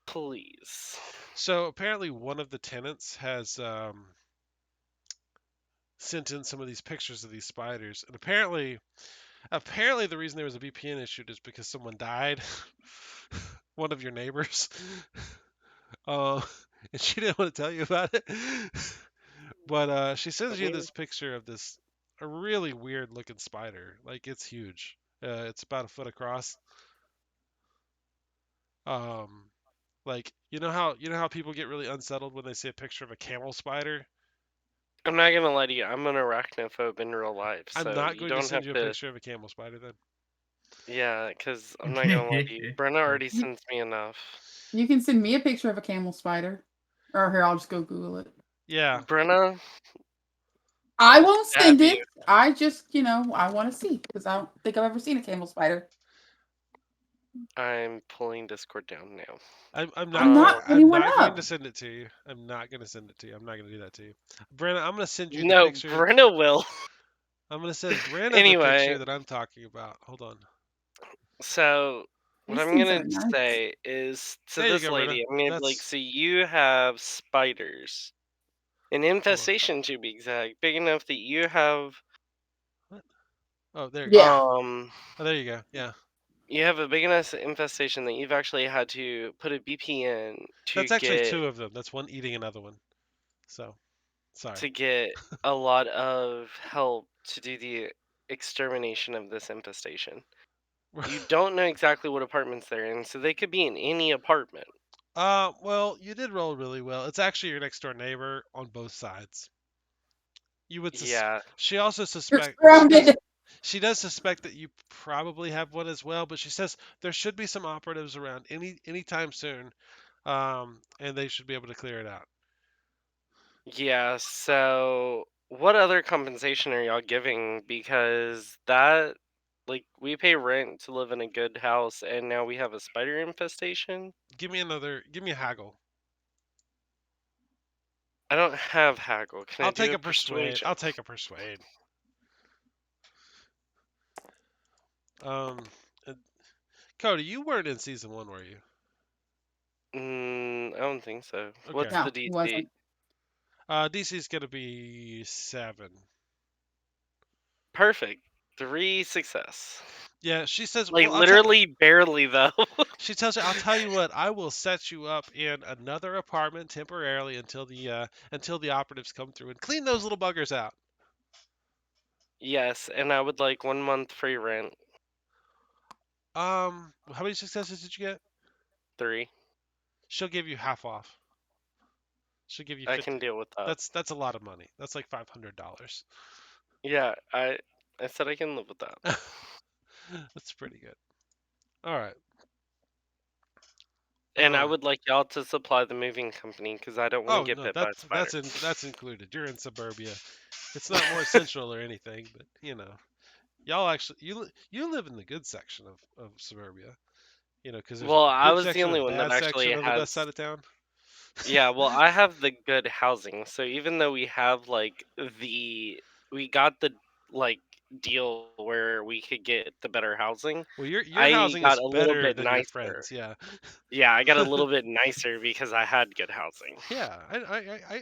Please. So apparently, one of the tenants has sent in some of these pictures of these spiders, and apparently the reason there was a VPN issue is because someone died, one of your neighbors, uh, and she didn't want to tell you about it. But she I sends you mean, this picture of this a really weird looking spider. Like it's huge. It's about a foot across. Um, like you know how people get really unsettled when they see a picture of a camel spider. I'm not gonna lie to you. I'm an arachnophobe in real life, I'm so not you going to don't send have you a to. picture of a camel spider then. Yeah, because I'm not gonna lie to you. Brenna already You, sends me enough. you can send me a picture of a camel spider. Or here, I'll just go Google it. Yeah. Brenna, I I'll won't stab send you. it. I just, I want to see because I don't think I've ever seen a camel spider. I'm pulling Discord down now. I'm I'm not not Um, I, I'm putting one not going to up. send it to you. I'm not going to send it to you. I'm not going to do that to you. Brenna, I'm going to send you the no, picture. Brenna will. I'm going to send Brenna the Anyway, picture that I'm talking about. Hold on. so what These I'm things gonna are nice. say is to There you this go, Brenna. lady, I'm gonna be like, That's so you have spiders, an hold on. infestation to be exact, big enough that you have What? Oh, there you go. Yeah. um Oh, there you go. Yeah. you have a big enough infestation that you've actually had to put a BP in That's actually two of them. That's one eating another one. So, sorry. to get a lot of help to do the extermination of this infestation. You don't know exactly what apartments they're in, so they could be in any apartment. Well, you did roll really well. It's actually your next door neighbor on both sides. You would Yeah, she also You're suspect surrounded. she does suspect that you probably have one as well, but she says there should be some operatives around anytime soon. And they should be able to clear it out. yeah. So, what other compensation are y'all giving? Because that, like, we pay rent to live in a good house, and now we have a spider infestation. Give me a haggle. I don't have haggle. Can I I'll do take a a persuade. persuasion? I'll take a persuade. Um, uh, Cody, you weren't in season 1, were you? I don't think so. Okay. What's the No, he DC? wasn't. DC's gonna be 7. Perfect. 3 success. Yeah, she says. Like Well, I'll tell. literally barely though. She tells you, I'll tell you what. I will set you up in another apartment temporarily until the operatives come through and clean those little buggers out. Yes, and I would like 1 month free rent. How many successes did you get? 3. She'll give you half off. She'll give you I 50. can deal with that. That's a lot of money. That's like $500. Yeah, I said I can live with that. That's pretty good. All right. And I would like y'all to supply the moving company because I don't want to Oh get no, bit by a spider. that's included. You're in suburbia. It's not more central or anything, but y'all actually you live in the good section of suburbia. Because there's a Well, I good was the section only and one that bad actually section on the west has. side of town. Yeah, well, I have the good housing. So even though we have we got the like deal where we could get the better housing, Well, your I housing got is a little better bit than your nicer. friends. Yeah. Yeah, I got a little bit nicer because I had good housing. Yeah,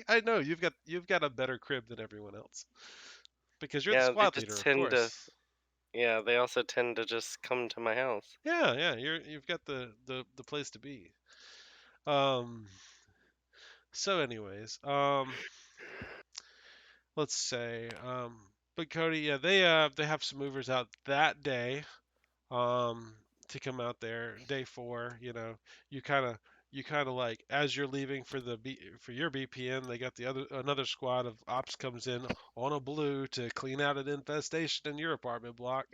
I know you've got a better crib than everyone else because you're the Yeah, they squad leader, just of tend to. course. Yeah, they also tend to just come to my house. Yeah, you've got the place to be. Um. So, anyways, let's say, but Cody, yeah, they have some movers out that day, um, to come out there. Day 4, you kind of like as you're leaving for your BPN, they got another squad of ops comes in on a blue to clean out an infestation in your apartment block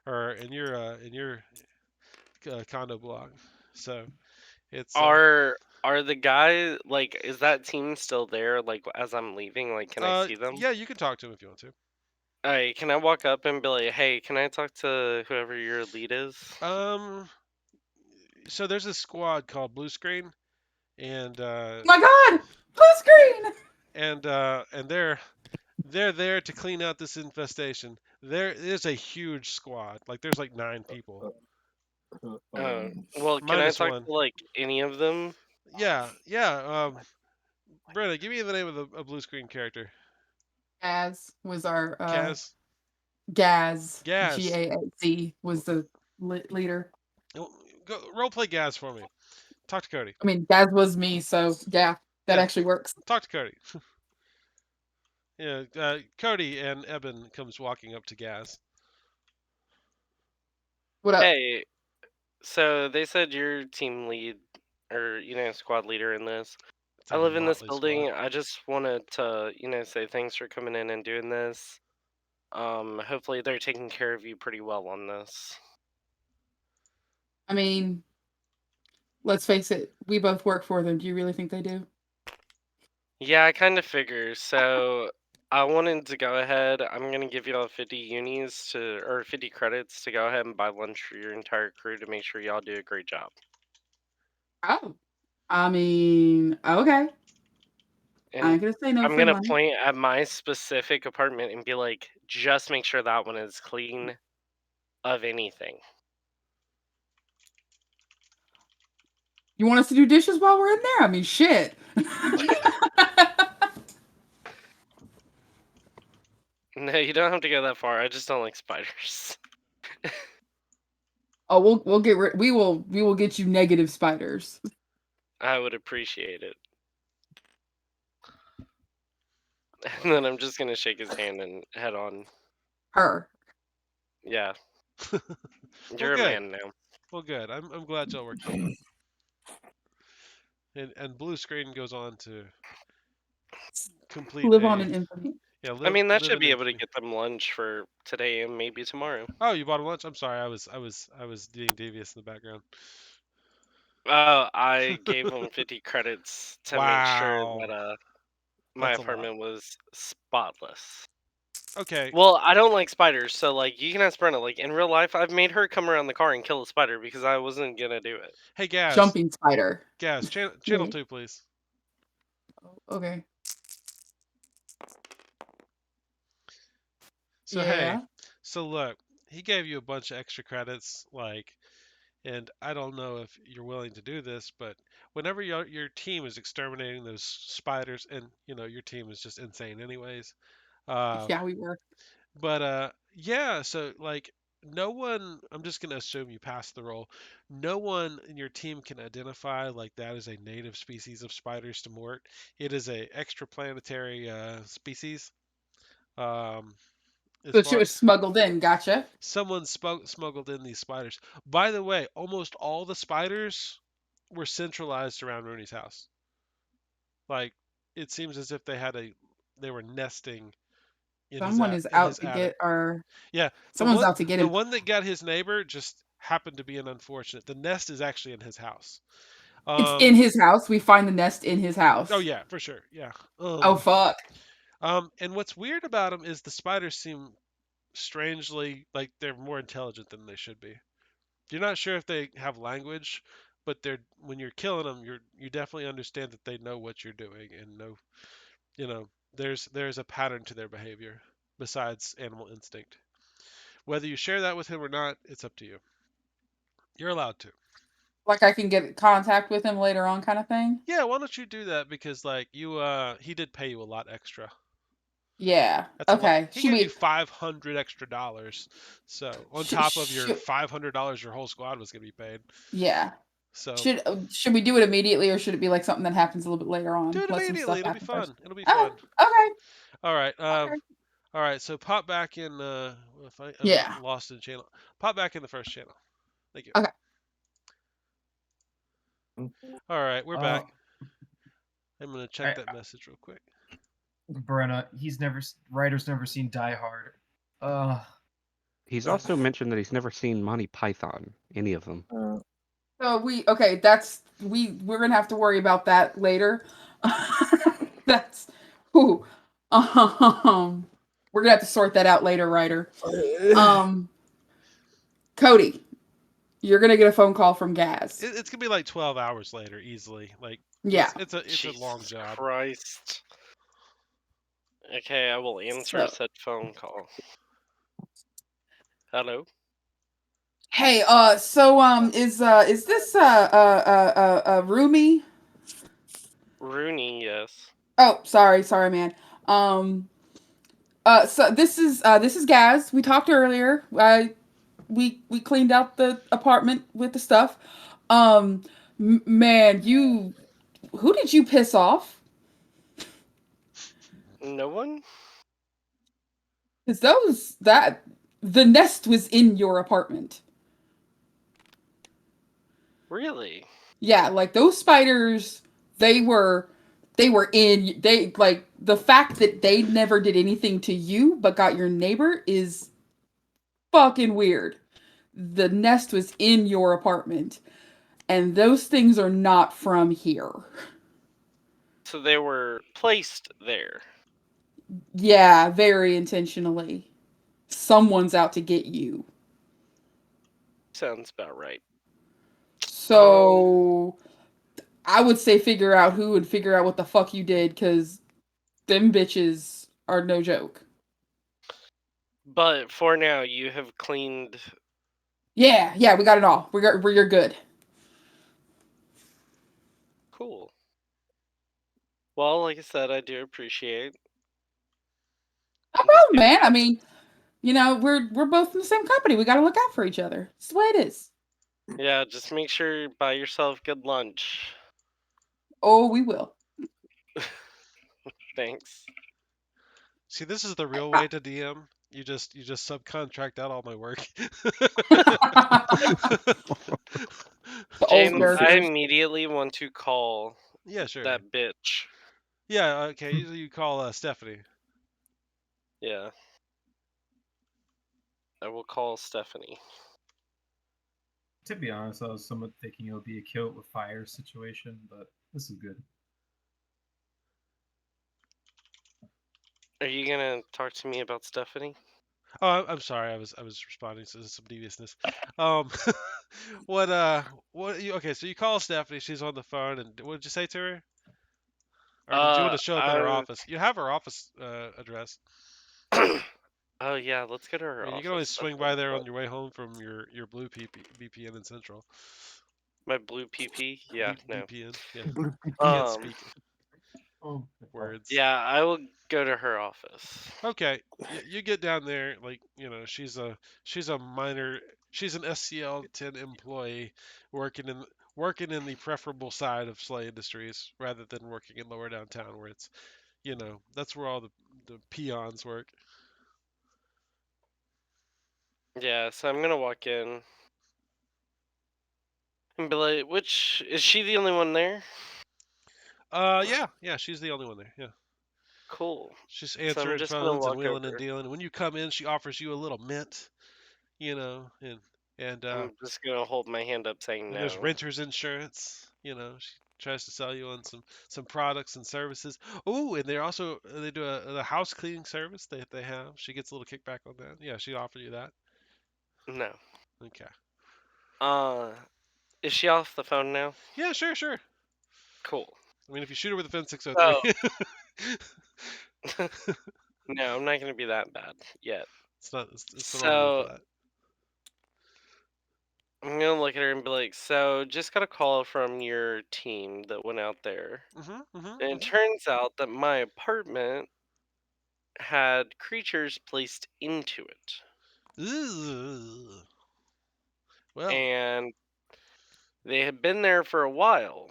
or in your condo block. So it's Are the guys like is that team still there like as I'm leaving? Like can I see them? yeah, you can talk to him if you want to. Alright, can I walk up and be like, "Hey, can I talk to whoever your lead is?" So there's a squad called Blue Screen, and My God, blue screen. and they're there to clean out this infestation. There is a huge squad. Like there's like 9 people Oh, well, can I minus talk one. to like any of them? Yeah, yeah. Brenda, give me the name of a Blue Screen character. Gaz was our Kaz. Gaz. Gaz. Gaz was the leader. Go role play Gaz for me. Talk to Cody. I mean, Gaz was me, so yeah, that Yeah. actually works. Talk to Cody. Yeah, Cody and Eben comes walking up to Gaz. What up? Hey, so they said you're team lead or squad leader in this. It's I a live in this motley building. squad. I just wanted to, say thanks for coming in and doing this. Hopefully they're taking care of you pretty well on this. I mean, let's face it, we both work for them. Do you really think they do? Yeah, I kind of figure. So I wanted to go ahead. I'm gonna give you all 50 unis or 50 credits to go ahead and buy lunch for your entire crew to make sure y'all do a great job. Oh, I mean, okay. I And ain't gonna say no I'm free gonna money. point at my specific apartment and be like, just make sure that one is clean of anything. You want us to do dishes while we're in there? I mean, shit. No, you don't have to go that far. I just don't like spiders. Oh, we'll get we will get you negative spiders. I would appreciate it. And then I'm just gonna shake his hand and head on. Her. Yeah, Well, you're a good. man now. Well, good. I'm glad y'all work together. And Blue Screen goes on to complete Live on a in infamy. yeah I mean, that live should in be able to infamy. get them lunch for today and maybe tomorrow. Oh, you bought a lunch? I'm sorry. I was being devious in the background. I gave them 50 credits to make sure Wow, that my that's a lot. apartment was spotless. Okay. Well, I don't like spiders, so like you can ask Brenna. Like in real life, I've made her come around the car and kill a spider because I wasn't gonna do it. Hey, Gaz. Jumping spider. Gaz, channel Yeah. 2, please. Okay. So Yeah. hey, so look, he gave you a bunch of extra credits, like, and I don't know if you're willing to do this, but whenever your team is exterminating those spiders, and your team is just insane anyways. Uh, Yeah, we were. but yeah, so like no one, I'm just gonna assume you passed the roll. No one in your team can identify like that is a native species of spiders to Mort. It is a extraplanetary species. Um, as So she far was smuggled in. Gotcha. someone smuggled in these spiders. By the way, almost all the spiders were centralized around Rooney's house. Like it seems as if they were nesting in Someone is in out his to attic. get our. Yeah, Someone's out to get the him. one that got his neighbor just happened to be an unfortunate. The nest is actually in his house. It's in his house. We find the nest in his Oh house. yeah, for sure. Yeah. Oh fuck. And what's weird about them is the spiders seem strangely like they're more intelligent than they should be. You're not sure if they have language, but they're when you're killing them, you definitely understand that they know what you're doing and know, there's a pattern to their behavior besides animal instinct. Whether you share that with him or not, it's up to you. You're allowed to. Like I can get contact with him later on, kind of thing. Yeah, why don't you do that? Because like he did pay you a lot extra. Yeah. That's a lot. Okay. He Should gave you we? $500 extra. So on top of your $500, your whole squad was gonna be paid. Yeah. So Should we do it immediately, or should it be like something that happens a little bit later on? do it Let some immediately. stuff It'll be happen first. fun. It'll be Oh, fun. okay. All right. Okay. All right. So pop back in. If I'm Yeah. lost in channel, pop back in the first channel. Thank you. Okay. All right, we're back. I'm gonna check I- that message real quick. Brenna, Ryder's never seen Die Hard. He's also mentioned that he's never seen Monty Python, any of them. So we're gonna have to worry about that later. That's who. We're gonna have to sort that out later, Ryder. Cody, you're gonna get a phone call from Gaz. It's gonna be like 12 hours later, easily. Like, Yeah. it's a Jesus long job. Christ. Okay, I will answer So- said phone call. Hello. Hey, is this Rumi? Rooney, yes. Oh, sorry, man. So this is Gaz. We talked earlier. We cleaned out the apartment with the stuff. Man, who did you piss off? No one? Because the nest was in your apartment. Really? Yeah, like those spiders, they were like the fact that they never did anything to you but got your neighbor is fucking weird. The nest was in your apartment, and those things are not from here. So they were placed there. Yeah, very intentionally. Someone's out to get you. Sounds about right. So I would say figure out who and figure out what the fuck you did, because them bitches are no joke. But for now, you have cleaned. Yeah, we got it all. You're good. Cool. Well, like I said, I do appreciate. No problem, man. I mean, we're both in the same company. We got to look out for each other. It's the way it is. Yeah, just make sure you buy yourself good lunch. Oh, we will. Thanks. See, this is the real way to DM. You just subcontract out all my work. The old James, I characters. immediately want to call Yeah, sure. that bitch. Yeah, okay. Usually you call Stephanie. Yeah. I will call Stephanie. To be honest, I was somewhat thinking it would be a kill it with fire situation, but this is good. Are you gonna talk to me about Stephanie? Oh, I'm sorry. I was responding to some deviousness. What okay, so you call Stephanie, she's on the phone, and what did you say to her? Or did you want to show up at her office? You have her office address. Oh yeah, let's go to her I mean, you office. can always That swing sounds by there fun. on your way home from your blue VPN in Central. My blue PP? Yeah, no. VPN, yeah. Blue Can't speak Oh, words. Yeah, I will go to her office. Okay, you get down there, like, she's a minor, she's an SCL 10 employee working in the preferable side of SLA Industries rather than working in lower downtown where it's, that's where all the peons work. Yeah, so I'm gonna walk in and be like, which is she the only one there? Yeah, she's the only one there. Yeah. Cool. She's So I'm answering just gonna phones and walk wheeling and over. dealing. When you come in, she offers you a little mint, and I'm just gonna hold my hand up saying and there's no. renter's insurance. She tries to sell you on some products and services. Oh, and they do a house cleaning service that they have. She gets a little kickback on that. Yeah, she offered you that. No. Okay. Is she off the phone now? Yeah, sure. Cool. I mean, if you shoot her with a fin So 603. no, I'm not gonna be that bad yet. It's the wrong one for So that. I'm gonna look at her and be like, so just got a call from your team that went out there. And it turns out that my apartment had creatures placed into it. Ugh. Well, And they had been there for a while.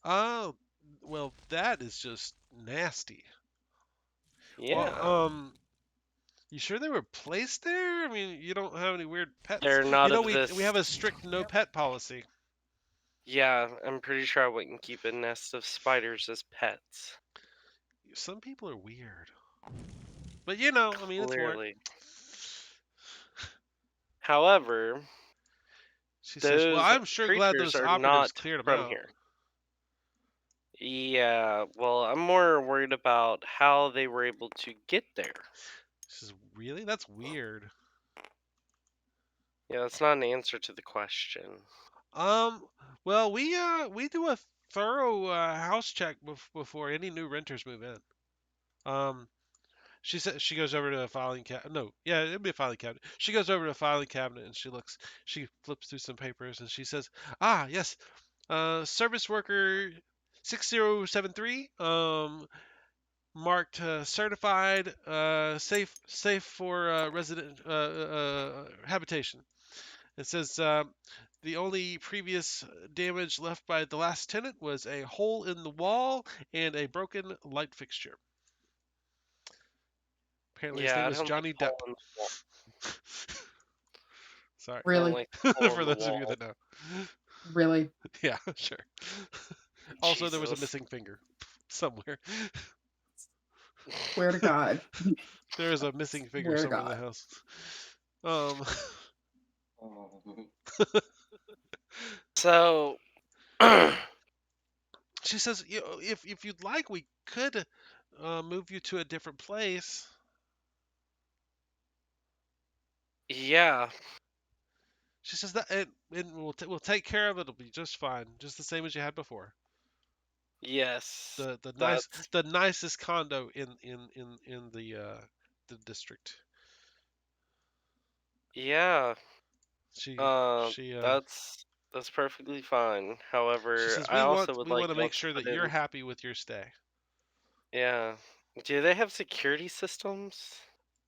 oh, well, that is just nasty. Yeah. Well, you sure they were placed there? I mean, you don't have any weird pets. They're not of we this. have a strict no pet policy. Yeah, I'm pretty sure I wouldn't keep a nest of spiders as pets. Some people are weird. But I mean, it's work. Clearly. However, She says, "Well, those I'm sure glad creatures those are operatives not cleared them from out." here. Yeah, well, I'm more worried about how they were able to get there. She says, really? That's weird. Yeah, that's not an answer to the question. Well, we do a thorough house check before any new renters move in. She said she goes over to a filing cabinet. No, yeah, it'd be a filing cabinet. She goes over to a filing cabinet and she flips through some papers and she says, "Ah, yes, service worker 6073, marked certified, safe for resident habitation." It says the only previous damage left by the last tenant was a hole in the wall and a broken light fixture. Apparently, his Yeah, name I was don't like Johnny the Depp. hole in the wall. Sorry, I don't Really? like the hole for in the those of you wall. that know. Really? Yeah, sure. Also, there was a Jesus. missing finger somewhere. Swear to God. There is a missing finger Swear to somewhere in the God. house. Um, So, she says, if you'd like, we could move you to a different place. yeah, She says that we'll take care of it. It'll be just fine, just the same as you had before. yes, The nice that's the nicest condo in the district. yeah. She Uh, she that's perfectly fine. she However, says I also would we like want to y'all make to sure put that you're in. happy with your stay. Yeah. Do they have security systems?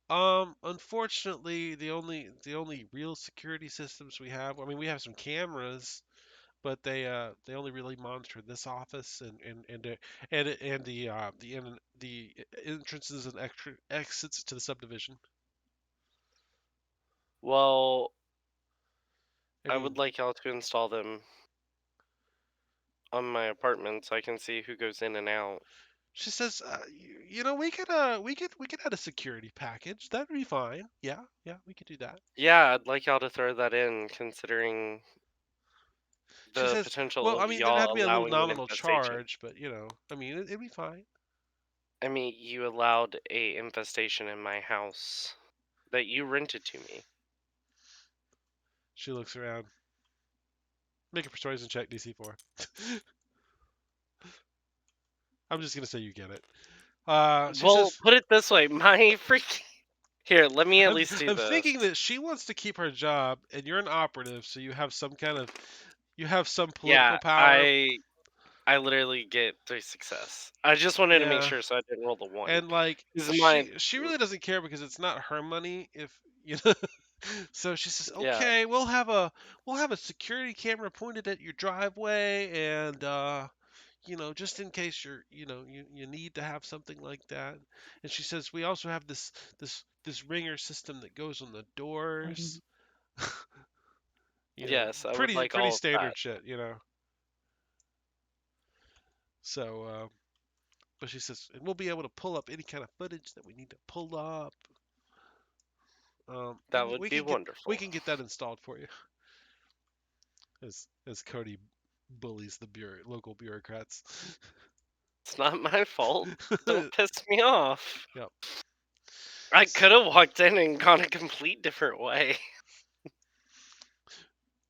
Unfortunately, the only real security systems we have, I mean, we have some cameras, but they only really monitor this office and the entrances and exits to the subdivision. Well, I I would mean, like y'all to install them on my apartment so I can see who goes in and out. she says, we could add a security package. That'd be fine. Yeah, yeah, we could do that. Yeah, I'd like y'all to throw that in, considering She the says, well, potential I of mean, there'd have y'all to be a little allowing an nominal infestation. charge, but I mean, it'd be fine. I mean, you allowed a infestation in my house that you rented to me. She looks around. Make a persuasion check, DC 4. I'm just gonna say you get it. She Well, says, put it this way, my freaking here. Let me at least do I'm this. thinking that she wants to keep her job, and you're an operative, so you have some Yeah, political power. I literally get 3 success. I just wanted to make Yeah, sure so I didn't roll the one. and like This is my she really doesn't care because it's not her money. If you know, so she says, yeah. okay, we'll have a security camera pointed at your driveway, and just in case you need to have something like that. And she says we also have this ringer system that goes on the doors. Yes, I would Pretty like pretty all of that. standard shit. So, but she says, and we'll be able to pull up any kind of footage that we need to pull up. That would be We wonderful. can get that installed for you. As Cody bullies the local bureaucrats. It's not my fault. Don't piss me off. Yep. I could have walked in and gone a complete different way.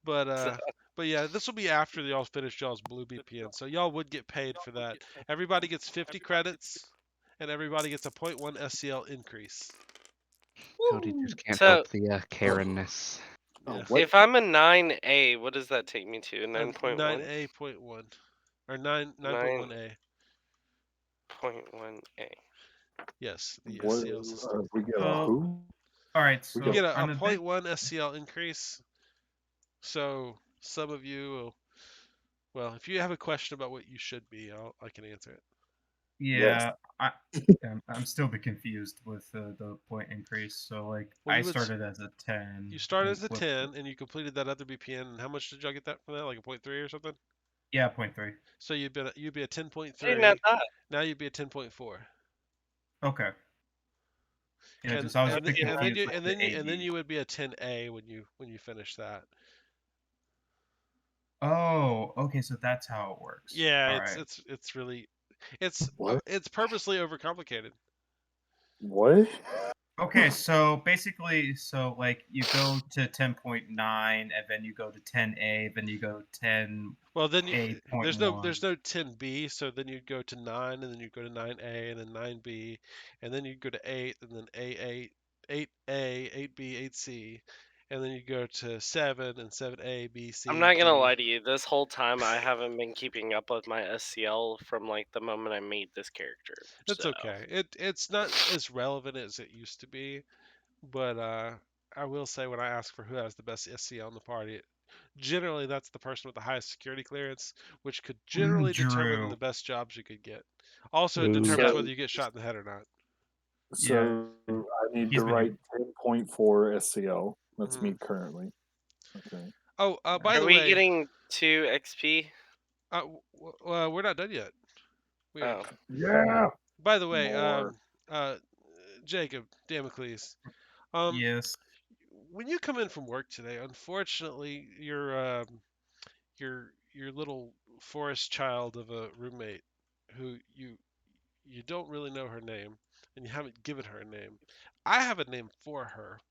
But So, yeah, this will be after y'all finish y'all's blue BPN, so y'all would get paid for that. Everybody gets 50 credits, and everybody gets a .1 SCL increase. Cody Woo. just can't so help the Karenness. Yeah. What? if I'm a 9A, what does that take me to? A 9.1? 9A.1 or 9.1A. 9.1A. Yes, the What? SCL system. We get a So, who? all right. We You get So get a I'm a bit. .1 SCL increase. So some of you will, well, if you have a question about what you should be, I can answer it. yes. Yeah, I'm still a bit confused with the point increase. So like, Well, I started as a 10. you started and as a with 10 and you completed that other BPN. And how much did y'all get that from that? Like a .3 or something? yeah, point 0.3. So you'd be a I didn't have 10.3. that. Now you'd be a 10.4. Okay. Yeah, And just I was a and bit and then confused you with and the then you and then AB. you would be a 10A when you finish that. Oh, okay, so that's how it works. Yeah, All right. it's really it's What? it's purposely overcomplicated. What? Okay, so basically, so like you go to 10.9, and then you go to 10A, then you go Well, then 10A.1. there's no 10B, so then you'd go to 9 and then you'd go to 9A and then 9B and then you'd go to 8 and then A8, 8A, 8B, 8C, and then you go to 7 and 7A, B, I'm C, not gonna D. lie to you. This whole time, I haven't been keeping up with my SCL from like the moment I made this character. That's So okay. It's not as relevant as it used to be, but I will say when I ask for who has the best SCL in the party, generally that's the person with the highest security clearance, which could generally determine Drew. the best jobs you could get. Also, it Ooh. determines yep. whether So you get shot in the head or not. Yeah, so I need he's to been write here. 10.4 SCL. That's Hmm. me currently. Okay. Oh, by Are the we way, getting 2 XP? we're not done yet. Weird. Oh, Yeah. By the way, More. uh, Jacob Damocles, um, Yes. when you come in from work today, unfortunately, your little forest child of a roommate who you don't really know her name and you haven't given her a name. I have a name for her,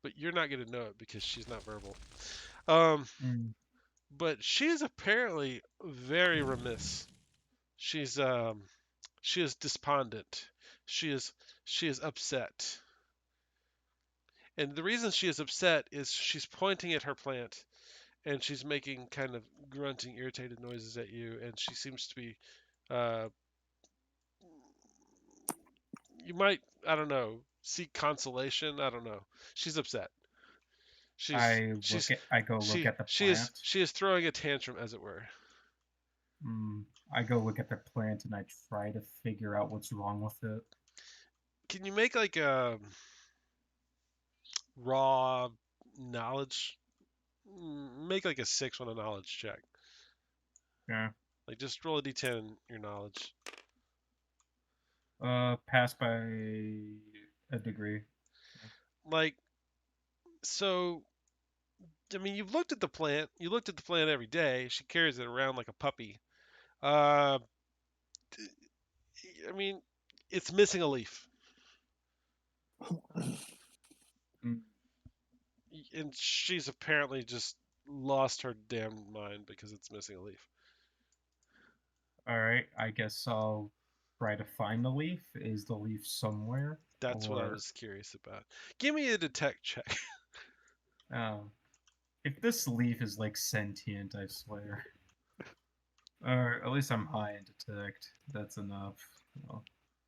but you're not going to know it because she's not verbal. Um, Mm, but she's apparently very remiss. She's she is despondent. She is she is upset. And the reason she is upset is she's pointing at her plant and she's making kind of grunting, irritated noises at you, and she seems to be uh, you might, I don't know, seek consolation. I don't know. She's upset. I go look at the plant. She is throwing a tantrum, as it were. I go look at the plant and I try to figure out what's wrong with it. Can you make like a raw knowledge? Make like a 6 on a knowledge check. Yeah. Like just roll a d10 your knowledge. Pass by a degree. Like so. I mean, you've looked at the plant. You looked at the plant every day. She carries it around like a puppy. Uh, I mean, it's missing a leaf, Mm, and she's apparently just lost her damn mind because it's missing a leaf. all right, I guess I'll try to find the leaf. Is the leaf somewhere? That's what I Or was curious about. Give me a detect check. um, if this leaf is like sentient, I swear. Or at least I'm high in detect. That's enough. Oh,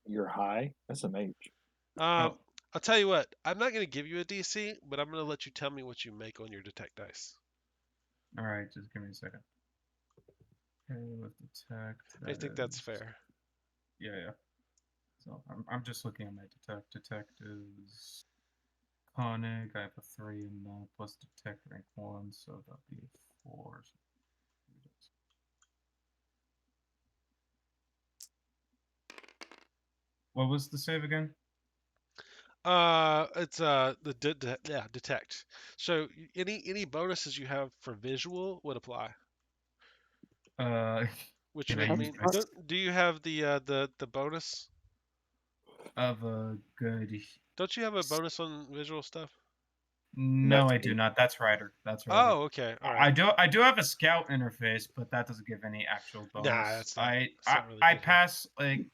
You're high? That's an H. Um, oh, I'll tell you what. I'm not going to give you a DC, but I'm going to let you tell me what you make on your detect dice. all right, just give me a second. Okay, with detect, I that think that's is, fair. yeah. So I'm just looking at my detect. Detect is conic. I have a 3 in that plus detect rank 1, so that'll be a 4. What was the save again? It's yeah, detect. So any bonuses you have for visual would apply. Uh, Which can I I use mean, my do you have the bonus? of a good? Don't you have a bonus on visual stuff? No, That's I do me. not. That's Rider. That's Rider. Oh, okay, all I right. do. I do have a scout interface, but that doesn't give any actual Nah, bonus. that's not really I good here. pass like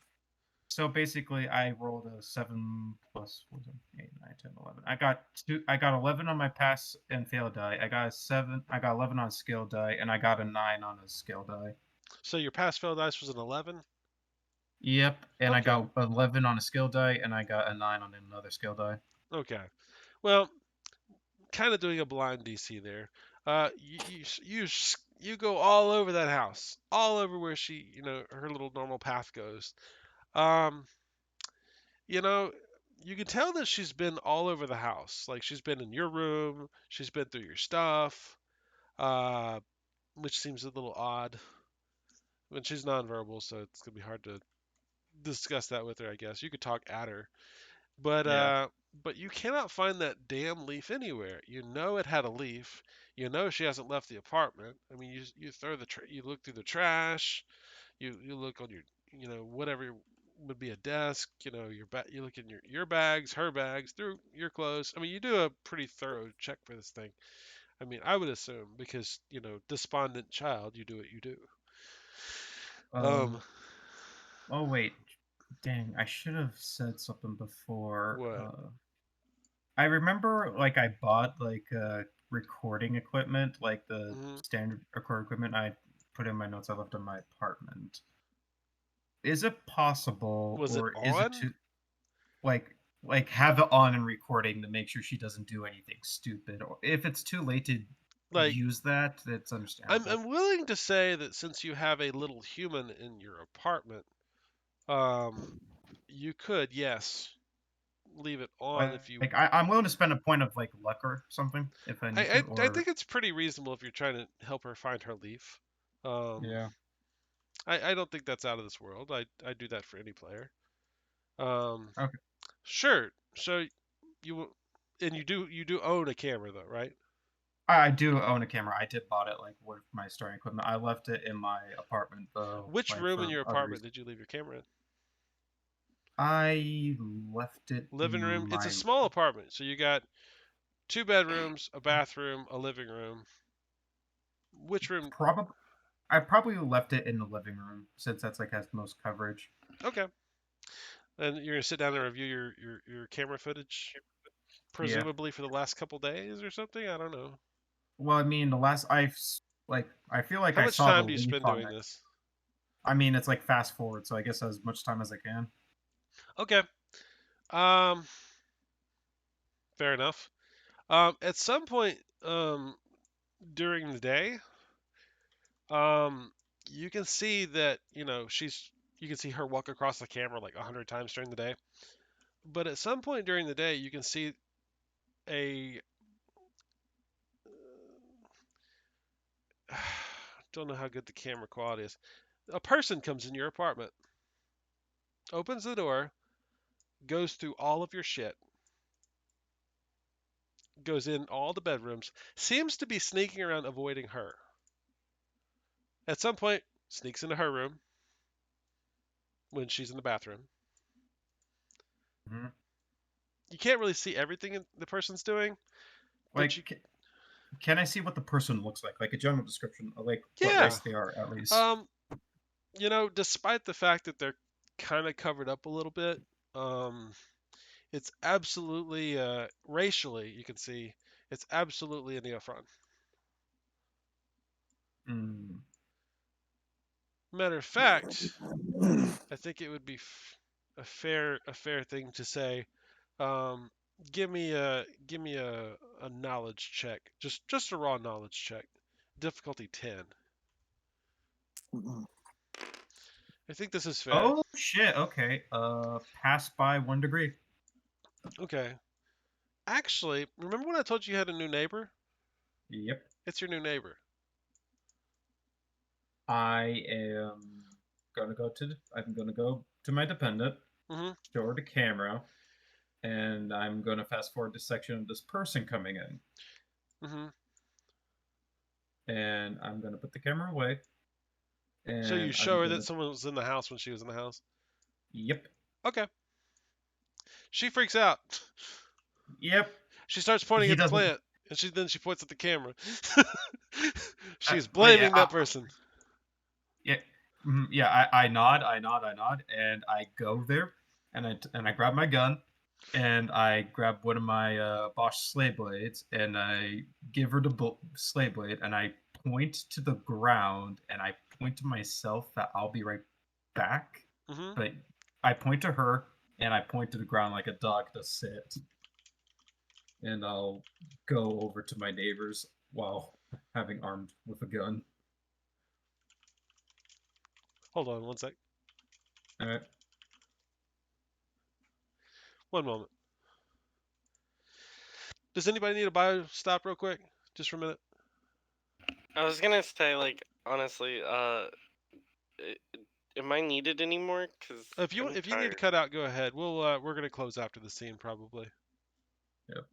so. Basically, I rolled a 7 plus what was it? 8, 9, 10, 11. I got 2. I got 11 on my pass and fail die. I got a 7. I got 11 on skill die, and I got a 9 on a skill die. So your pass fail dice was an 11. Yep, and I Okay, got 11 on a skill die, and I got a 9 on another skill die. okay. Well, kind of doing a blind DC there. You go all over that house, all over where she, her little normal path goes. Um, you know, you can tell that she's been all over the house. Like she's been in your room, she's been through your stuff, uh, which seems a little odd. When she's nonverbal, so it's gonna be hard to discuss that with her. I guess you could talk at her, but Yeah. but you cannot find that damn leaf anywhere. You know it had a leaf. You know she hasn't left the apartment. I mean, you throw you look through the trash. You look on whatever would be a desk. You look in your bags, her bags, through your clothes. I mean, you do a pretty thorough check for this thing. I mean, I would assume because despondent child, you do what you do. Oh wait, dang! I should have said something before. What? I remember like I bought like recording equipment, like the Hmm. standard recording equipment. I put in my notes I left in my apartment. Is it possible, Was it or is it on? too like have it on and recording to make sure she doesn't do anything stupid? Or if it's too late to Like, use that, that's I'm understandable. I'm willing to say that since you have a little human in your apartment, um, you could, yes, leave it on if you. I'm willing to spend a point of like luck or something if I need I to, I, I or think it's pretty reasonable if you're trying to help her find her leaf. Um, yeah. I don't think that's out of this world. I do that for any player. Um, Okay. sure. So you and you do own a camera though, right? I do own a camera. I did bought it like with my starting equipment. I left it in my apartment though, Which like room in for your other apartment reasons. did you leave your camera in? I left it Living room. in It's a my small apartment, so you got two bedrooms, a bathroom, a living room. Which room? probably. I probably left it in the living room since that's like has the most coverage. Okay. And you're gonna sit down and review your camera footage, Yeah. presumably for the last couple days or something. I don't know. Well, I mean, the last I feel like How I much saw the time do you leaf spend on doing it. this? I mean, it's like fast forward, so I guess as much time as I can. Okay. Um, fair enough. At some point, during the day, um, you can see that you can see her walk across the camera like 100 times during the day. But at some point during the day, you can see a don't know how good the camera quality is. A person comes in your apartment, opens the door, goes through all of your shit, goes in all the bedrooms, seems to be sneaking around avoiding her. At some point, sneaks into her room when she's in the bathroom. Hmm. You can't really see everything the person's doing, but you Like, can I see what the person looks like a general description, of, like what yeah. race they are at least? Um, despite the fact that they're kind of covered up a little bit, um, it's absolutely racially. You can see it's absolutely a neophron. Mm. Matter of fact, I think it would be a fair thing to say. Um, give me a knowledge check, just a raw knowledge check, difficulty 10. I think this is fair. Oh shit! Okay. Pass by 1 degree. Okay. Actually, remember when I told you you had a new neighbor? Yep. It's your new neighbor. I am gonna go to. I'm gonna go to my dependent, Hmm. show her the camera, and I'm gonna fast forward this section of this person coming in, Hmm. and I'm gonna put the camera away, So you and I'm show her that gonna. someone was in the house when she was in the house. Yep. Okay. She freaks out. Yep. She starts pointing He at the doesn't. plant, and she points at the camera. She's But yeah. blaming that person. Yeah. Yeah. I nod, and I go there, and I grab my gun, and I grab one of my Bosch sleigh blades, and I give her the sleigh blade, and I point to the ground, and I point to myself that I'll be right back. Hmm. But I point to her, and I point to the ground like a dog does sit, and I'll go over to my neighbors while having armed with a gun. Hold on one sec. All right. One moment. Does anybody need a bio stop real quick? Just for a minute. I was gonna say, like, honestly, am I needed anymore? Cause If you I'm if you need to tired. cut out, go ahead. We're gonna close after the scene probably. Yep.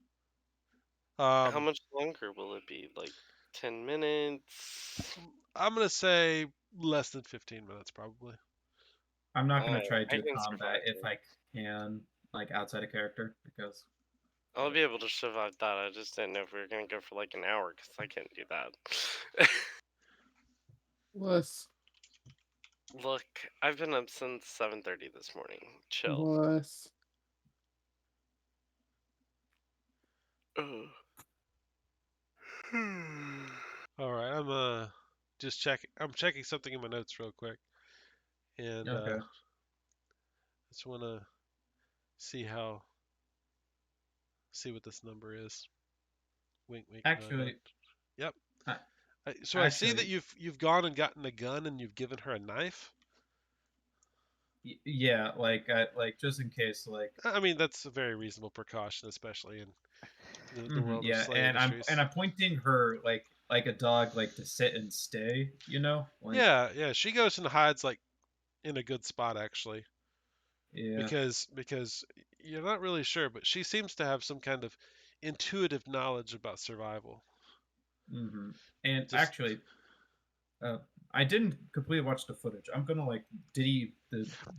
How much longer will it be? Like 10 minutes? I'm gonna say less than 15 minutes, probably. I'm not gonna try to I do can combat survive if it. I can, like outside of character, because I'll be able to survive that. I just didn't know if we were gonna go for like an hour because I can't do that. Wuss. Look, I've been up since 7:30 this morning. Chill. Wuss. Ugh. All right, just checking. I'm checking something in my notes real quick, and okay. just wanna see see what this number is. Wink, wink, nudge, nudge. Actually, Yep. I, So I see that actually, you've gone and gotten a gun and you've given her a knife. yeah, like just in case, like, I mean, that's a very reasonable precaution, especially in the world of yeah, SLA and Industries. I'm pointing her like a dog, like to sit and stay, like, Yeah. She goes and hides like in a good spot actually, yeah. because you're not really sure, but she seems to have some kind of intuitive knowledge about survival. And Just actually, uh, I didn't completely watch the footage. I'm gonna like, did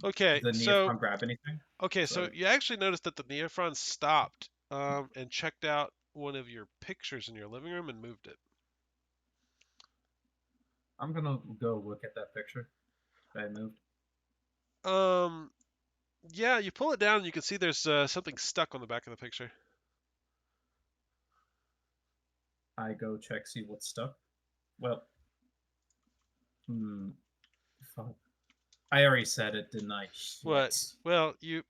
okay. the So Neophron grab anything? so So you actually noticed that the Neophron stopped and checked out one of your pictures in your living room and moved it. I'm gonna go look at that picture that I moved. Um, yeah, you pull it down and you can see there's something stuck on the back of the picture. I go check, see what's stuck. Well, hmm, fuck. I already said it, didn't I? What? Shit. Well, you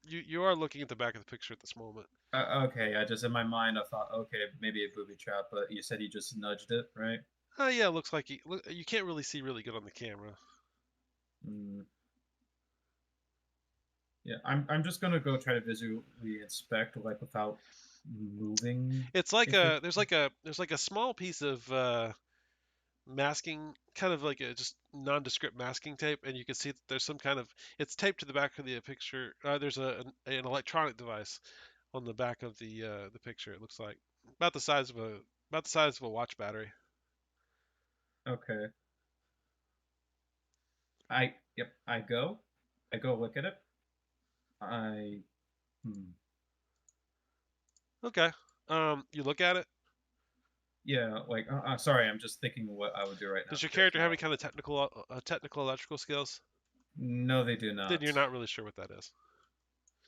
are looking at the back of the picture at this moment. Okay, I just in my mind I thought, okay, maybe a booby trap, but you said you just nudged it, right? Oh yeah, looks like you can't really see really good on the camera. Mm, yeah, I'm just gonna go try to visually inspect, like without moving. It's like If it, there's like a small piece of masking, kind of like a just nondescript masking tape, and you can see that there's some kind of it's taped to the back of the picture. There's an electronic device on the back of the picture. It looks like about the size of a watch battery. okay, yep, I go look at it. I hmm, Okay. You look at it. yeah, like sorry, I'm just thinking what I would do right now Does your because character have any kind of technical electrical skills? no, they do Then not. you're not really sure what that is.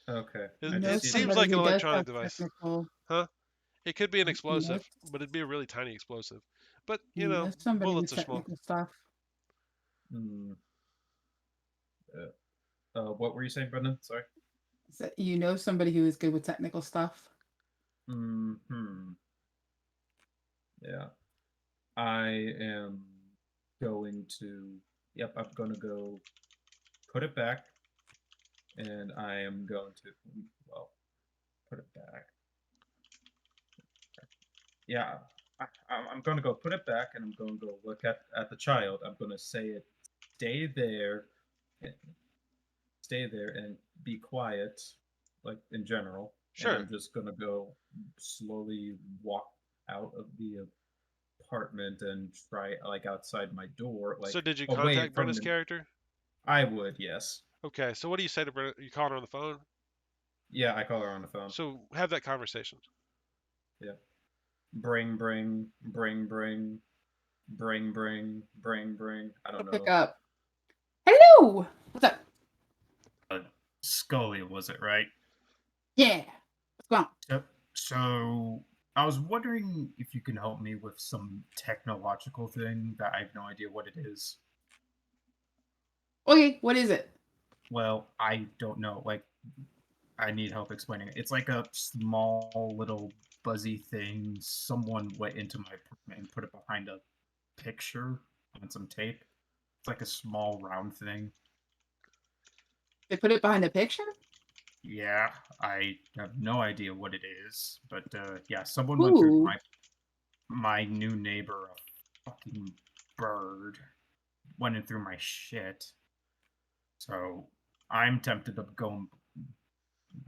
Okay, You I know It just see the seems somebody like an who does electronic have device, technical. huh? It could be an You know, explosive, but it'd be a really tiny explosive. But you know somebody with bullets are small. technical stuff. hmm, what were you saying, Brendan? Sorry. You know somebody who is good with technical stuff. Hmm. Yeah. I am going to. Yep, I'm gonna go put it back, and I am going to. Well, put it back. Yeah, I'm gonna go put it back, and I'm gonna go look at the child. I'm gonna say it. Stay there. and- Stay there and be quiet, like in general. And I'm Sure. just gonna go slowly walk out of the apartment and try like outside my door, like So did you away contact from Brenda's the. character? I would, yes. Okay. So what do you say to Brenda? You call her on the phone. Yeah, I call her on the phone. So have that conversation. Yeah. Bring. I don't I'll pick know. up. Hello. What's up? Scully, was it right? Yeah. What's going on? So I was wondering if you can help me with some technological thing that I have no idea what it is. Okay, what is it? Well, I don't know. Like, I need help explaining it. It's like a small little buzzy thing. Someone went into my apartment and put it behind a picture on some tape. It's like a small round thing. They put it behind a picture? Yeah, I have no idea what it is, but yeah, someone went through Ooh. my new neighbor, a fucking bird, went in through my shit. So I'm tempted to go and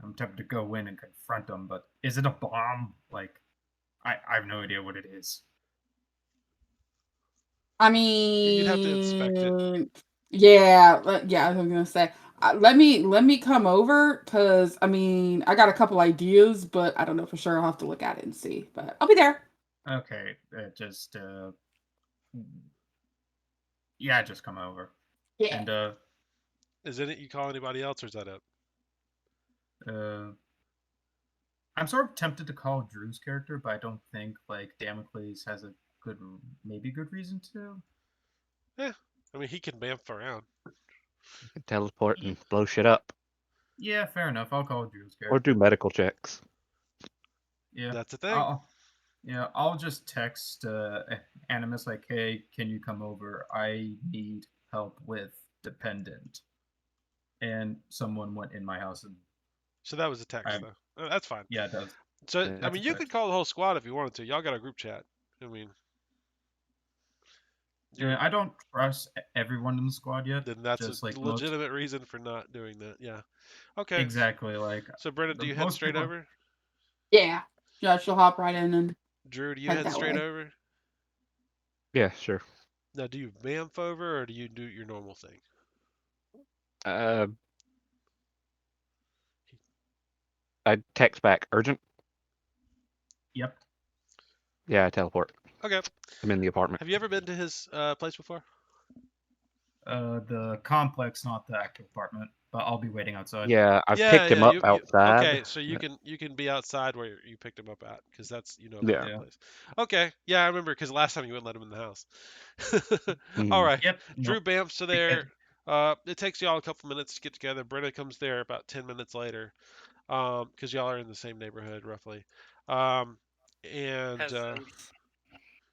I'm tempted to go in and confront them, but is it a bomb? Like, I have no idea what it is. I You'd have to inspect it. mean, yeah, yeah. I was gonna say, let me come over because I mean, I got a couple ideas, but I don't know for sure. I'll have to look at it and see. But I'll be there. Okay, yeah, just come over. Yeah. And Is it you call anybody else, or is that it? uh, I'm sort of tempted to call Drew's character, but I don't think like Damocles has a maybe good reason to. Yeah. I mean, he can bamf around. You can teleport Ye- and blow shit up, Yeah, fair enough. I'll call Drew's or do character. medical checks. Yeah, That's a thing. I'll just text Animus like, hey, can you come over? I need help with dependent. And someone went in my house and So that was a text, I though. That's fine. yeah, it does. So I That's a mean, you could text. call the whole squad if you wanted to. Y'all got a group chat. I mean, you're I don't trust everyone in the squad yet. then that's a Just like most legitimate reason for not doing that. Yeah. Okay. exactly like So Brennan, do you head most straight people. over? Yeah. Yeah, she'll hop right in and Drew, do you head head that straight way. over? Yeah, sure. Now, do you vamp over or do you do your normal thing? Uh, I text back urgent. Yep. Yeah, I teleport. Okay. I'm in the apartment. Have you ever been to his place before? The complex, not the active apartment, but I'll be waiting outside. Yeah, I've Yeah, picked him yeah. up You outside. okay? So you can be outside where you picked him up at, because that's about Yeah. that Yeah. place. Okay, yeah, I remember because last time you wouldn't let him in the house. All Mhm. right, Yep. Drew Nope. bamfs to Because there. It takes y'all a couple minutes to get together. Brenda comes there about 10 minutes later, because y'all are in the same neighborhood roughly. Um, and Peasants.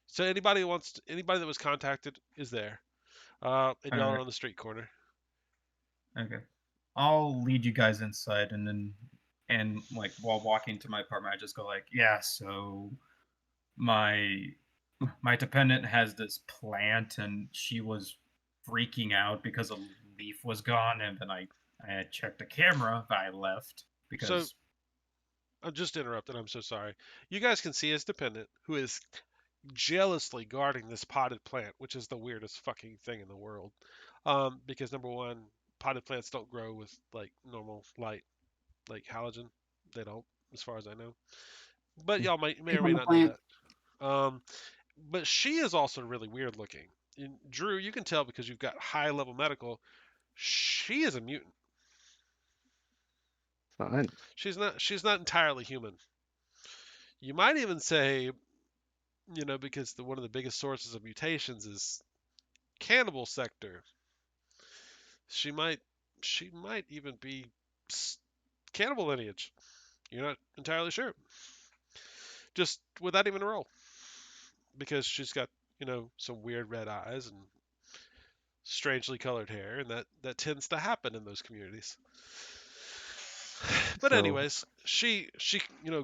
so anybody that was contacted is there. And all y'all are right. on the street corner. Okay. I'll lead you guys inside, and like while walking to my apartment, I just go like, yeah. So my my dependent has this plant, and she was freaking out because a leaf was gone, and then I had checked the camera, but I left So because I'm just interrupting. I'm so sorry. You guys can see his dependent, who is jealously guarding this potted plant, which is the weirdest fucking thing in the world. Because number one, potted plants don't grow with like normal light, like halogen. They don't, as far as I know. But y'all may or Depends may on the not know plant. that. But she is also really weird looking. And Drew, you can tell because you've got high level medical. She is a mutant. Fine. She's not entirely human. You might even say, because one of the biggest sources of mutations is cannibal sector. She might she might even be cannibal lineage. You're not entirely sure. Just without even a roll, because she's got some weird red eyes and strangely colored hair, and that tends to happen in those communities. But So, anyways, she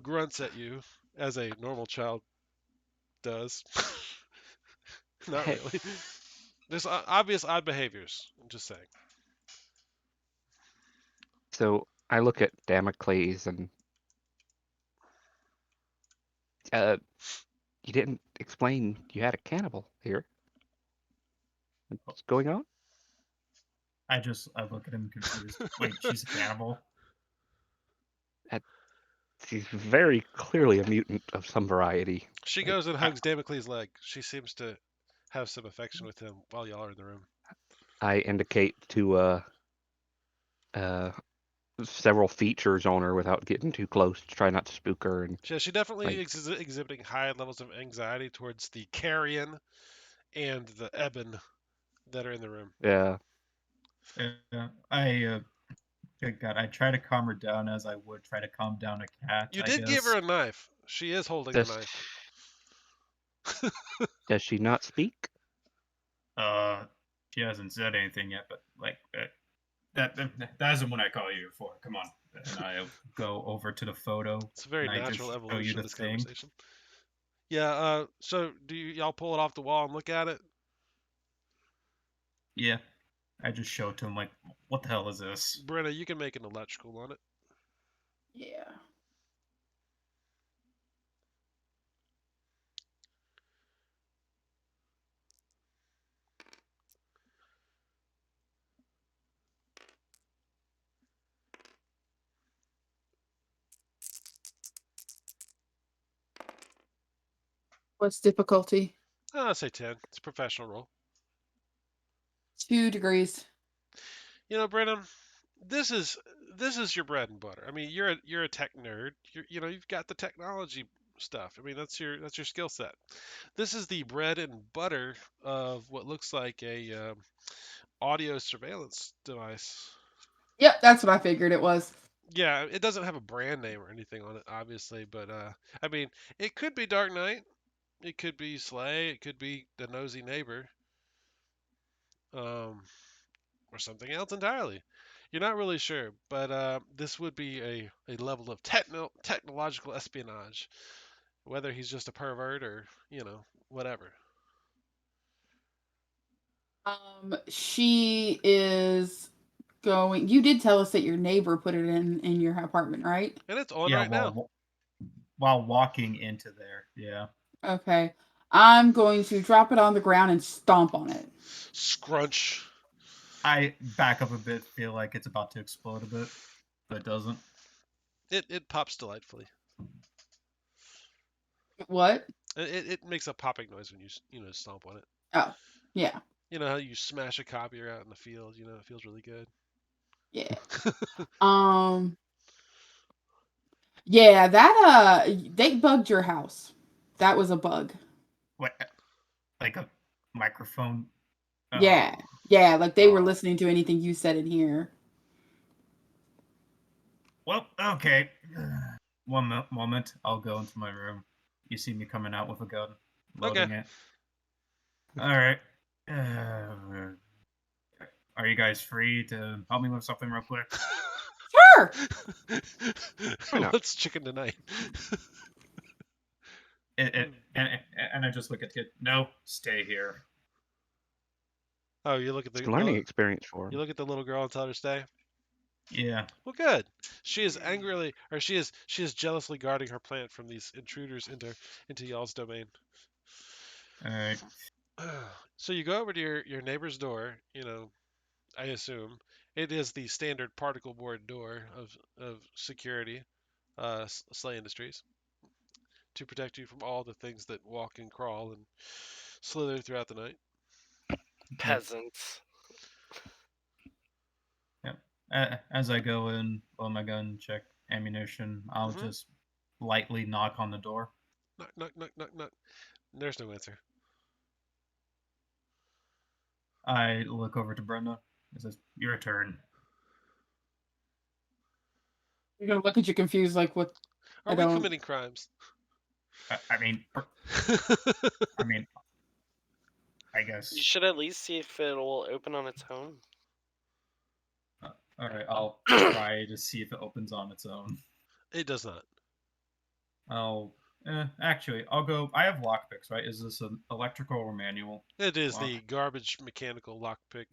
grunts at you as a normal child does. Not hey, really. There's obvious odd behaviors. I'm just saying. so I look at Damocles and uh, you didn't explain you had a cannibal here. What's going on? I look at him confused. Wait, she's a cannibal? That she's very clearly a mutant of some variety. She Like goes and I, hugs Damocles' leg. She seems to have some affection with him while y'all are in the room. I indicate to uh several features on her without getting too close to try not to spook her and She definitely like exhibiting high levels of anxiety towards the carrion and the ebon that are in the room. yeah. I good God, I try to calm her down as I would try to calm down a cat, You I did give her guess. a knife. She is holding the Does knife. does she not speak? Uh, she hasn't said anything yet, but like that isn't what I call you for. Come on, and I go over to the photo It's a very and I just natural show you evolution of the this thing. conversation. Yeah. So do y'all pull it off the wall and look at it? Yeah, I just show it to him like, what the hell is this? Brenna, you can make an electrical on it. Yeah. What's difficulty? I'll say 10. It's a professional role. 2 degrees. You know, Brennan, this is this is your bread and butter. I mean, you're a tech nerd. You've got the technology stuff. I mean, that's your skill set. This is the bread and butter of what looks like a audio surveillance device. Yep, that's what I figured it was. Yeah, it doesn't have a brand name or anything on it, obviously, but I mean, it could be Dark Knight, it could be Slay, it could be the nosy neighbor, um, or something else entirely. You're not really sure, but this would be a level of technological espionage, whether he's just a pervert or whatever. She is going. You did tell us that your neighbor put it in your apartment, right? And it's on Yeah, right now. while walking into there. Yeah. Okay. I'm going to drop it on the ground and stomp on it. Scrunch. I back up a bit, feel like it's about to explode a bit, but it doesn't. It pops delightfully. What? It makes a popping noise when you stomp on it. Oh, yeah, You know how you smash a copier out in the field. It feels really good. yeah. Um, yeah. That they bugged your house. That was a bug. What, like a microphone? Yeah, Oh, yeah. Like they were oh. listening to anything you said in here. Well, okay. One moment. I'll go into my room. You see me coming out with a gun, Okay. loading it. All right. Uh, are you guys free to help me with something real quick? Sure. Why not? What's chicken tonight? And I just look at the kid. No, stay here. Oh, you look at It's a learning the experience for you him. look at the little girl and tell her to stay. Yeah. Well, good. She is angrily, or she is jealously guarding her plant from these intruders into y'all's domain. All right. So you go over to your neighbor's door. I assume it is the standard particle board door of security, SLA Industries, to protect you from all the things that walk and crawl and slither throughout the night. Yep. Peasants. Yep. As I go in, load my gun, check ammunition, I'll Mm-hmm. just lightly knock on the door. Knock, knock, knock, knock, knock. There's no answer. I look over to Brenda. It says, "Your turn." You're gonna look at you confused, like what? Are I we don't. committing crimes? I mean, I mean, I guess. You should at least see if it'll open on its own. All right, I'll try to see if it opens on its own. It does not. Actually, I'll go. I have lockpicks, right? Is this an electrical or manual? It is Lock. the garbage mechanical lockpick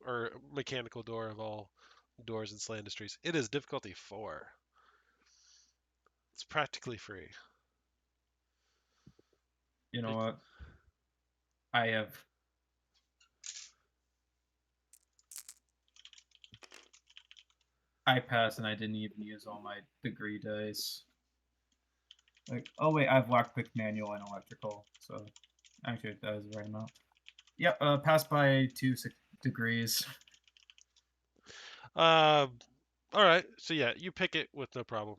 or mechanical door of all doors in SLA Industries. It is difficulty 4. It's practically free. You know what? I have. I passed, and I didn't even use all my degree dice. Like, oh wait, I have lockpick, manual, and electrical. So, actually, that is the right amount. Yep. Passed by 2 degrees. All right. So yeah, you pick it with no problem.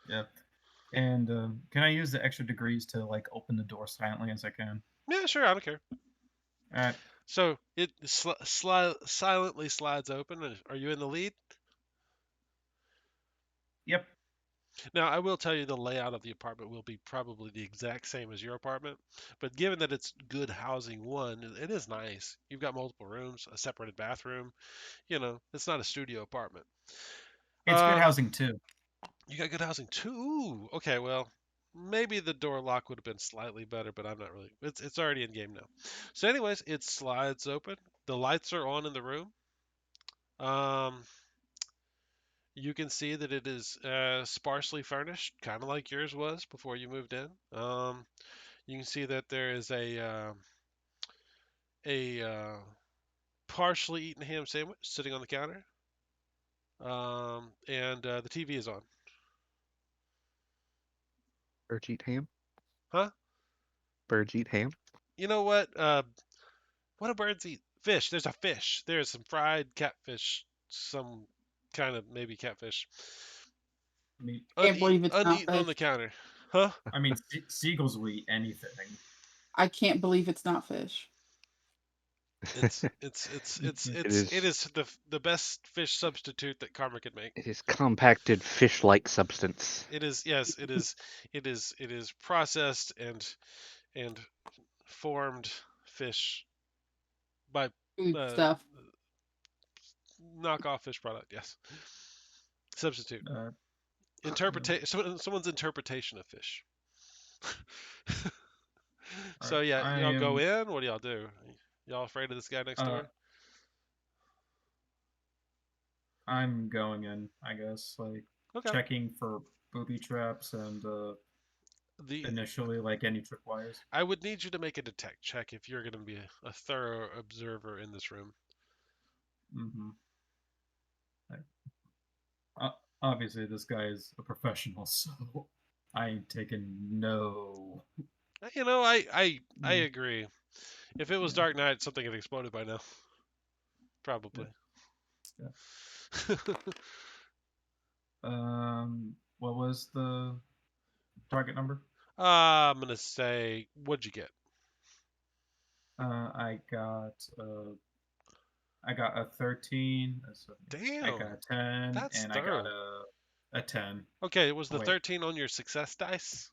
Yep. And can I use the extra degrees to like open the door silently as I can? Yeah, sure. I don't care. All right. So it silently slides open. Are you in the lead? Yep. Now, I will tell you the layout of the apartment will be probably the exact same as your apartment, but given that it's good housing one, it is nice. You've got multiple rooms, a separated bathroom. It's not a studio apartment. It's good Uh, housing too. you got good housing too. Ooh, okay, well, maybe the door lock would have been slightly better, but I'm not really. It's already in game now. So, anyways, it slides open. The lights are on in the room. Um, You can see that it is sparsely furnished, kind of like yours was before you moved in. You can see that there is a partially eaten ham sandwich sitting on the counter, and the TV is on. Birds eat ham. Huh? Birds eat ham. You know what do birds eat? Fish. There's a fish. There's some fried catfish, some kind of maybe catfish, I mean, Can't believe it's not uneaten on fish. the counter. Huh? Seagulls will eat anything. I can't believe it's not fish. It is. It is the best fish substitute that Karma could make. It is compacted fish-like substance. It is, yes, it is processed and formed fish by Food uh, stuff. knockoff fish product. Yes, substitute. Uh, Someone's interpretation of fish. So alright, yeah, I y'all go am. in. What do y'all do? Y'all afraid of this guy next Uh, door? I'm going in. I guess Okay. checking for booby traps and The initially any tripwires. I would need you to make a detect check if you're going to be a thorough observer in this room. Mm-hmm. Obviously, this guy is a professional, so I ain't taking no. You know, I Mm, agree. If it was yeah, Dark Knight, something had exploded by now. Probably. yeah. What was the target number? I'm gonna say, what'd you get? I got a 13. I Damn, got a 10, that's and I got thorough. a 10. Okay, was Oh, the wait, 13 on your success dice?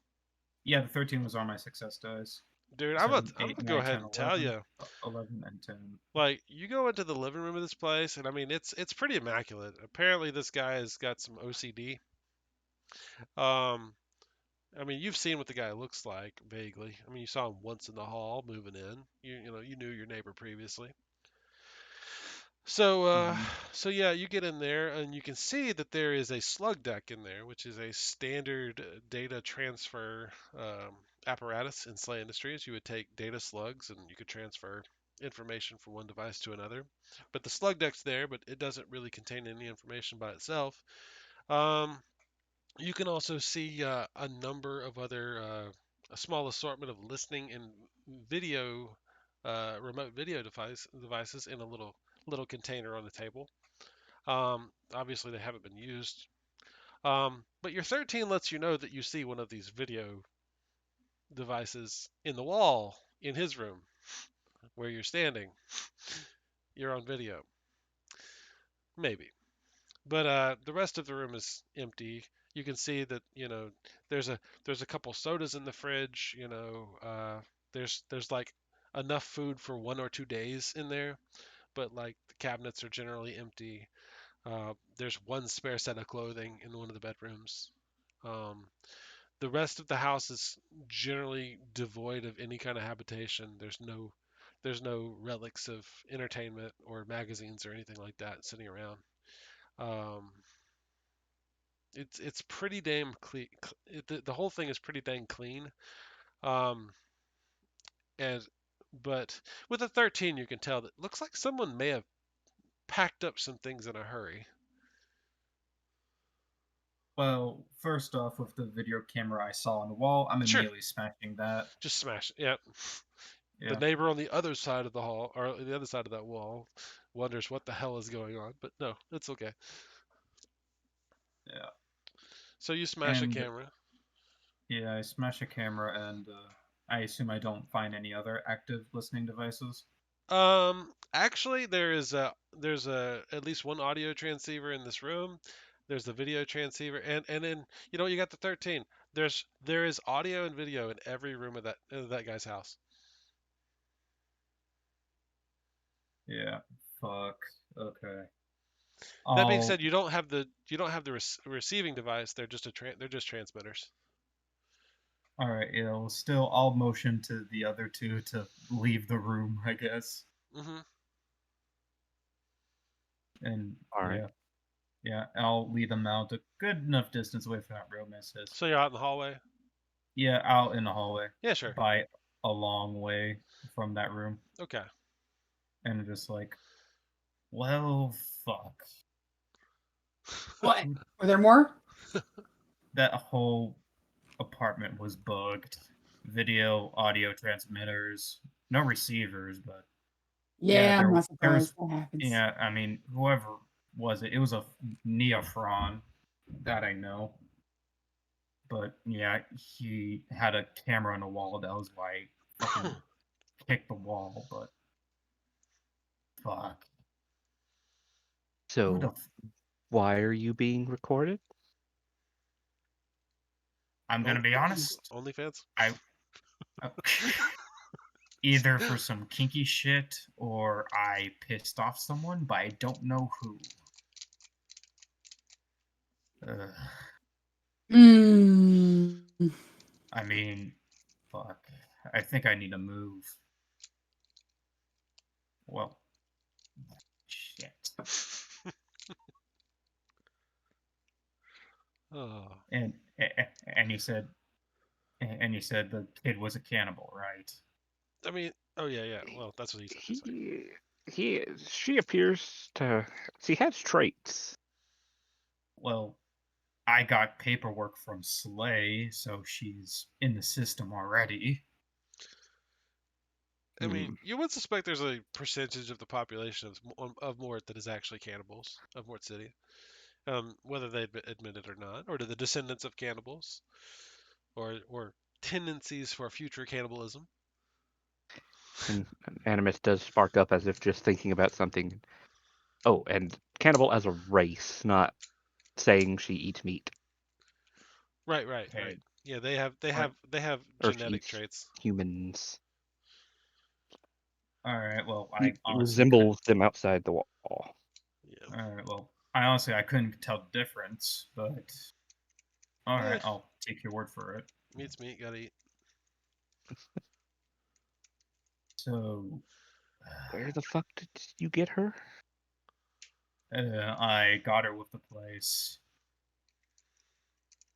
yeah, the 13 was on my success dice. Dude, 7, I'm 8, gonna go 9, ahead 10, and tell 11, you. 11, and 10. Like, you go into the living room of this place, and I mean, it's pretty immaculate. Apparently, this guy has got some OCD. Um, I mean, you've seen what the guy looks like vaguely. I mean, you saw him once in the hall moving in. You know, you knew your neighbor previously. So, Mm-hmm. so yeah, you get in there and you can see that there is a slug deck in there, which is a standard data transfer apparatus in SLA Industries. You would take data slugs and you could transfer information from one device to another. But the slug deck's there, but it doesn't really contain any information by itself. Um, you can also see a number of other, a small assortment of listening and video, remote video devices in a little container on the table. Obviously, they haven't been used. But your 13 lets you know that you see one of these video devices in the wall in his room where you're standing. You're on video, maybe. But the rest of the room is empty. You can see that there's a couple sodas in the fridge. There's like enough food for 1 or 2 days in there, but like the cabinets are generally empty. There's one spare set of clothing in one of the bedrooms. Um, the rest of the house is generally devoid of any kind of habitation. There's no relics of entertainment or magazines or anything like that sitting around. Um, it's pretty damn clean. The whole thing is pretty dang clean. Um, and but with a 13, you can tell that looks like someone may have packed up some things in a hurry. Well, first off, with the video camera I saw on the wall, I'm Sure, immediately smashing that. just smash it. Yeah. The Yeah, neighbor on the other side of the hall, or the other side of that wall, wonders what the hell is going on. But no, it's okay. yeah. So you smash a And camera. yeah, I smash a camera, and I assume I don't find any other active listening devices. Actually, there's at least one audio transceiver in this room. There's the video transceiver, and then you got the 13. There is audio and video in every room of that guy's house. Yeah, fuck. Okay. That being said, I'll. you don't have the receiving device. They're just transmitters. All right. Yeah. Well, still, I'll motion to the other two to leave the room, I guess. Hmm. And All right. yeah. Yeah, I'll lead them out a good enough distance away from that room. It says, So you're out in the hallway. yeah, out in the hallway Yeah, sure. by a long way from that room. Okay. And just like, well, fuck. What? Are there more? That whole apartment was bugged. Video, audio transmitters, no receivers, but yeah, Yeah, I'm not there was surprised that happens. yeah, I mean, whoever was it? It was a neophron, that I know. But yeah, he had a camera on the wall. That was why I fucking kicked the wall. But fuck, who the? So, why are you being recorded? I'm gonna be honest. OnlyFans. I either for some kinky shit or I pissed off someone, but I don't know who. Mm. I mean, fuck. I think I need to move. Well, shit. Oh. And and you said the kid was a cannibal, right? I mean, oh yeah, yeah. Well, that's what he said. So. She appears to. She has traits. Well, I got paperwork from Slay, so she's in the system already. I mean, Hmm. you would suspect there's a percentage of the population of Mort that is actually cannibals of Mort City, whether they admit it or not, or to the descendants of cannibals, or tendencies for future cannibalism. And Animus does spark up as if just thinking about something. Oh, and cannibal as a race, not saying she eats meat Right, right, right. Okay, Yeah, they have or she genetic eats traits. humans. all right. Well, She I honestly couldn't. resembles them outside the wall. Yeah. All right. Well, I honestly I couldn't tell the difference, but all Eh, right, I'll take your word for it. meat's meat. Gotta eat. So, Where the fuck did you get her? I got her with the place.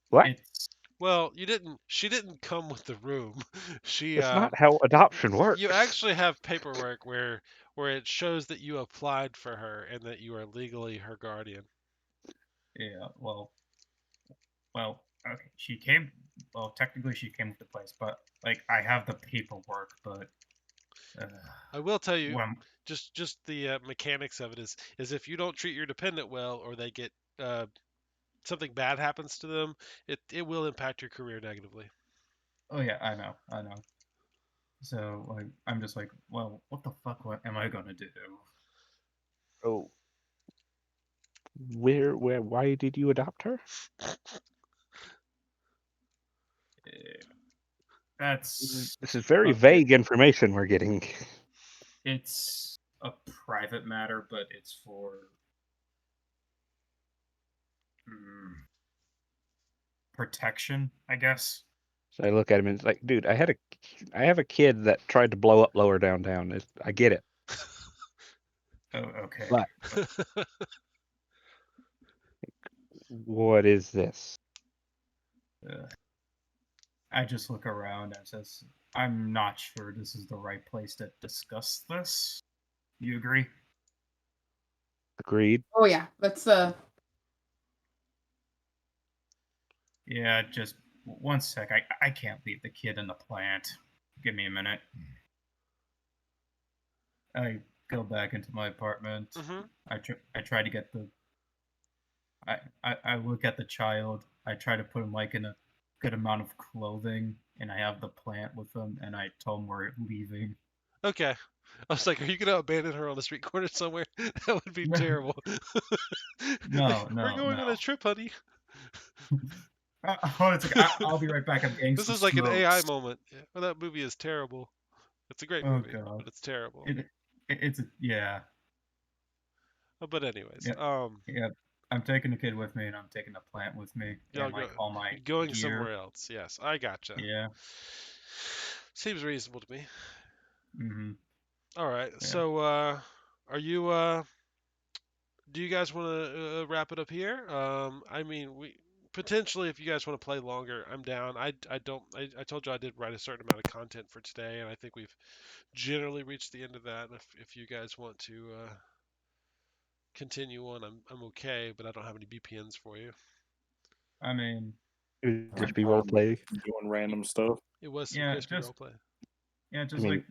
What? It's Well, you didn't. She didn't come with the room. She That's not how adoption You works. actually have paperwork where it shows that you applied for her and that you are legally her guardian. yeah. Well, okay. She came. Well, technically she came with the place, but like I have the paperwork, but uh, I will tell you, well, just the mechanics of it is if you don't treat your dependent well or they get something bad happens to them, it will impact your career negatively. oh yeah, I know. So like, I'm just like, well, what the fuck? What am I gonna do? Oh, why did you adopt her? Eh, This is, That's this is very a bit. vague information we're getting. It's a private matter, but it's for mm, protection, I guess. So I look at him and it's like, dude, I have a kid that tried to blow up lower downtown. I get it, Oh, okay. but what is this? Uh, I just look around and says, I'm not sure this is the right place to discuss this. You agree? Agreed. Oh yeah, let's Yeah, just one sec. I can't leave the kid in the plant. Give me a minute. I go back into my apartment. hmm I try to get the I look at the child. I try to put him like in a good amount of clothing, and I have the plant with him, and I tell him we're leaving. Okay. I was like, are you gonna abandon her on the street corner somewhere? That would be terrible. No, We're no, going no. on a trip, honey. Hold on a second. I'll be right back. I'm getting This some is like an AI smokes. moment. Yeah, well, that movie is terrible. It's a great Oh movie, god. but it's terrible. It's yeah. But anyways, Yep. Yep. I'm taking the kid with me, and I'm taking the plant with me, y'all and go like all my going gear. somewhere else. Yes, I gotcha. Yeah. Seems reasonable to me. Hmm. All right. Yeah. So, are you do you guys want to wrap it up here? I mean, we potentially, if you guys want to play longer, I'm down. I don't. I told you I did write a certain amount of content for today, and I think we've generally reached the end of that. If you guys want to continue on, I'm okay, but I don't have any BPNs for you. I mean, It would I, just be role play. Doing random stuff. It was some yeah, crispy roleplay. I just mean, like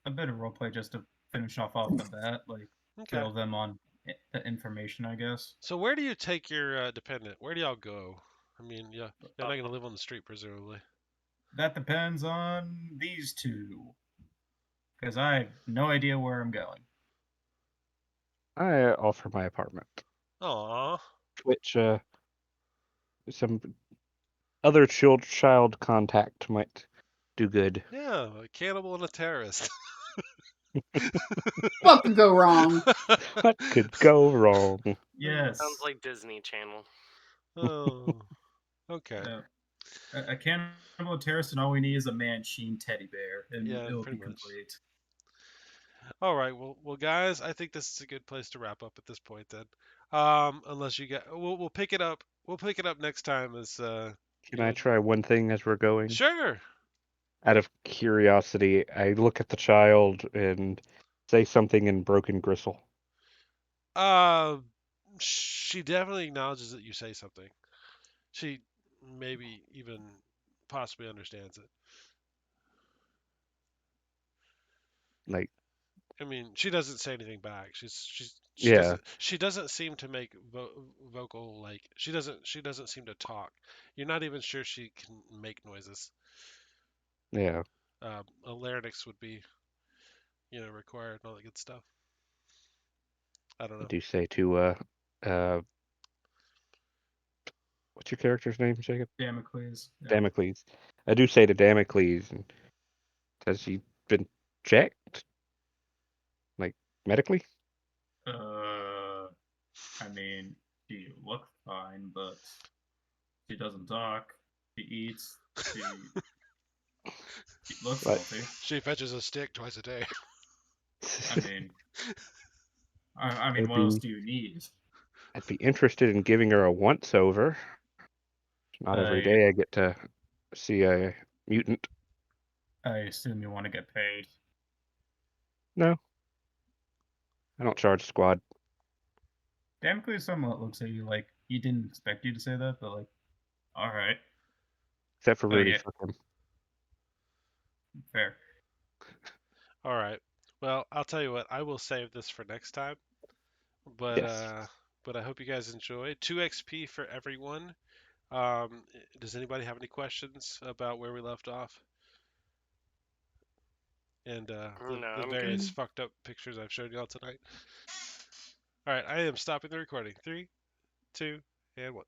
a bit of roleplay just to finish off the bat, like Okay. fill them on the information, I guess. So where do you take your dependent? Where do y'all go? I mean, yeah, you're not Uh, gonna live on the street, presumably. That depends on these two, because I have no idea where I'm going. I offer my apartment, Aw. which some other child contact might do good. Yeah, a cannibal and a terrorist. What could go wrong? What could go wrong? Yes. Sounds like Disney Channel. Oh, okay. Yeah. A cannibal terrorist, and all we need is a man-sheen teddy bear, and Yeah, it'll pretty be much. complete. All right. Well, guys, I think this is a good place to wrap up at this point then. Unless you get, we'll pick it up. We'll pick it up next time as Can I try one thing as we're going? Sure. Out of curiosity, I look at the child and say something in broken gristle. Uh, she definitely acknowledges that you say something. She maybe even possibly understands it. Like, I mean, she doesn't say anything back. yeah, she doesn't seem to make vocal like she doesn't seem to talk. You're not even sure she can make noises. yeah. A larynx would be required and all that good stuff. I don't know. What do you say to uh, what's your character's name, Jacob? Damocles. Yeah. Damocles. I do say to Damocles, and has she been checked, like medically? I mean, she looks fine, but she doesn't talk. She eats. She looks Like, healthy. She fetches a stick twice a day. I mean, I mean, I'd what else be do you need? I'd be interested in giving her a once over. Not every I day I get to see a mutant. I assume you want to get paid. No, I don't charge squad. Damocles somewhat looks at you like he didn't expect you to say that, but like, all right, Except for so Rudy. yeah, Fuck him. fair. All right. Well, I'll tell you what. I will save this for next time. But Yes. I hope you guys enjoy. 2 XP for everyone. Does anybody have any questions about where we left off? And No, the I'm good. various fucked up pictures I've showed y'all tonight. All right, I am stopping the recording. 3, 2, and 1.